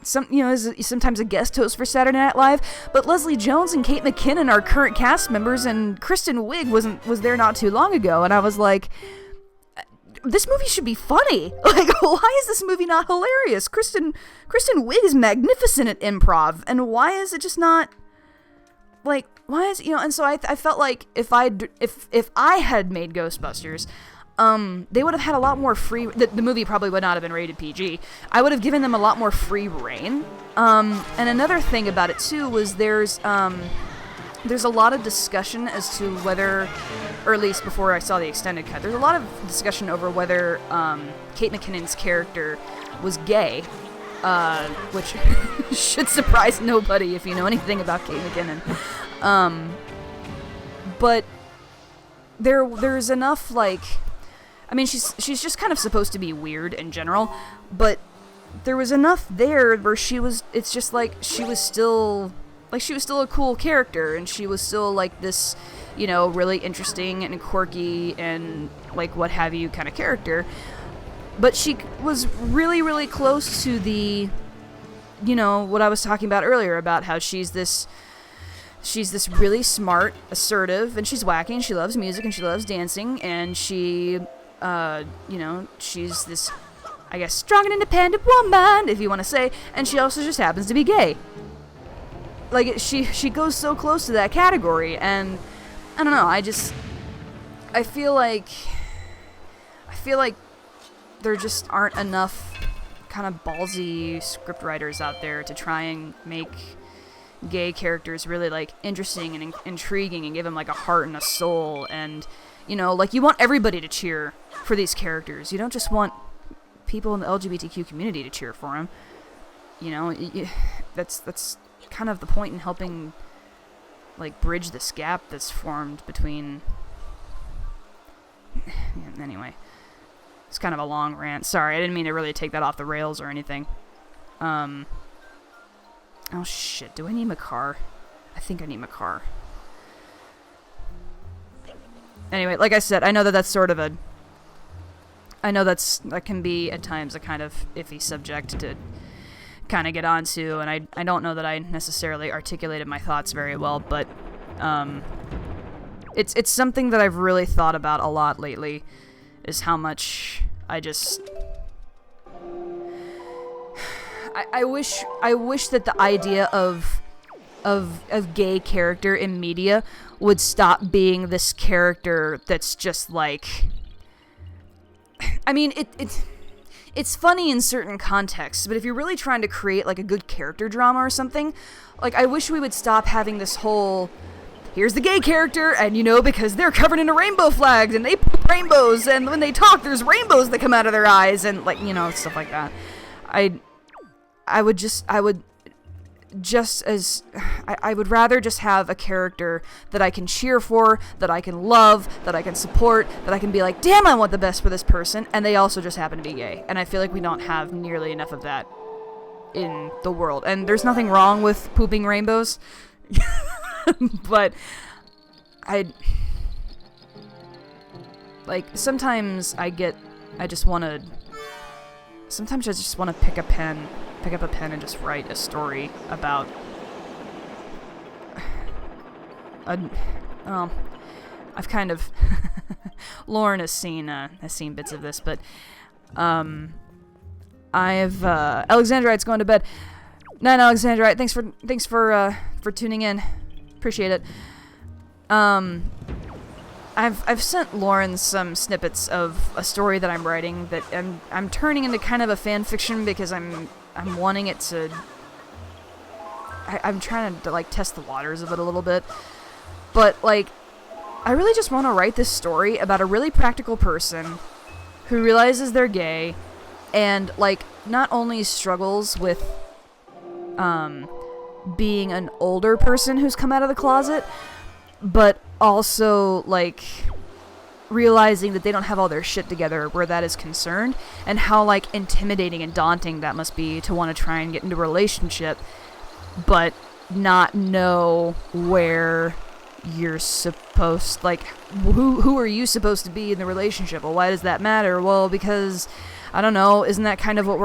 sometimes a guest host for Saturday Night Live, but Leslie Jones and Kate McKinnon are current cast members, and Kristen Wiig was there not too long ago, and I was like, this movie should be funny. Like, why is this movie not hilarious? Kristen Wiig is magnificent at improv, and why is it just not, like, why is, you know? And so I felt like if I had made Ghostbusters, they would have had a lot more free. The movie probably would not have been rated PG. I would have given them a lot more free reign. And another thing about it too was there's a lot of discussion as to whether, or at least before I saw the extended cut, there's a lot of discussion over whether Kate McKinnon's character was gay, which should surprise nobody if you know anything about Kate McKinnon. But there's enough, like, I mean, she's just kind of supposed to be weird in general, but there was enough there where it's just like she was still a cool character, and she was still like this, you know, really interesting and quirky and like what have you kind of character. But she was really, really close to the, you know, what I was talking about earlier about how she's this really smart, assertive, and she's wacky, and she loves music, and she loves dancing, and she, you know, she's this, I guess, strong and independent woman, if you want to say, and she also just happens to be gay. Like, she goes so close to that category, and I don't know, I feel like there just aren't enough kind of ballsy scriptwriters out there to try and make gay characters really, like, interesting and intriguing and give them, like, a heart and a soul, and, you know, like, you want everybody to cheer for these characters. You don't just want people in the LGBTQ community to cheer for them. You know, that's kind of the point in helping, like, bridge this gap that's formed between... Anyway, it's kind of a long rant. Sorry, I didn't mean to really take that off the rails or anything. Oh shit, do I need Makar? I think I need Makar. Anyway, like I said, I know that can be at times a kind of iffy subject to kind of get onto, and I don't know that I necessarily articulated my thoughts very well, but it's something that I've really thought about a lot lately, is how much I wish that the idea of gay character in media would stop being this character that's just like, I mean, it's funny in certain contexts, but if you're really trying to create like a good character drama or something, like, I wish we would stop having this whole, here's the gay character, and, you know, because they're covered in a rainbow flags, and they poop rainbows, and when they talk, there's rainbows that come out of their eyes, and, like, you know, stuff like that. I would rather just have a character that I can cheer for, that I can love, that I can support, that I can be like, damn, I want the best for this person, and they also just happen to be gay. And I feel like we don't have nearly enough of that in the world. And there's nothing wrong with pooping rainbows, but sometimes I just want to pick up a pen and just write a story about I've kind of Lauren has seen bits of this, but I've Alexandrite's going to bed. Night, Alexandrite. Thanks for tuning in. Appreciate it. I've sent Lauren some snippets of a story that I'm writing that I'm turning into kind of a fan fiction because I'm wanting it to I'm trying to like test the waters of it a little bit, but like I really just want to write this story about a really practical person who realizes they're gay and like not only struggles with being an older person who's come out of the closet, but also like realizing that they don't have all their shit together where that is concerned, and how like intimidating and daunting that must be to want to try and get into a relationship but not know where you're supposed, like who are you supposed to be in the relationship? Well, why does that matter? Well, because I don't know, isn't that kind of what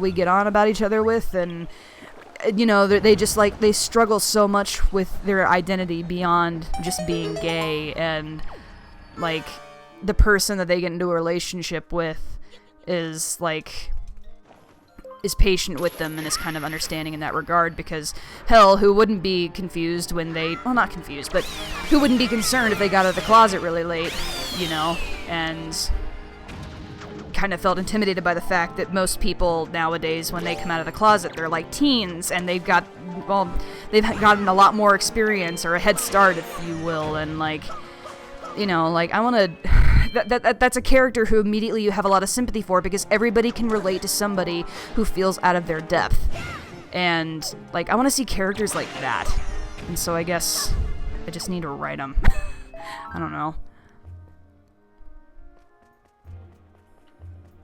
we get on about each other with? And you know, they just like they struggle so much with their identity beyond just being gay, and like the person that they get into a relationship with is patient with them and is kind of understanding in that regard, because hell, who wouldn't be confused when they, well, not confused, but who wouldn't be concerned if they got out of the closet really late, you know, and kind of felt intimidated by the fact that most people nowadays, when they come out of the closet, they're like teens, and they've gotten a lot more experience, or a head start, if you will, and like, you know, like I want to, that's a character who immediately you have a lot of sympathy for, because everybody can relate to somebody who feels out of their depth, and like I want to see characters like that, and so I guess I just need to write them. I don't know.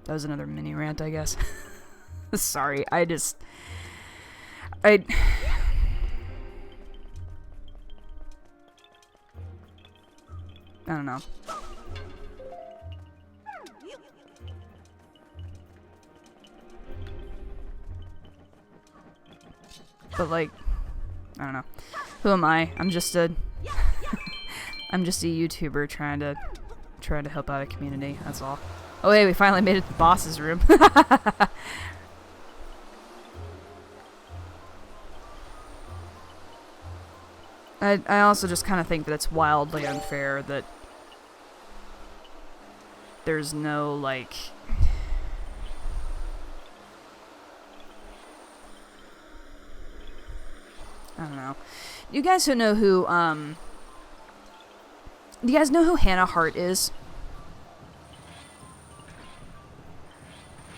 That was another mini rant, I guess. Sorry, I don't know. But like, I don't know. Who am I? I'm just a I'm just a YouTuber trying to help out a community, that's all. Oh hey, we finally made it to the boss's room. I also just kind of think that it's wildly unfair that there's no, like... I don't know. You guys who know who, do you guys know who Hannah Hart is?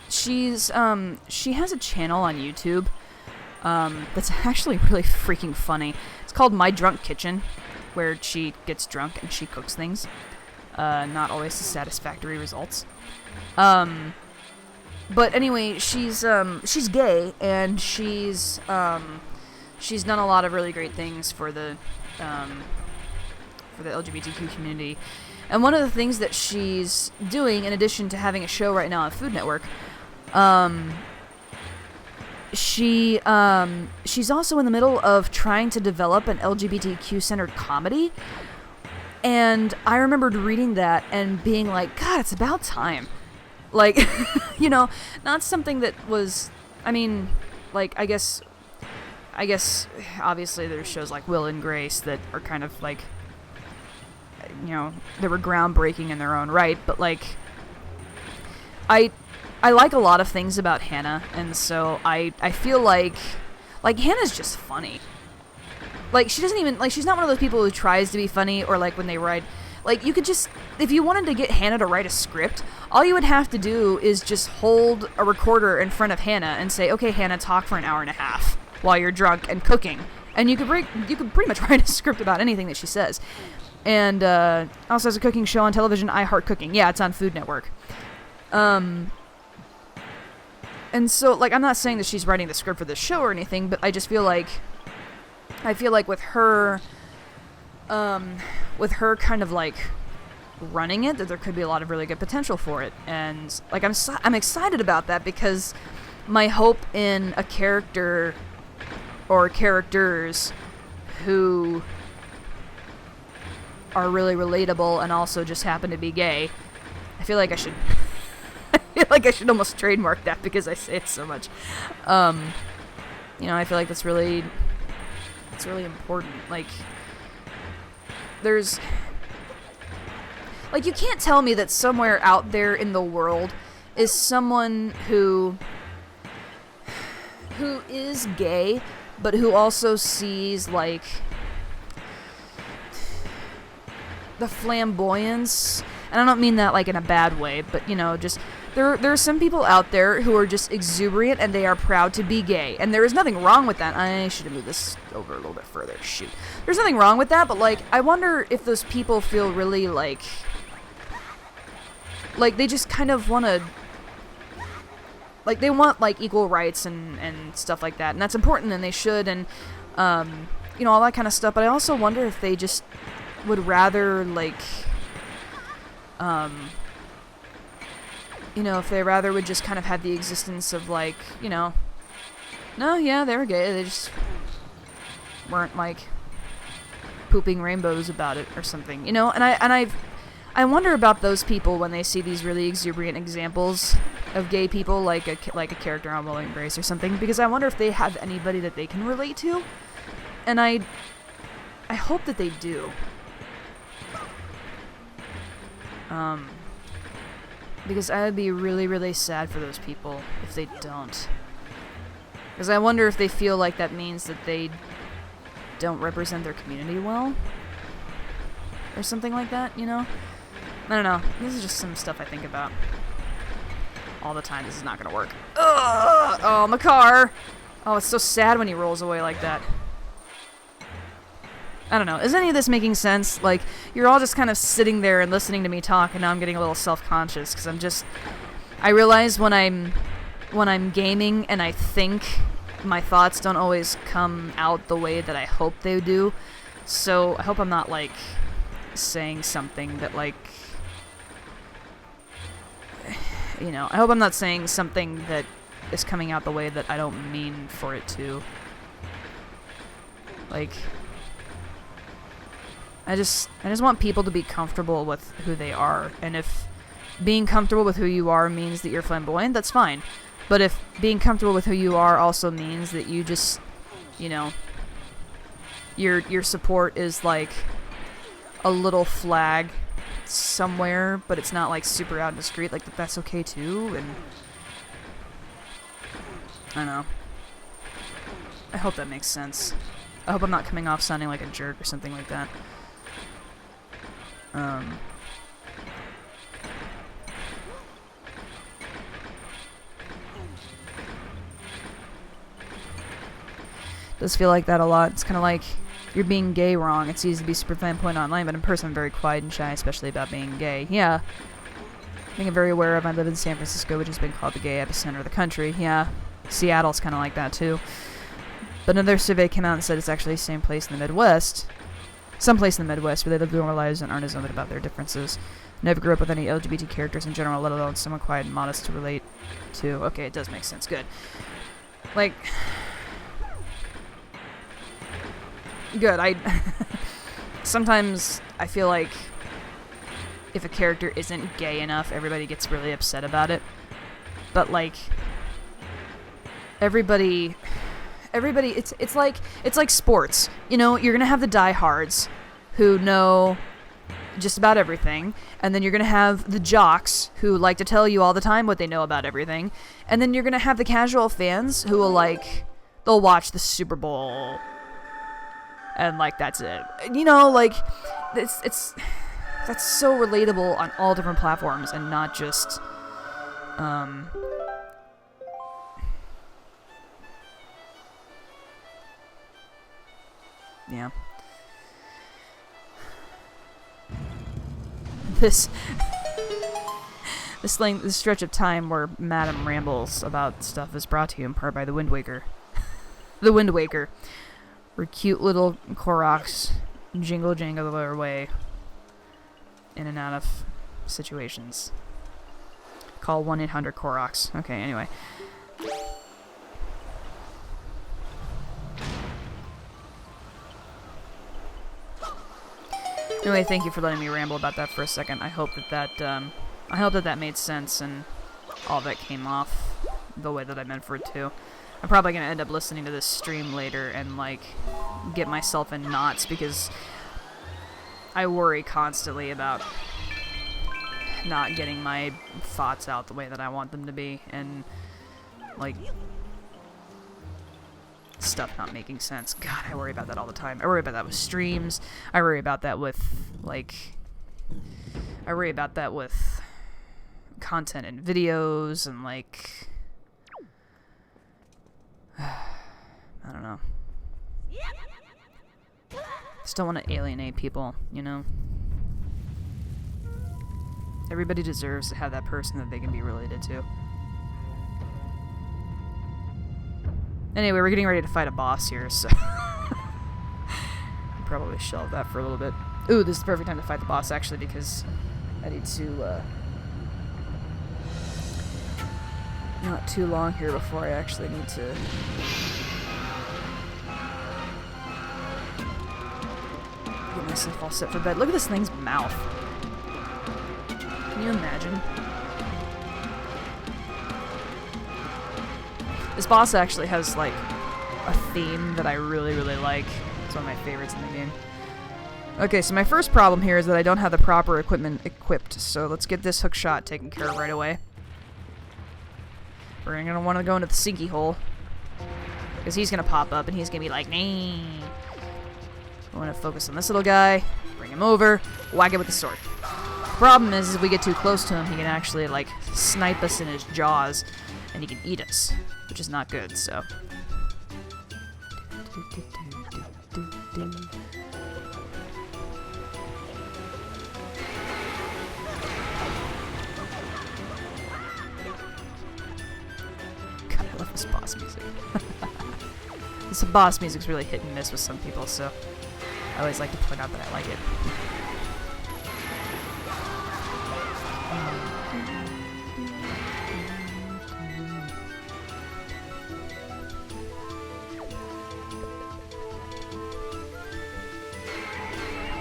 She's, she has a channel on YouTube, that's actually really freaking funny. It's called My Drunk Kitchen, where she gets drunk and she cooks things. Not always to satisfactory results. But anyway, she's gay, and she's done a lot of really great things for the LGBTQ community. And one of the things that she's doing, in addition to having a show right now on Food Network, she's also in the middle of trying to develop an LGBTQ-centered comedy. And I remembered reading that and being like, God, it's about time. Like, you know, not something that was, I mean, like, I guess, obviously there's shows like Will and Grace that are kind of like, you know, they were groundbreaking in their own right, but like, I like a lot of things about Hannah, and so I feel like Hannah's just funny. Like, she doesn't even, like, she's not one of those people who tries to be funny, or like when they write, like, you could just, if you wanted to get Hannah to write a script, all you would have to do is just hold a recorder in front of Hannah and say, okay, Hannah, talk for an hour and a half while you're drunk and cooking, and you could pretty much write a script about anything that she says. And also has a cooking show on television, I Heart Cooking. Yeah, it's on Food Network. And so, like, I'm not saying that she's writing the script for this show or anything, but I just feel like, with her kind of, like, running it, that there could be a lot of really good potential for it. And, like, I'm excited about that, because my hope in a character or characters who are really relatable and also just happen to be gay, I feel like I should almost trademark that, because I say it so much. You know, I feel like it's really important. Like, there's, like, you can't tell me that somewhere out there in the world is someone who is gay, but who also sees, like, the flamboyance, and I don't mean that, like, in a bad way, but, you know, just, there are some people out there who are just exuberant, and they are proud to be gay, and there is nothing wrong with that. I should have moved this over a little bit further, shoot. There's nothing wrong with that, but, like, I wonder if those people feel really, like, they just kind of want to, like, they want, like, equal rights and stuff like that, and that's important, and they should, and, you know, all that kind of stuff, but I also wonder if they just would rather, like, you know, if they rather would just kind of have the existence of, like, you know, no, yeah, they were gay, they just weren't, like, pooping rainbows about it or something, you know, and I wonder about those people when they see these really exuberant examples of gay people, like a character on Will Embrace or something, because I wonder if they have anybody that they can relate to, and I hope that they do. Because I would be really, really sad for those people if they don't. Because I wonder if they feel like that means that they don't represent their community well, or something like that, you know? I don't know. This is just some stuff I think about all the time. This is not gonna work. Ugh! Oh, Makar! Oh, it's so sad when he rolls away like that. I don't know. Is any of this making sense? Like, you're all just kind of sitting there and listening to me talk, and now I'm getting a little self-conscious, because I realize when I'm gaming and I think, my thoughts don't always come out the way that I hope they do. So, I hope I'm not, like, saying something that, like, you know, I hope I'm not saying something that is coming out the way that I don't mean for it to. Like, I just want people to be comfortable with who they are, and if being comfortable with who you are means that you're flamboyant, that's fine. But if being comfortable with who you are also means that you just, you know, your support is like a little flag somewhere, but it's not like super out in the street, like that's okay too, and I don't know. I hope that makes sense. I hope I'm not coming off sounding like a jerk or something like that. Does feel like that a lot. It's kind of like you're being gay wrong. It's easy to be super flamboyant online, but in person I'm very quiet and shy, especially about being gay. Yeah. I think I'm very aware of. I live in San Francisco, which has been called the gay epicenter of the country. Yeah. Seattle's kind of like that too. But another survey came out and said it's actually the same place in the Midwest. Someplace in the Midwest where they live normal lives and aren't as open about their differences. Never grew up with any LGBT characters in general, let alone someone quiet and modest to relate to. Okay, it does make sense. Good. Like, good. Sometimes I feel like if a character isn't gay enough, everybody gets really upset about it. But like, everybody it's like sports. You know, you're gonna have the diehards who know just about everything, and then you're gonna have the jocks who like to tell you all the time what they know about everything, and then you're gonna have the casual fans who will they'll watch the Super Bowl and like that's it. You know, like it's that's so relatable on all different platforms and not just yeah. This stretch of time where Madam rambles about stuff is brought to you in part by the Wind Waker. The Wind Waker, where cute little Koroks jingle their way in and out of situations. Call 1-800-KOROKS. Okay, anyway. Anyway, thank you for letting me ramble about that for a second. I hope that made sense and all that came off the way that I meant for it to. I'm probably gonna end up listening to this stream later and like get myself in knots because I worry constantly about not getting my thoughts out the way that I want them to be, and like stuff not making sense. God, I worry about that all the time. I worry about that with streams. I worry about that with, like... I worry about that with content and videos and, like... I don't know. Just don't want to alienate people, you know? Everybody deserves to have that person that they can be related to. Anyway, we're getting ready to fight a boss here, so... probably shelve that for a little bit. Ooh, this is the perfect time to fight the boss, actually, because I need to, not too long here before I actually need to... get myself all set for bed. Look at this thing's mouth. Can you imagine? This boss actually has, like, a theme that I really, really like. It's one of my favorites in the game. Okay, so my first problem here is that I don't have the proper equipment equipped, so let's get this hook shot taken care of right away. We're gonna want to go into the sinky hole, because he's gonna pop up and he's gonna be like, nee. I want to focus on this little guy, bring him over, whack it with the sword. The problem is if we get too close to him, he can actually, like, snipe us in his jaws, and he can eat us, which is not good, so... God, I love this boss music. This boss music's really hit and miss with some people, so I always like to point out that I like it.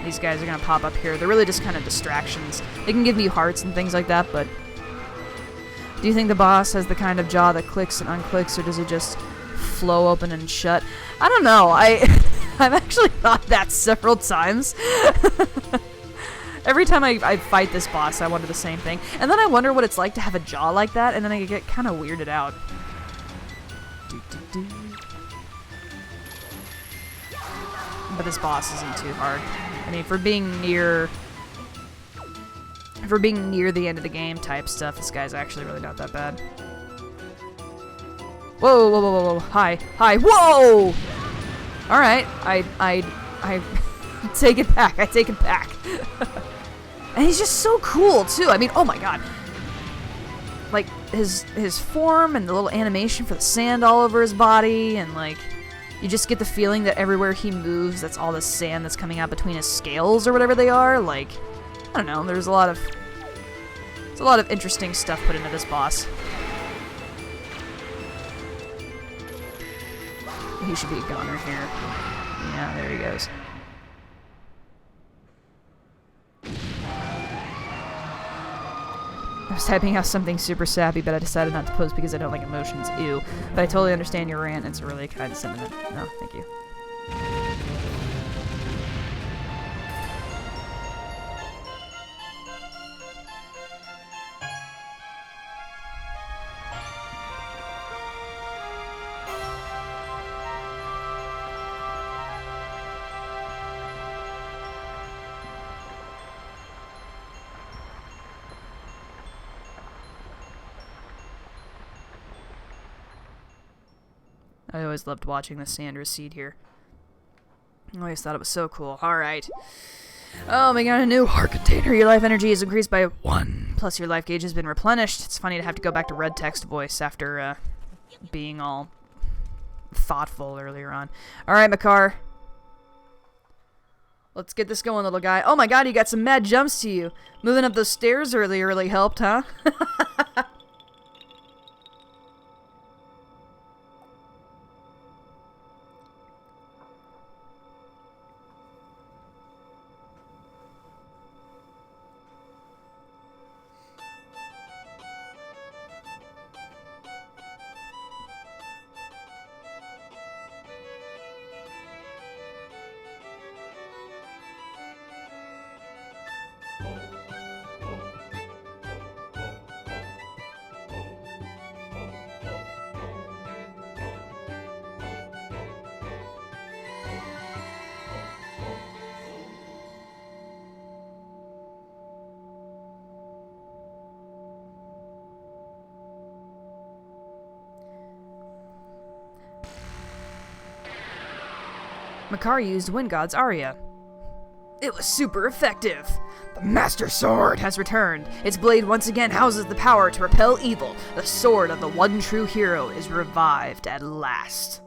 These guys are gonna pop up here. They're really just kind of distractions. They can give me hearts and things like that, but... Do you think the boss has the kind of jaw that clicks and unclicks, or does it just flow open and shut? I don't know. I've actually thought that several times. Every time I fight this boss, I wonder the same thing. And then I wonder what it's like to have a jaw like that, and then I get kind of weirded out. But this boss isn't too hard. I mean, for being near the end of the game type stuff, this guy's actually really not that bad. Whoa, whoa, whoa, whoa, whoa. Hi, whoa! Alright, I take it back, I take it back. And he's just so cool, too. I mean, oh my god. Like, his form and the little animation for the sand all over his body, and like... You just get the feeling that everywhere he moves, that's all the sand that's coming out between his scales or whatever they are. Like, I don't know, there's a lot of interesting stuff put into this boss. He should be a goner here. Yeah, there he goes. I was typing out something super sappy, but I decided not to post because I don't like emotions. Ew. But I totally understand your rant. It's a really kind sentiment. No, thank you. I always loved watching the sand recede here. I always thought it was so cool. Alright. Oh, we got a new heart container. Your life energy is increased by 1. Plus your life gauge has been replenished. It's funny to have to go back to red text voice after being all thoughtful earlier on. Alright, Makar. Let's get this going, little guy. Oh my god, you got some mad jumps to you. Moving up those stairs earlier really helped, huh? Makar used Wind God's aria. It was super effective. The Master Sword Has returned. Its blade once again houses the power to repel evil. The sword of the one true hero is revived at last.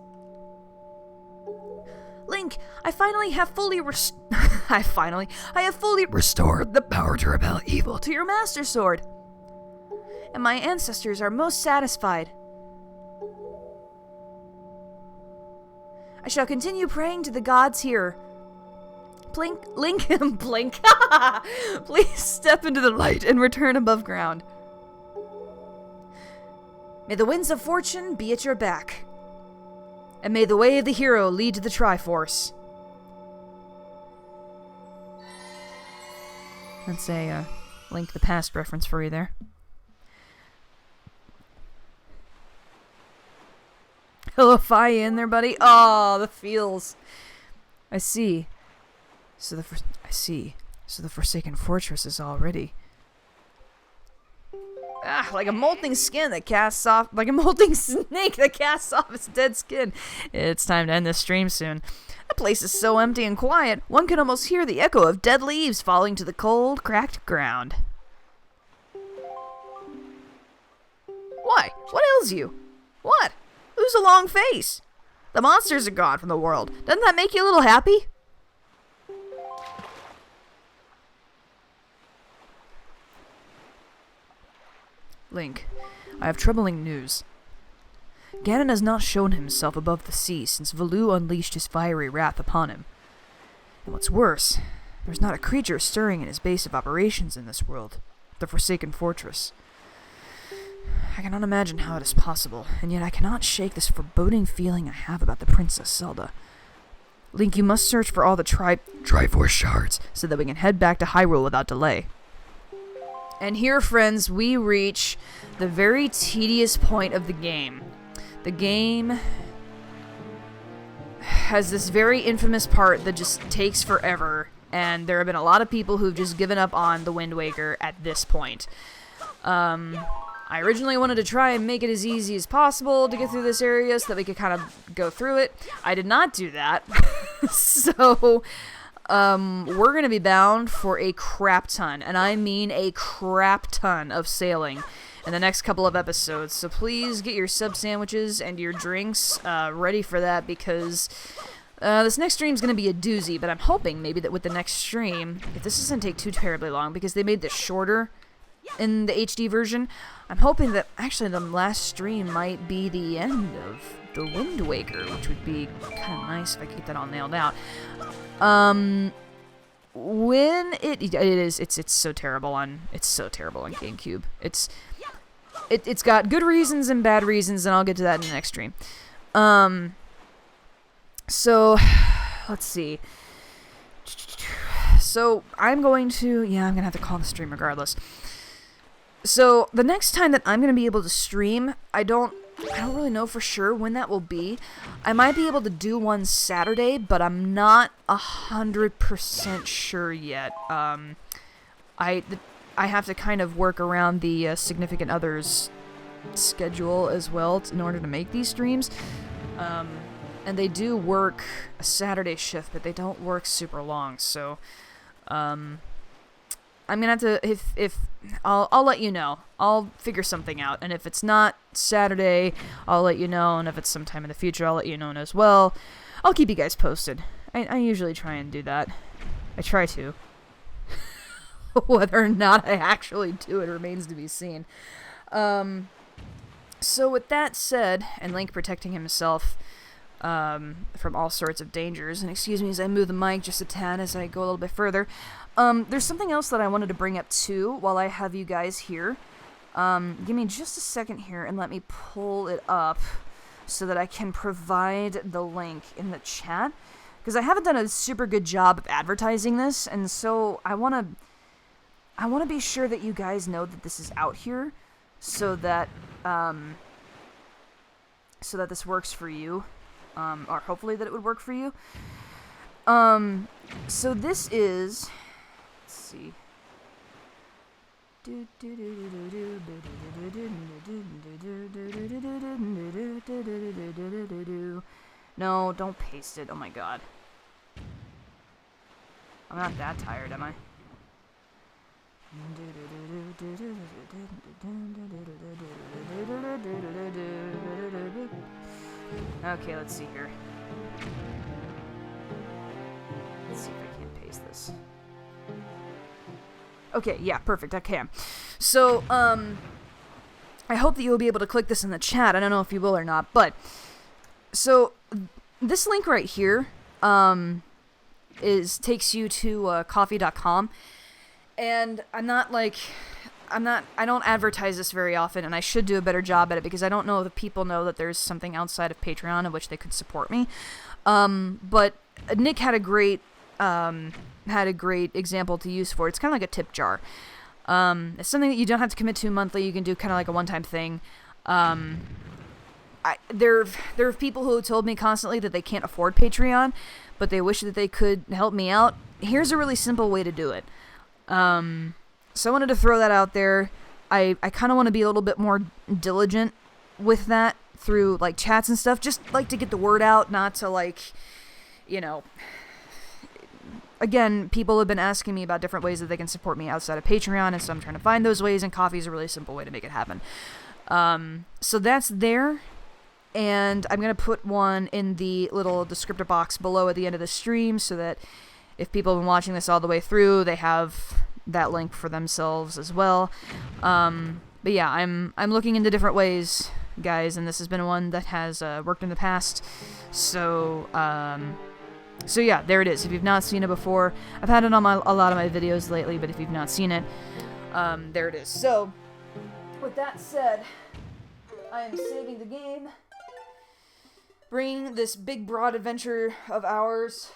Link, I have fully restored the power to repel evil to your Master Sword. And my ancestors are most satisfied. I shall continue praying to the gods here. Blink, please step into the light and return above ground. May the winds of fortune be at your back. And may the way of the hero lead to the Triforce. That's a Link to the Past reference for you there. Hello, Fi in there, buddy. Oh, the feels. I see. So the Forsaken Fortress is already like a molting skin that casts off, like a molting snake that casts off its dead skin. It's time to end this stream soon. The place is so empty and quiet, one can almost hear the echo of dead leaves falling to the cold, cracked ground. Why? What ails you? What? Who's a long face? The monsters are gone from the world. Doesn't that make you a little happy? Link, I have troubling news. Ganon has not shown himself above the sea since Valoo unleashed his fiery wrath upon him. And what's worse, there's not a creature stirring in his base of operations in this world, the Forsaken Fortress. I cannot imagine how it is possible, and yet I cannot shake this foreboding feeling I have about the Princess Zelda. Link, you must search for all the Triforce shards so that we can head back to Hyrule without delay. And here, friends, we reach the very tedious point of the game. The game has this very infamous part that just takes forever, and there have been a lot of people who've just given up on the Wind Waker at this point. I originally wanted to try and make it as easy as possible to get through this area so that we could kind of go through it. I did not do that. So we're going to be bound for a crap ton, and I mean a crap ton of sailing in the next couple of episodes. So please get your sub sandwiches and your drinks ready for that, because this next stream is going to be a doozy, but I'm hoping maybe that with the next stream, if this doesn't take too terribly long, because they made this shorter in the HD version, I'm hoping that actually the last stream might be the end of the Wind Waker, which would be kind of nice if I keep that all nailed out. When it's so terrible on GameCube. It's got good reasons and bad reasons, and I'll get to that in the next stream. So let's see. So I'm gonna have to call the stream regardless. So the next time that I'm gonna be able to stream, I don't really know for sure when that will be. I might be able to do one Saturday, but I'm not 100% sure yet. I have to kind of work around the significant other's schedule as well in order to make these streams. And they do work a Saturday shift, but they don't work super long. So, I'm gonna have to, if I'll let you know. I'll figure something out, and if it's not Saturday, I'll let you know, and if it's sometime in the future, I'll let you know as well. I'll keep you guys posted. I usually try and do that. I try to. Whether or not I actually do it remains to be seen. So with that said, and Link protecting himself from all sorts of dangers, and excuse me as I move the mic just a tad as I go a little bit further, there's something else that I wanted to bring up too while I have you guys here. Give me just a second here and let me pull it up so that I can provide the link in the chat, because I haven't done a super good job of advertising this, and so I want to be sure that you guys know that this is out here, so that this works for you, or hopefully that it would work for you. So this is, let's see. No, don't paste it. Oh my god. I'm not that tired, am I? Okay, let's see here. Let's see if I can't paste this. Okay, yeah, perfect, I can. So, I hope that you'll be able to click this in the chat. I don't know if you will or not, but... So, this link right here, takes you to, coffee.com. And I don't advertise this very often, and I should do a better job at it because I don't know if people know that there's something outside of Patreon in which they could support me. But Nick had a great example to use for it. It's kind of like a tip jar. It's something that you don't have to commit to monthly. You can do kind of like a one-time thing. There are people who told me constantly that they can't afford Patreon, but they wish that they could help me out. Here's a really simple way to do it. So I wanted to throw that out there. I kind of want to be a little bit more diligent with that through, like, chats and stuff, just, like, to get the word out, not to, like, you know... Again, people have been asking me about different ways that they can support me outside of Patreon, and so I'm trying to find those ways, and coffee is a really simple way to make it happen. So that's there, and I'm going to put one in the little descriptor box below at the end of the stream, so that if people have been watching this all the way through, they have that link for themselves as well. But yeah, I'm looking into different ways, guys, and this has been one that has worked in the past, so yeah, there it is. If you've not seen it before, I've had it on a lot of my videos lately, but if you've not seen it, there it is. So, with that said, I am saving the game, bringing this big, broad adventure of ours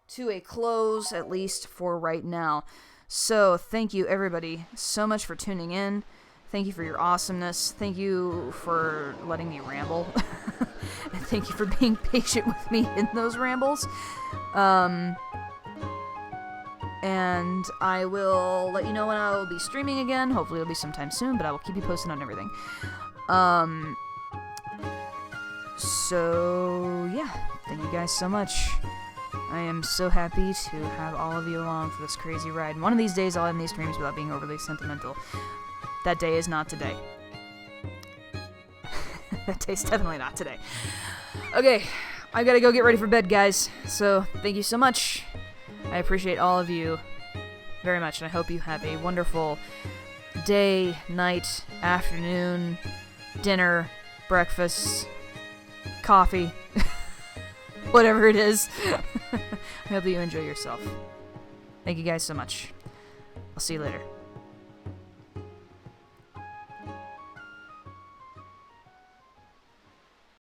to a close, at least for right now. So, thank you, everybody, so much for tuning in. Thank you for your awesomeness. Thank you for letting me ramble. And thank you for being patient with me in those rambles. And I will let you know when I will be streaming again. Hopefully it'll be sometime soon, but I will keep you posted on everything. So, yeah. Thank you guys so much. I am so happy to have all of you along for this crazy ride. And one of these days I'll end these streams without being overly sentimental. That day is not today. That day's definitely not today. Okay, I gotta go get ready for bed, guys. So, thank you so much. I appreciate all of you very much, and I hope you have a wonderful day, night, afternoon, dinner, breakfast, coffee, whatever it is. I hope that you enjoy yourself. Thank you guys so much. I'll see you later.